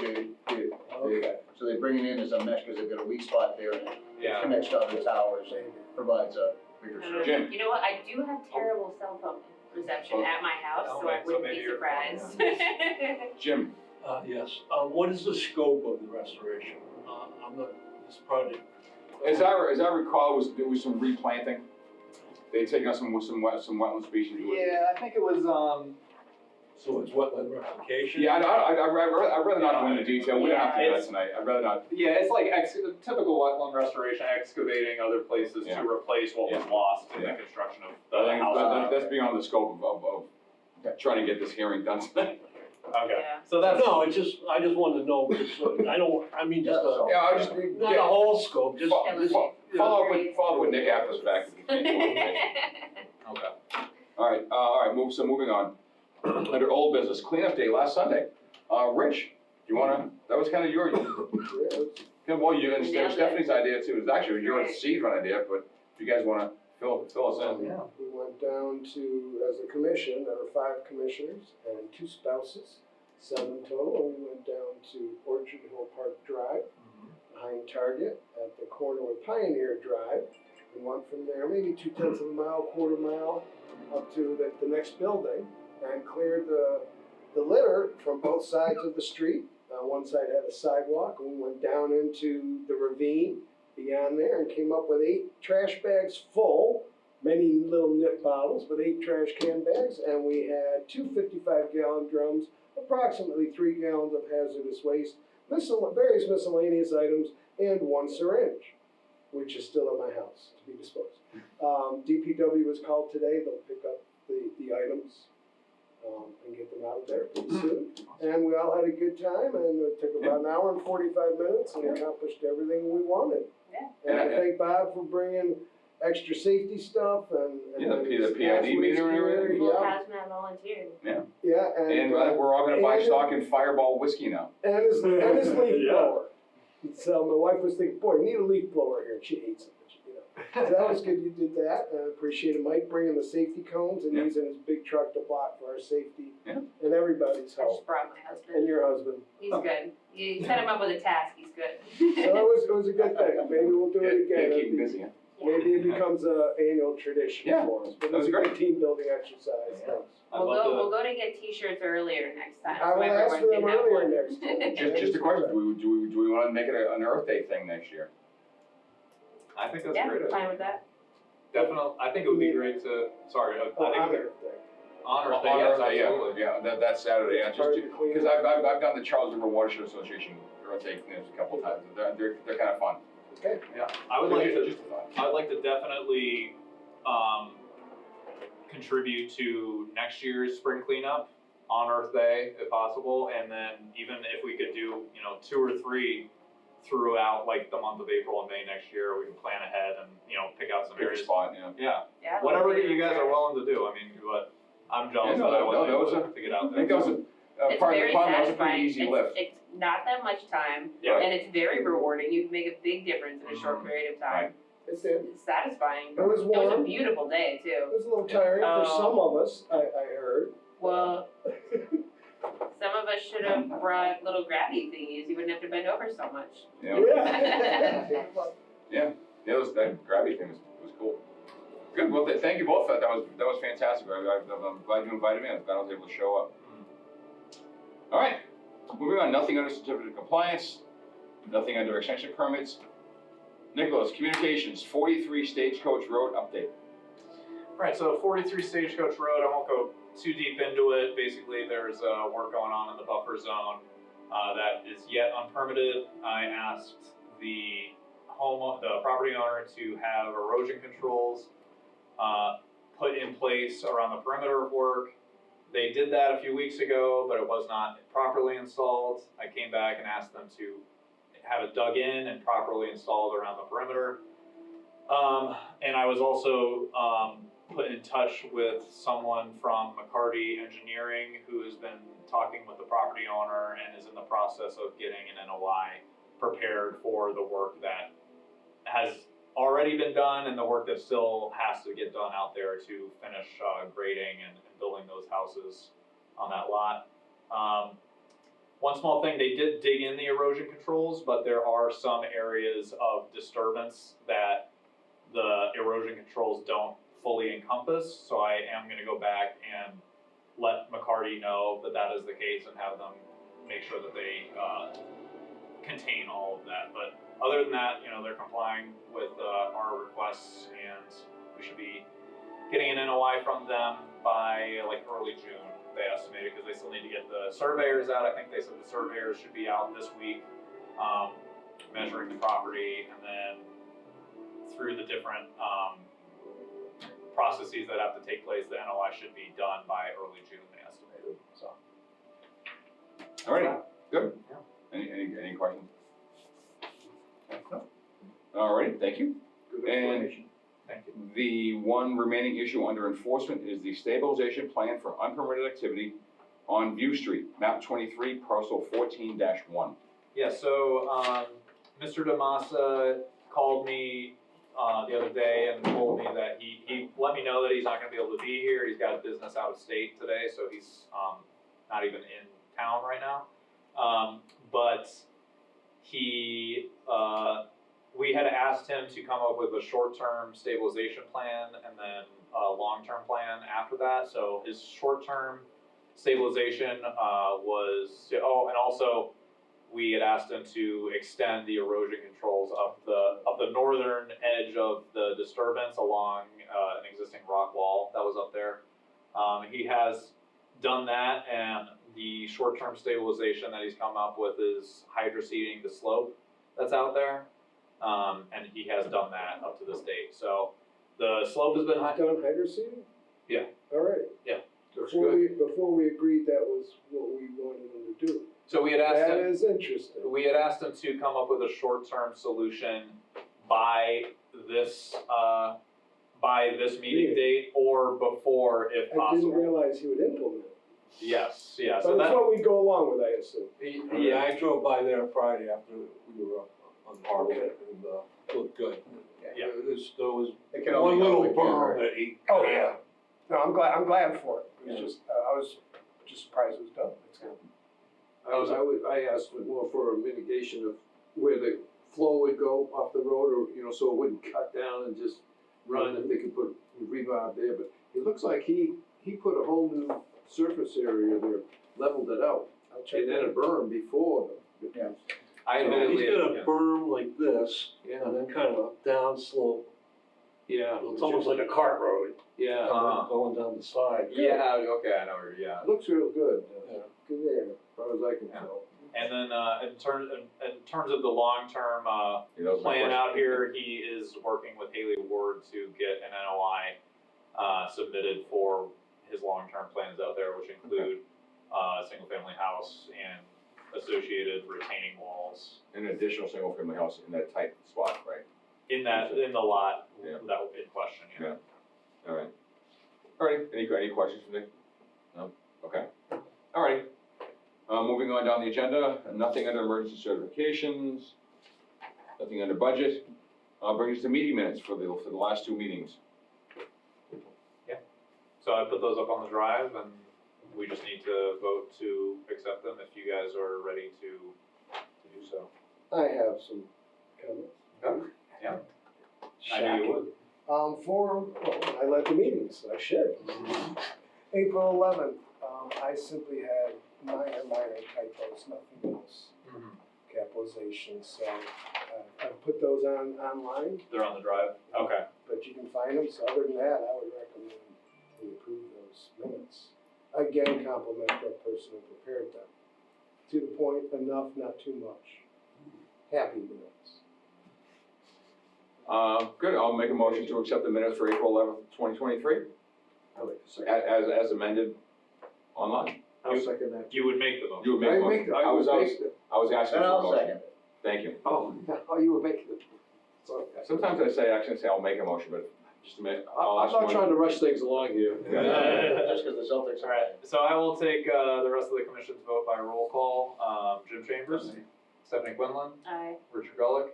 so they bring it in as a mesh because they've got a weak spot there, and it Yeah. connects to other towers and provides a bigger service. Jim. You know what, I do have terrible cell phone reception at my house, so I wouldn't be surprised. Jim, Yes, what is the scope of the restoration? I'm not, this project. as I recall, there was some replanting. They'd taken out some wetland species. Yeah, I think it was, So it's wetland replication? Yeah, I'd rather not go into detail, we don't have to do that tonight, I'd rather not. yeah, it's like typical wetland restoration, excavating other places Yeah. to replace what was Yeah. lost in Yeah. the construction of I the think house. that's beyond the scope of trying to get this hearing done tonight. Okay, Yeah. so that's. No, I just wanted to know, just, I mean, just Yeah, I'll just, not the whole scope, just. follow up with Nick after the fact. Okay. All right, moving on. Under old business, cleanup day last Sunday. Rich, you wanna, that was kind of your, well, you, and it was Stephanie's idea too, it was actually your seed run idea, but if you guys wanna fill us in. Yeah. We went down to, as a commission, there were 5 commissioners and 2 spouses, 7 total, and we went down to Orchard Hill Park Drive, behind Target, at the corner with Pioneer Drive. We went from there, maybe 2/10 of a mile, quarter mile, up to the next building, and cleared the litter from both sides of the street. One side had a sidewalk, and we went down into the ravine beyond there and came up with 8 trash bags full, many little nip bottles, but 8 trash can bags, and we had 2 55-gallon drums, approximately 3 gallons of hazardous waste, various miscellaneous items, and 1 syringe, which is still at my house to be disposed. DPW was called today, they'll pick up the items and get them out of there pretty soon. And we all had a good time, and it took about an hour and 45 minutes and accomplished everything we wanted. Yeah. And I thank Bob for bringing extra safety stuff and The PID meter and everything. Full Yeah, hazmat volunteers. yeah, And we're all gonna buy stock in Fireball whiskey now. and his leaf Yeah. blower. So my wife was thinking, boy, I need a leaf blower here, and she hates it, you know. So that was good you did that, and I appreciated Mike bringing the safety cones and Yeah. using his big truck to block for our safety Yeah. and everybody's I just help, brought my and husband. your husband. He's good. You set him up with a task, he's good. So it was a good thing, maybe we'll do it again. Keep 'em busy, huh? Maybe it becomes an annual tradition Yeah, for us, but that was it's a great. good team building exercise, Yeah. thanks. I'd We'll love go, to. we'll go to get t-shirts earlier next time, I so will ask everyone for them can have earlier one. next time. Just a question, do we wanna make it an Earth Day thing next year? I think that's Yeah, great. fine with that. Definitely, I think it would be great to, sorry, I think Honor it- thing. honor On thing, yes, Earth Day, absolutely. yeah, that's Saturday, yeah, Part just, of the cleanup. because I've done the Charles River Watershed Association Earth Day cleanups a couple of times, they're kind of fun. Okay. Yeah, I would like to, Just a thought. I'd like to definitely, contribute to next year's spring cleanup on Earth Day if possible, and then even if we could do, 2 or 3 throughout like the month of April and May next year, we can plan ahead and, pick out some Pick a areas. spot, yeah. Yeah, Yeah, whatever hopefully you guys it's are there. willing to do, I mean, but I'm jealous Yeah, no, that I that wasn't able was to get out I there. think that was It's part of very the fun, that was a satisfying. pretty easy It's- lift. It's not that much time, Yeah. and it's very rewarding. You can make a big difference in a short Mhm. period of time. It did. It's satisfying. It was It was a warm. beautiful day It too. was a little tiring for Oh. some of us, I heard. Well, some of us should have brought little grabby thingies. You wouldn't have to bend over so much. Yeah, Yeah. that grabby thing was cool. Good, well, thank you both for that, that was fantastic, I'm glad you invited me, I'm glad I was able to show up. All right, moving on, nothing under certificate of compliance, nothing under extension permits. Nicholas, communications, 43 Stagecoach Road update. Right, so 43 Stagecoach Road, I won't go too deep into it. Basically, there's work going on in the buffer zone that is yet unpermitted. I asked the property owner to have erosion controls put in place around the perimeter of work. They did that a few weeks ago, but it was not properly installed. I came back and asked them to have it dug in and properly installed around the perimeter. And I was also put in touch with someone from McCarty Engineering who has been talking with the property owner and is in the process of getting an NOI prepared for the work that has already been done and the work that still has to get done out there to finish grading and building those houses on that lot. One small thing, they did dig in the erosion controls, but there are some areas of disturbance that the erosion controls don't fully encompass. So I am gonna go back and let McCarty know that that is the case and have them make sure that they contain all of that. But other than that, they're complying with our requests, and we should be getting an NOI from them by like early June, they estimated, because they still need to get the surveyors out. I think they said the surveyors should be out this week, measuring the property, and then through the different processes that have to take place, the NOI should be done by early June, they estimated, so. All right, good. Yeah. Any questions? No. All right, thank you. Good And explanation. Thank you. the one remaining issue under enforcement is the stabilization plan for unpermitted activity on View Street, map 23, parcel 14-1. Yeah, so Mr. DeMassa called me the other day and told me that he let me know that he's not gonna be able to be here. He's got business out of state today, so he's not even in town right now. But we had asked him to come up with a short-term stabilization plan and then a long-term plan after that. So his short-term stabilization was, and also we had asked him to extend the erosion controls up the northern edge of the disturbance along an existing rock wall that was up there. He has done that, and the short-term stabilization that he's come up with is hydroseeding the slope that's out there. And he has done that up to this date. So the slope has been Done hydroseeding? Yeah. All right. Yeah. Before we agreed that was what we wanted them to do. So we had asked That him. is interesting. We had asked him to come up with a short-term solution by this meeting date or before, if I possible. didn't realize he would implement it. Yes, yeah. But So that's that. what we go along with, I assume. Yeah, I drove by there Friday after we were on Market and looked good. Yeah. There was It can one only little go berm that he. Oh, yeah. No, I'm glad for it. It was just, I was just surprised it was done. It's good. I asked more for a mitigation of where the flow would go off the road, or, so it wouldn't cut down and just run, if they could put rebar there, but it looks like he put a whole new surface area there, leveled it out, I'll check and then a that. berm before the. Yeah. I admittedly. He's got a yeah. berm like this, Yeah, and then kind of a down slope. yeah. It's almost like a cart road. Yeah, Going down the side. Yeah. Okay. I know. Yeah. it looks real good, Yeah. Good there. as far as I can Yeah. tell. And then in terms of the long-term Yeah, that was my plan question. out here, he is working with Haley Ward to get an NOI submitted for his long-term plans out there, which include a single-family house and associated retaining walls An additional single-family house in that tight spot, right? in the lot Yeah. that in question, yeah. All right. All right, any questions for Nick? No? Okay. All right. Moving on down the agenda, nothing under emergency certifications, nothing under budget. Brings us to meeting minutes for the last two meetings. So I put those up on the drive, and we just need to vote to accept them if you guys are ready to do so. I have some comments. Yeah. I knew you would. I led the meeting, so I should. April 11th, I simply had minor typos, nothing else. Capitalization, so I put those online, They're on the drive? Okay. but you can find them, so other than that, I would recommend we approve those minutes. Again, compliment that person who prepared them. To the point, enough, not too much. Happy minutes. Good, I'll make a motion to accept the minutes for April 11th, 2023, I like to second. as amended online. I'll second that. You would make the motion. You would make a motion? I would make it. I was asking And for a I'll motion. second it. Thank you. Oh, you were making it. It's okay. Sometimes I say I'll make a motion, but just a minute. I'm not trying to rush things along here. Just because the Celtics All right, so I will take the rest of the commission's vote by roll call. Jim Chambers, Stephanie Quinlan, Aye. Richard Gulick,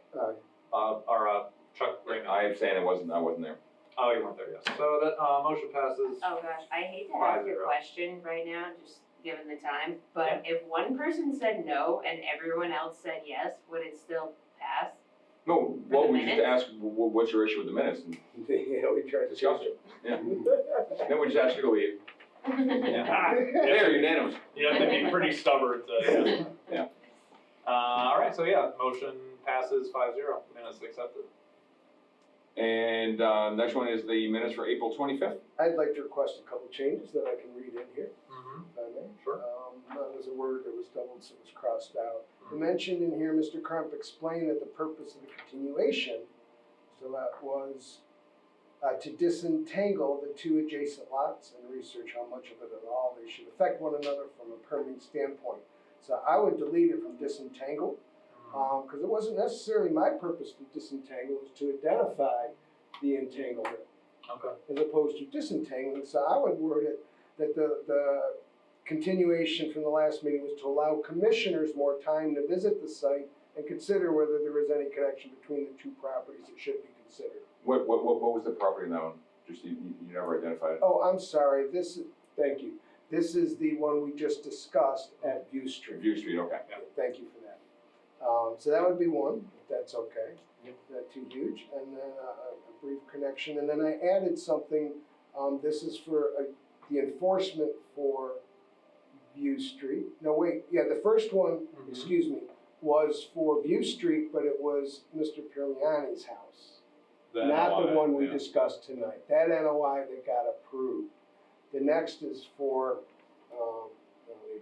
Aye. Chuck Raymond. I am saying I wasn't there. Oh, you weren't there, yes. So that motion passes. Oh gosh, I hate to ask 5-0. a question right now, just given the time, but if one person said no and everyone else said yes, would it still pass? No, For well, the we just minutes? asked, what's your issue with the minutes, and Yeah, we tried to discuss it. Yeah. Then we just ask you to leave. Yeah. They're unanimous. You have to be pretty stubborn to. Yeah. All right, so yeah, motion passes 5-0, minutes accepted. And Next one is the minutes for April 25th. I'd like to request a couple changes that I can read in here, Mm-hmm. if I may. Sure. There was a word that was doubled, so it was crossed out. Mentioned in here, Mr. Crump explained that the purpose of the continuation, so that was to disentangle the two adjacent lots and research how much of it at all they should affect one another from a permitting standpoint. So I would delete it from disentangle, because it wasn't necessarily my purpose to disentangle, it was to identify the entanglement, Okay. as opposed to disentangling. So I would word it that the continuation from the last meeting was to allow commissioners more time to visit the site and consider whether there is any connection between the two properties that should be considered. What was the property in that one? Just, you never identified it. Oh, I'm sorry, thank you. This is the one we just discussed at View Street. View Street, okay. Thank you for that. So that would be one, if that's okay. Not too huge. And then a brief connection. And then I added something, this is for the enforcement for View Street. No, wait, yeah, the first one, excuse me, was for View Street, but it was Mr. Pirmiani's house. Not the one we discussed tonight. That NOI that got approved. The next is for, I'll leave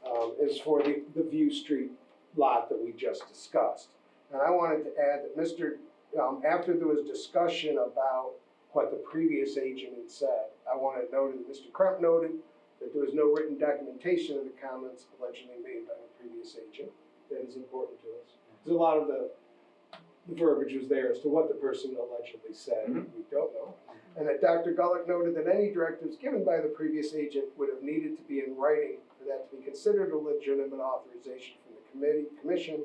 that one also, is for the View Street lot that we just discussed. And I wanted to add that after there was discussion about what the previous agent had said, I wanted noted that Mr. Crump noted that there was no written documentation of the comments allegedly made by the previous agent. That is important to us. There's a lot of the verbiage was there as to what the person allegedly said. We don't know. And that Dr. Gulick noted that any directives given by the previous agent would have needed to be in writing for that to be considered a legitimate authorization from the commission.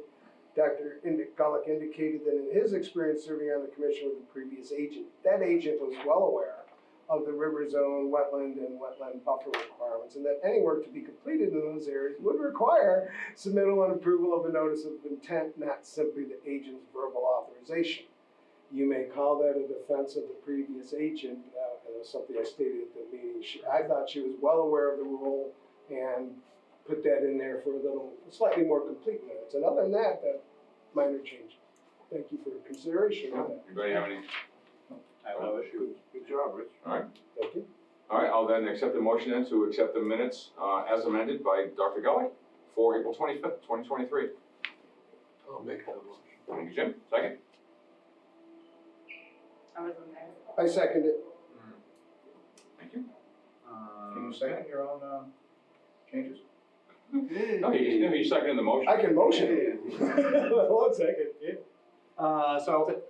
Dr. Gulick indicated that in his experience serving on the commission with the previous agent, that agent was well aware of the river zone, wetland, and wetland buffer requirements, and that any work to be completed in those areas would require submittal and approval of a notice of intent, not simply the agent's verbal authorization. You may call that a defense of the previous agent, and it was something I stated at the meeting. I thought she was well aware of the rule and put that in there for a slightly more complete minutes. And other than that, that minor change. Thank you for your consideration of that. Anybody have any? I have no issue. Good job, Rich. All right. Thank you. All right, I'll then accept the motion then to accept the minutes as amended by Dr. Gulick for April 25th, 2023. I'll make that motion. Thank you, Jim. Second? I wasn't there. I second it. Thank you. Can you second your own changes? No, you second the motion. I can motion. One second, yeah. So I'll take,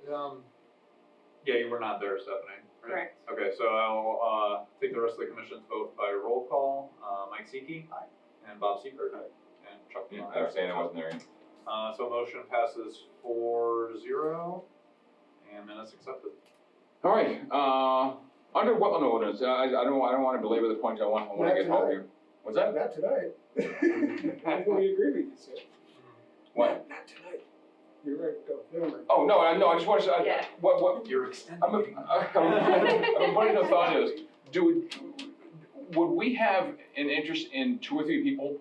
yeah, you were not there, Stephanie, right? Correct. Okay, so I'll, take the rest of the commission's vote by roll call. Mike Siki. Aye. And Bob Seifert. And Chuck. Yeah, I was saying I wasn't there. So motion passes 4-0, and minutes accepted. All right, under wetland ordinance, I don't wanna belabor the point, I wanna get home here. What's that? Not tonight. I fully agree with you, sir. What? Not tonight. You're right, go, never mind. Oh, no, I just wanna say, Yeah. what, You're extending. I'm putting a thought is, would we have an interest in 2 or 3 people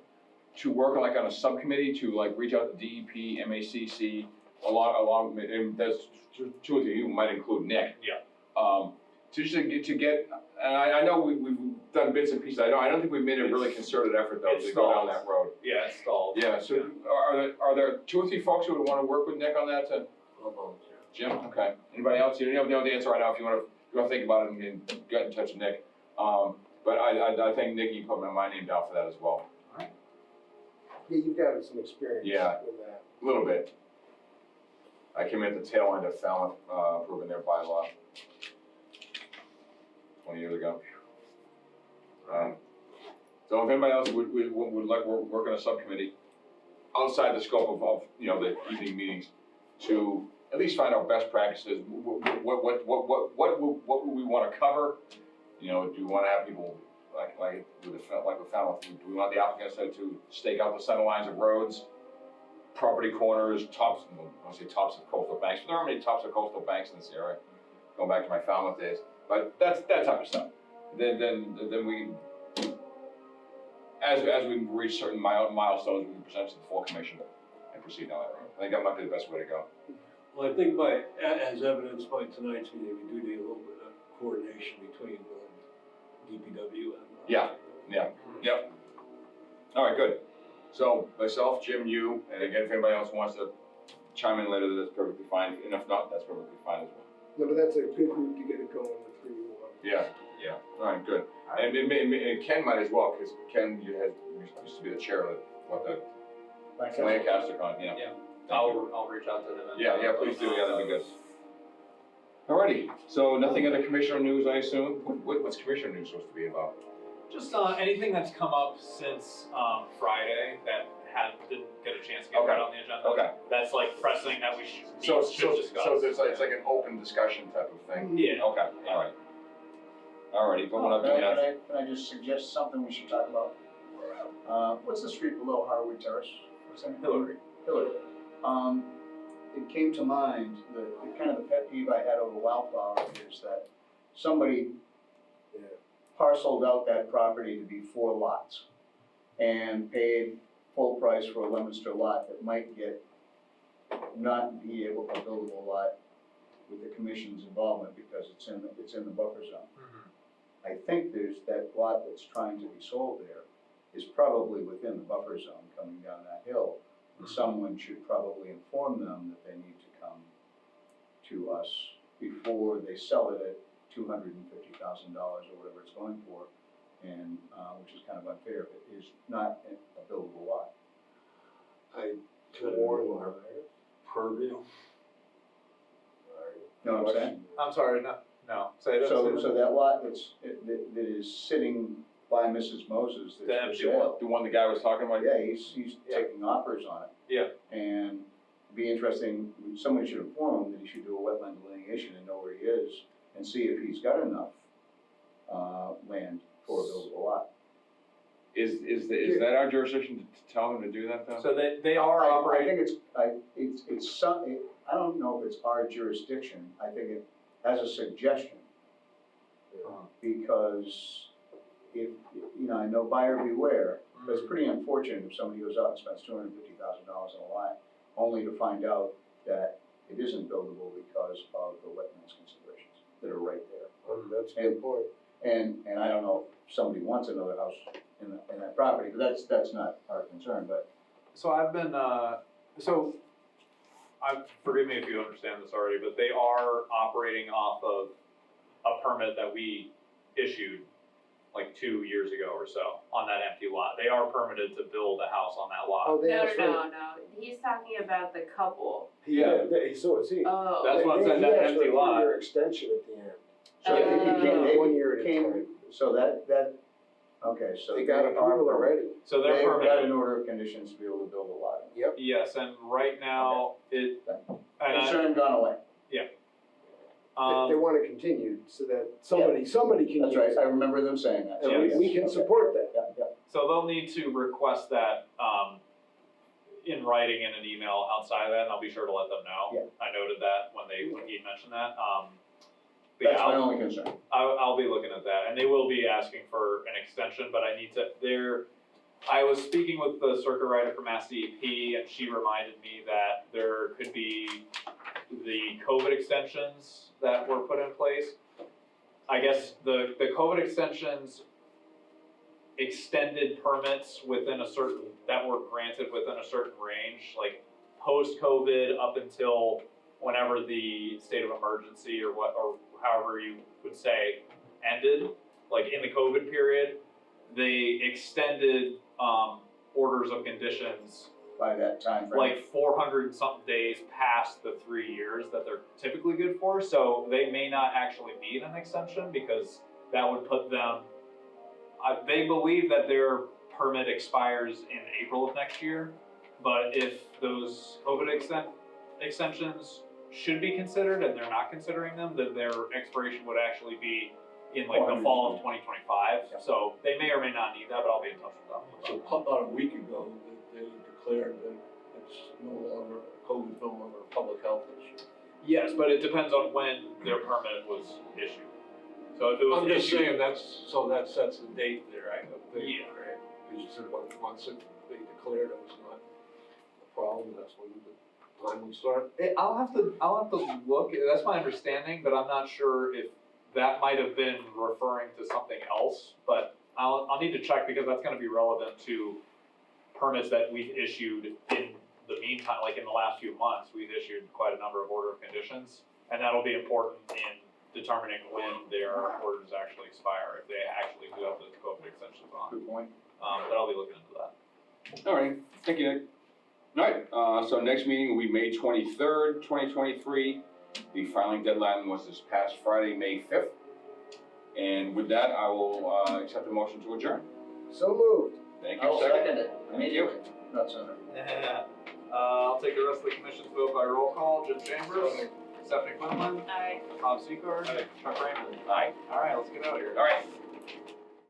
to work like on a subcommittee to like reach out to DEP, MACC, along, and there's 2 or 3 people, might include Nick. Yeah. To get, and I know we've done bits and pieces, I don't think we've made a really concerted effort though to go down that road. Yeah, it's stalled. Yeah, so are there 2 or 3 folks who would wanna work with Nick on that to? I'll volunteer. Jim, okay. Anybody else? You don't know the answer right now if you wanna think about it and get in touch with Nick. But I think Nick, you put my name down for that as well. Yeah, you've got some experience Yeah. with that. A little bit. I came in at the tail end of Falmouth, approving their bylaw 20 years ago. So if anybody else would like work on a subcommittee outside the scope of the evening meetings to at least find out best practices, what would we want to cover? Do we want to have people like with Falmouth? Do we want the applicants to stake out the center lines of roads, property corners, tops? I want to say tops of coastal banks, but there aren't many tops of coastal banks in this area. Going back to my Falmouth days, but that's that type of stuff. Then we, as we reach certain milestones, we can present to the full commission and proceed down that road. I think that might be the best way to go. Well, I think as evidenced by tonight's meeting, we do need a little bit of coordination between DPW and. Yep. All right, good. So myself, Jim, you, and again, if anybody else wants to chime in later, that's perfectly fine. And if not, that's perfectly fine as well. No, but that's a good group to get it going with 3 1. Yeah. All right, good. And Ken might as well, because Ken used to be the chair of the Lancaster Con. Yeah. I'll reach out to him. And, Yeah, please do. Yeah, that'd be good. Alrighty. So nothing other commissioner news, I assume. What's commissioner news supposed to be about? Just anything that's come up since Friday that didn't get a chance to get right on the agenda. Okay. That's like pressing that we should discuss. So it's like an open discussion type of thing. Yeah. Okay. All right. Alrighty. But we'll Can I just suggest something we should talk about? What's the street below Harwood Terrace? What's that? Hillary. It came to mind, the kind of the pet peeve I had over Wildflower is that somebody parceled out that property to be 4 lots and paid full price for a Leominster lot that might not be able to buildable lot with the commission's involvement because it's in the buffer zone. Mm-hmm. I think there's that lot that's trying to be sold there is probably within the buffer zone coming down that hill. And someone should probably inform them that they need to come to us before they sell it at $250,000 or whatever it's going for, and which is kind of unfair. It is not a buildable lot. I could warn our purview. Know what I'm saying? I'm sorry. No. Say that. So that lot that is sitting by Mrs. Moses The that's for empty sale. the one the guy was talking about. Yeah, he's taking offers on it. Yeah. And it'd be interesting, somebody should inform him that he should do a wetland delineation and know where he is and see if he's got enough land for a buildable lot. Is that our jurisdiction to tell them to do that though? So they are operating. I think I don't know if it's our jurisdiction. I think it as a suggestion. Because if, I know buyer beware, but it's pretty unfortunate if somebody goes out and spends $250,000 on a lot, only to find out that it isn't buildable because of the wetlands considerations that are right there. That's a good point. And I don't know if somebody wants another house in that property, but that's not our concern, but. So I've been, forgive me if you understand this already, but they are operating off of a permit that we issued like 2 years ago or so on that empty lot. They are permitted to build a house on that lot. Oh, they asked for. No, he's talking about the couple. Yeah, so is he. Oh. That's what I'm saying, He that asked for empty a lot. 3-year extension at the end. So they 1 year at a came- time. So okay, so They got approval already. So they're They've got permitted. an order of conditions to be able to build a lot. Yes, and right now, Concern gone away. They want to continue so that somebody can That's use right, it. I remember them saying that. And Yes. we can support that. Yeah. So they'll need to request that, in writing in an email outside of that, and I'll be sure to let them know. Yeah. I noted that when he mentioned that, but That's yeah, my only concern. I'll be looking at that, and they will be asking for an extension, but I was speaking with the circuit rider from Mass DEP, and she reminded me that there could be the COVID extensions that were put in place. I guess the COVID extensions extended permits that were granted within a certain range, like post-COVID up until whenever the state of emergency or however you would say ended, like in the COVID period, they extended orders of conditions By that time frame. like 400 and something days past the 3 years that they're typically good for. So they may not actually need an extension because that would put them, they believe that their permit expires in April of next year. But if those COVID extensions should be considered and they're not considering them, then their expiration would actually be in like the fall of 2025. So they may or may not need that, but I'll be in touch with them. So about a week ago, they declared that it's no longer, COVID no longer a public health issue. Yes, but it depends on when their permit was issued. So if it was I'm just issued, saying, that sets the date there, I think, Yeah. right? Because you said once they declared it was not a problem, that's when the time would start. I'll have to look. That's my understanding, but I'm not sure if that might have been referring to something else. But I'll need to check because that's going to be relevant to permits that we've issued in the meantime. Like in the last few months, we've issued quite a number of order of conditions, and that'll be important in determining when their orders actually expire, if they actually do have the COVID extensions on. Good point. But I'll be looking into that. All right, thank you, Nick. All right, so next meeting will be May 23rd, 2023. The filing deadline was this past Friday, May 5th. And with that, I will accept a motion to adjourn. So moved. Thank you. I'll second it. Thank you. Not sooner. I'll take the rest of the commission's vote by roll call. Jim Chambers. Stephanie Quinlan. Aye. Bob Secor. Chuck Raymond. Aye. All right, let's get out of here. All right.